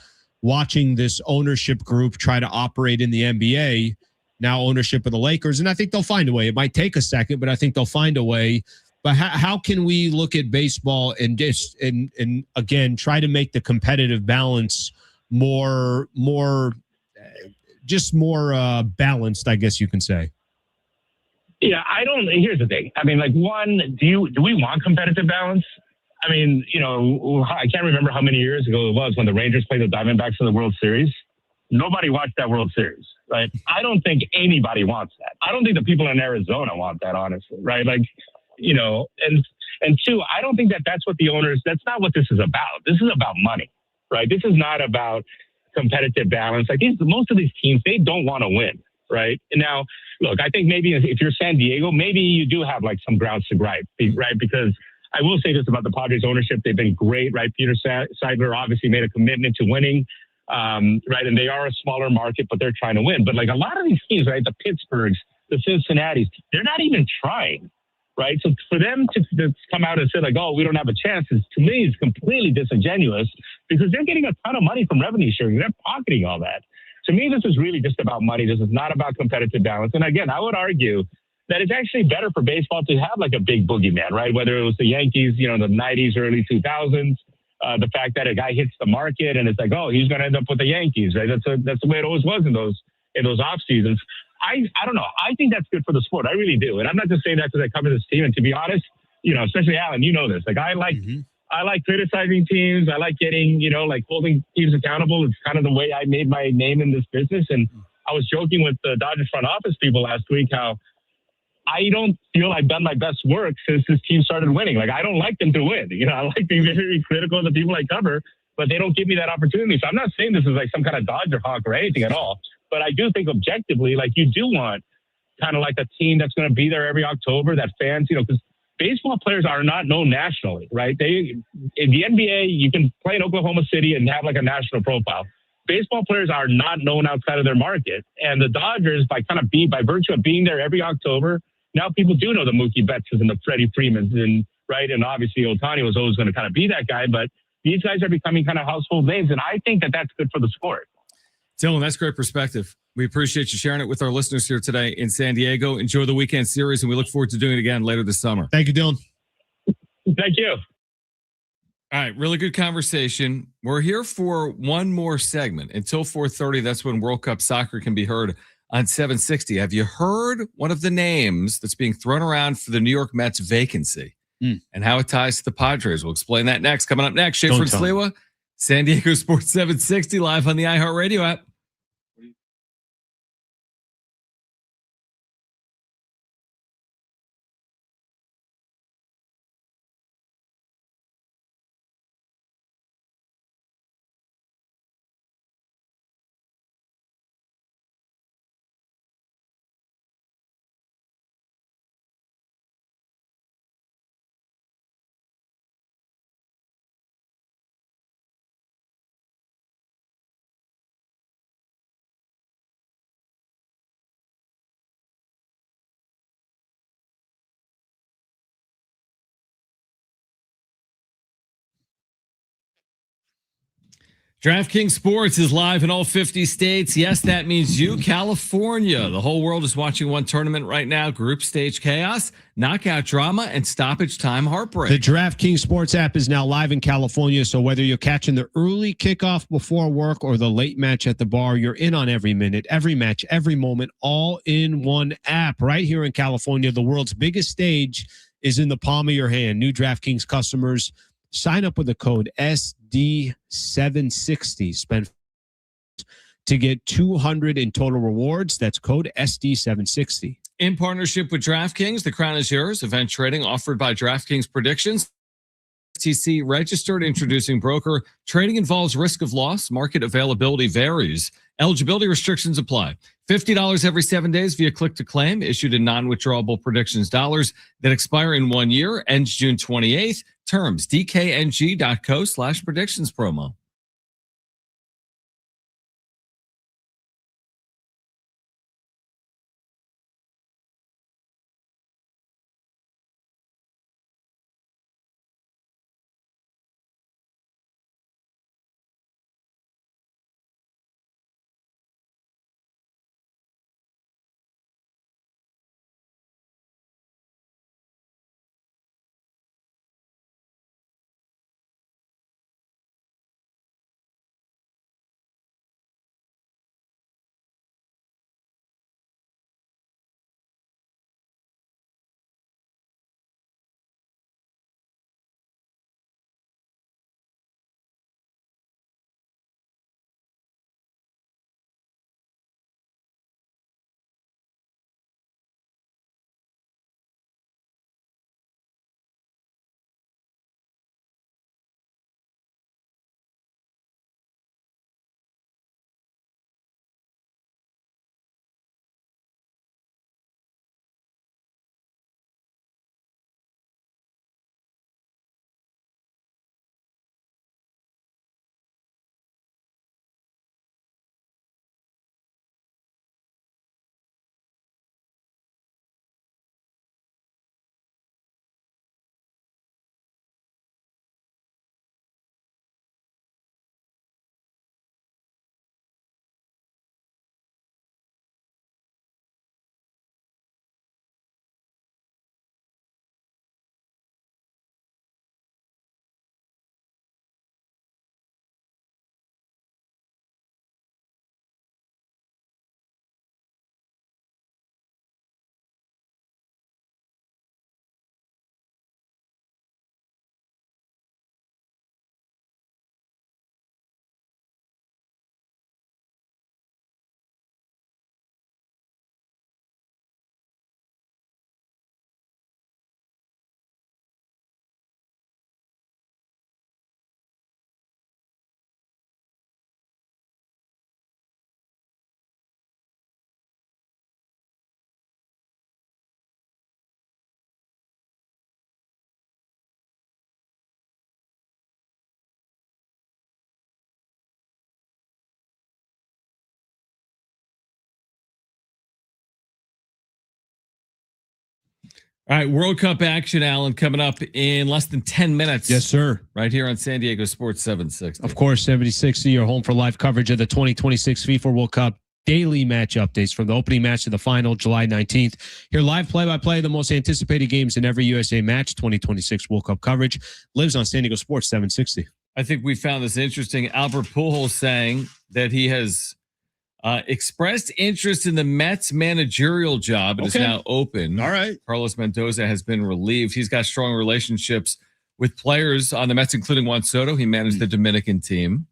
watching this ownership group try to operate in the NBA, now ownership of the Lakers. And I think they'll find a way. It might take a second, but I think they'll find a way. But how can we look at baseball and just, and again, try to make the competitive balance more balanced, I guess you can say? Yeah, here's the thing. I mean, like, one, do we want competitive balance? I mean, I can't remember how many years ago it was when the Rangers played the Diamondbacks in the World Series. Nobody watched that World Series, right? I don't think anybody wants that. I don't think the people in Arizona want that, honestly, right? Like, and two, I don't think that's what that's not what this is about. This is about money, right? This is not about competitive balance. I think most of these teams, they don't want to win, right? And now, look, I think maybe if you're San Diego, maybe you do have like some grounds to gripe, right? Because I will say this about the Padres ownership. They've been great, right? Peter Seidler obviously made a commitment to winning, right? And they are a smaller market, but they're trying to win. But like a lot of these teams, right? The Pittsburghs, the Cincinnatis, they're not even trying, right? So for them to come out and say like, oh, we don't have a chance, to me is completely disingenuous, because they're getting a ton of money from revenue sharing. They're pocketing all that. To me, this is really just about money. This is not about competitive balance. And again, I would argue that it's actually better for baseball to have like a big boogeyman, right? Whether it was the Yankees, the 90s, early 2000s, the fact that a guy hits the market and it's like, oh, he's going to end up with the Yankees, right? That's the way it always was in those off seasons. I don't know. I think that's good for the sport. I really do. And I'm not just saying that because I cover this team. And to be honest, especially Alan, this. Like I like criticizing teams. I like getting, like holding teams accountable. It's kind of the way I made my name in this business. And I was joking with the Dodgers front office people last week how I don't feel I've done my best work since this team started winning. Like I don't like them to win. I like being very critical of the people I cover, but they don't give me that opportunity. So I'm not saying this is like some kind of Dodger hawk or anything at all. But I do think objectively, like you do want kind of like a team that's going to be there every October, that fans, because baseball players are not known nationally, right? In the NBA, you can play in Oklahoma City and have like a national profile. Baseball players are not known outside of their market. And the Dodgers, by virtue of being there every October, now people do know the Mookie Betts and the Freddie Freemans, and right. And obviously Otani was always going to kind of be that guy, but these guys are becoming kind of household names. And I think that that's good for the sport. Dylan, that's great perspective. We appreciate you sharing it with our listeners here today in San Diego. Enjoy the weekend series, and we look forward to doing it again later this summer. Thank you, Dylan. Thank you. All right, really good conversation. We're here for one more segment until 4:30. That's when World Cup soccer can be heard on 760. Have you heard one of the names that's being thrown around for the New York Mets vacancy and how it ties to the Padres? We'll explain that next. Coming up next, Schaefer and Sliwa, San Diego Sports 760 live on the iHeartRadio app. DraftKings Sports is live in all 50 states. Yes, that means you, California. The whole world is watching one tournament right now. Group stage chaos, knockout drama, and stoppage time heartbreak. The DraftKings Sports app is now live in California, so whether you're catching the early kickoff before work or the late match at the bar, you're in on every minute, every match, every moment, all in one app. Right here in California, the world's biggest stage is in the palm of your hand. New DraftKings customers, sign up with the code SD760. Spend to get $200 in total rewards. That's code SD760. In partnership with DraftKings, the crown is yours. Event trading offered by DraftKings Predictions. STC registered, introducing broker. Trading involves risk of loss. Market availability varies. Eligibility restrictions apply. $50 every 7 days via click to claim, issued in non-withdrawable predictions dollars that expire in 1 year, ends June 28th. Terms, dkng.co/predictions promo. All right, World Cup action, Alan, coming up in less than 10 minutes. Yes, sir. Right here on San Diego Sports 760. Of course, 760, your home for live coverage of the 2026 FIFA World Cup. daily match updates from the opening match to the final, July 19th. Here live play-by-play, the most anticipated games in every USA match. 2026 World Cup coverage lives on San Diego Sports 760. I think we found this interesting. Albert Pujols saying that he has expressed interest in the Mets managerial job. It is now open. All right. Carlos Mendoza has been relieved. He's got strong relationships with players on the Mets, including Juan Soto. He managed the Dominican team.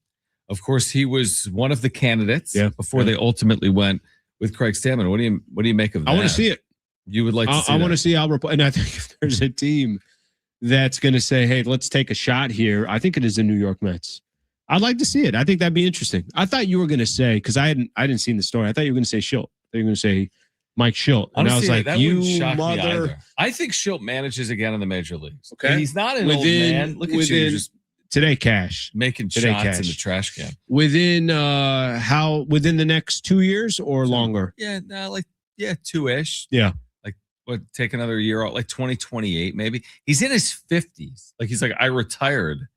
Of course, he was one of the candidates before they ultimately went with Craig Stammen. What do you make of that? I want to see it. You would like to see I want to see Albert. And I think if there's a team that's going to say, hey, let's take a shot here, I think it is the New York Mets. I'd like to see it. I think that'd be interesting. I thought you were going to say, because I hadn't seen the story. I thought you were going to say Schilt. I thought you were going to say Mike Schilt. And I was like, you mother. I think Schilt manages again in the major leagues. Okay. And he's not an old man. Look at you just today cash. Making shots in the trash can. Within within the next 2 years or longer? Yeah, no, two-ish. Yeah. Like what, take another year out, like 2028 maybe. He's in his 50s. Like he's like, I retired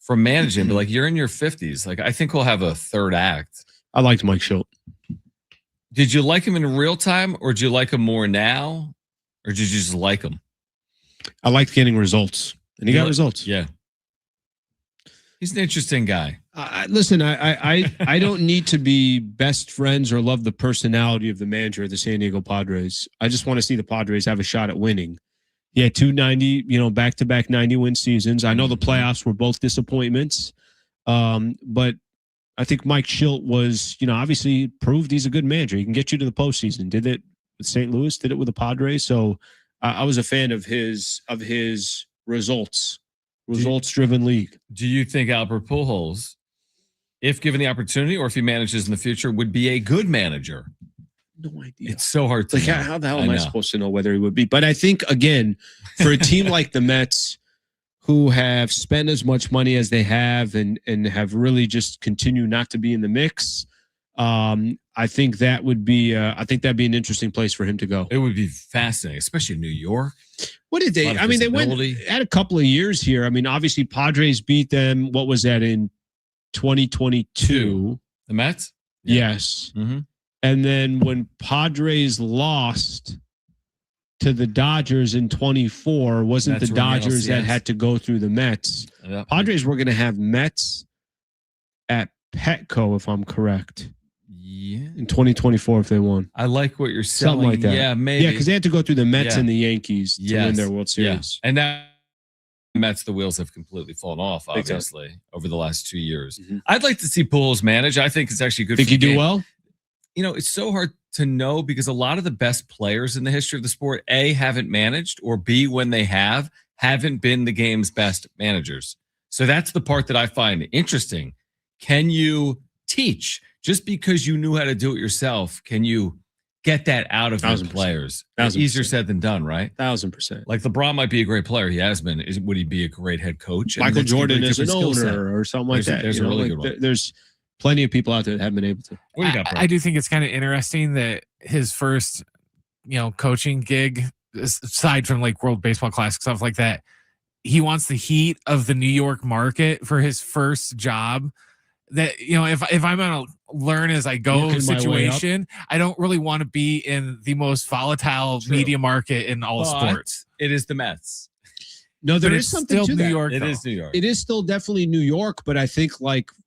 from managing, but like you're in your 50s. Like I think we'll have a third act. I liked Mike Schilt. Did you like him in real time, or do you like him more now, or did you just like him? I liked getting results, and he got results. Yeah. He's an interesting guy. Listen, I don't need to be best friends or love the personality of the manager of the San Diego Padres. I just want to see the Padres have a shot at winning. He had 290, back-to-back 90-win seasons. I know the playoffs were both disappointments, but I think Mike Schilt was, obviously proved he's a good manager. He can get you to the postseason. Did it with St. Louis, did it with the Padres. So I was a fan of his results. Results-driven league. Do you think Albert Pujols, if given the opportunity or if he manages in the future, would be a good manager? No idea. It's so hard to know. How the hell am I supposed to know whether he would be? But I think, again, for a team like the Mets, who have spent as much money as they have and have really just continued not to be in the mix, I think that would be that'd be an interesting place for him to go. It would be fascinating, especially in New York. What did they? I mean, they had a couple of years here. I mean, obviously, Padres beat them. What was that in 2022? The Mets? Yeah. Yes. Mm-hmm. And then when Padres lost to the Dodgers in 24, wasn't the Dodgers that had to go through the Mets? Yep. Padres were going to have Mets at Petco, if I'm correct. Yeah. In 2024, if they won. I like what you're selling. Something like that. Yeah, maybe. Yeah, because they had to go through the Mets and the Yankees to win their World Series. Yeah. And now the Mets, the wheels have completely fallen off, obviously, over the last 2 years. Mm-hmm. I'd like to see Pujols manage. I think it's actually good. Think he do well? It's so hard to know because a lot of the best players in the history of the sport, A, haven't managed, or B, when they haven't been the game's best managers. So that's the part that I find interesting. Can you teach? Just because you knew how to do it yourself, can you get that out of your players? Easier said than done, right? 1000%. Like LeBron might be a great player. He has been. Would he be a great head coach? Michael Jordan is an owner or something like that. There's a really good one. There's plenty of people out there that haven't been able to. What do you got, bro? I do think it's kind of interesting that his first, coaching gig, aside from like World Baseball Classic, stuff like that, he wants the heat of the New York market for his first job. That, if I'm going to learn as I go situation, I don't really want to be in the most volatile media market in all sports. It is the Mets. No, there is something still to New that. York. It is New York. It is still definitely New York, but I think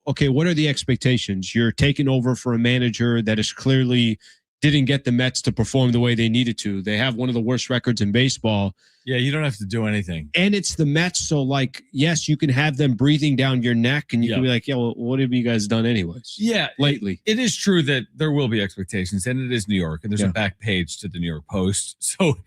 okay, what are the expectations? You're taking over for a manager that is clearly didn't get the Mets to perform the way they needed to. They have one of the worst records in baseball. Yeah, you don't have to do anything. And it's the Mets, so yes, you can have them breathing down your neck, and you can be like, well, what have you guys done anyways? Yeah. Lately. It is true that there will be expectations, and it is New York, and there's a back page to the New York Post. So,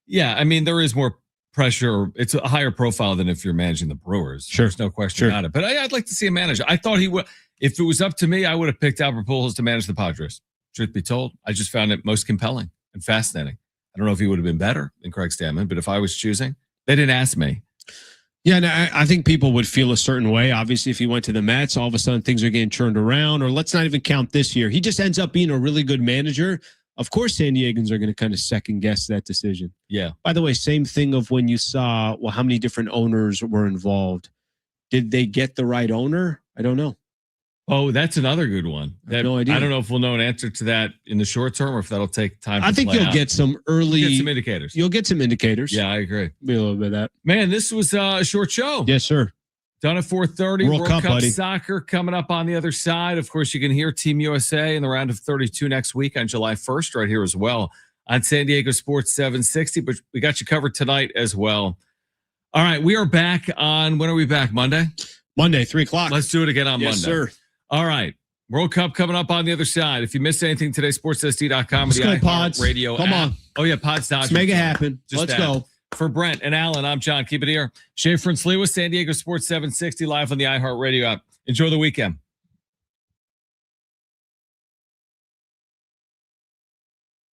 yeah, I mean, there is more pressure. It's a higher profile than if you're managing the Brewers. Sure. There's no question about it. But I'd like to see a manager. I thought he would. If it was up to me, I would have picked Albert Pujols to manage the Padres. Truth be told, I just found it most compelling and fascinating. I don't know if he would have been better than Craig Stammen, but if I was choosing, they didn't ask me. Yeah, no, I think people would feel a certain way. Obviously, if he went to the Mets, all of a sudden things are getting turned around. Or let's not even count this year. He just ends up being a really good manager. Of course, San Diegans are going to kind of second guess that decision. Yeah. By the way, same thing of when you saw, how many different owners were involved. Did they get the right owner? I don't know. Oh, that's another good one. I have no idea. I don't know if we'll know an answer to that in the short term or if that'll take time. I think you'll get some early. Get some indicators. You'll get some indicators. Yeah, I agree. Be a little bit of that. Man, this was a short show. Yes, sir. Done at 4:30. World Cup, buddy. Soccer coming up on the other side. Of course, you can hear Team USA in the round of 32 next week on July 1st, right here as well on San Diego Sports 760. But we got you covered tonight as well. All right, we are back on. When are we back? Monday. Monday, 3:00. Let's do it again on Monday. Yes, sir. All right. World Cup coming up on the other side. If you missed anything today, sportssd.com. Let's go, Pods. Radio Come app. on. Oh, yeah, Pods. Let's make it happen. Let's go. For Brent and Alan, I'm John. Keep it here. Schaefer and Sliwa, San Diego Sports 760 live on the iHeartRadio app. Enjoy the weekend.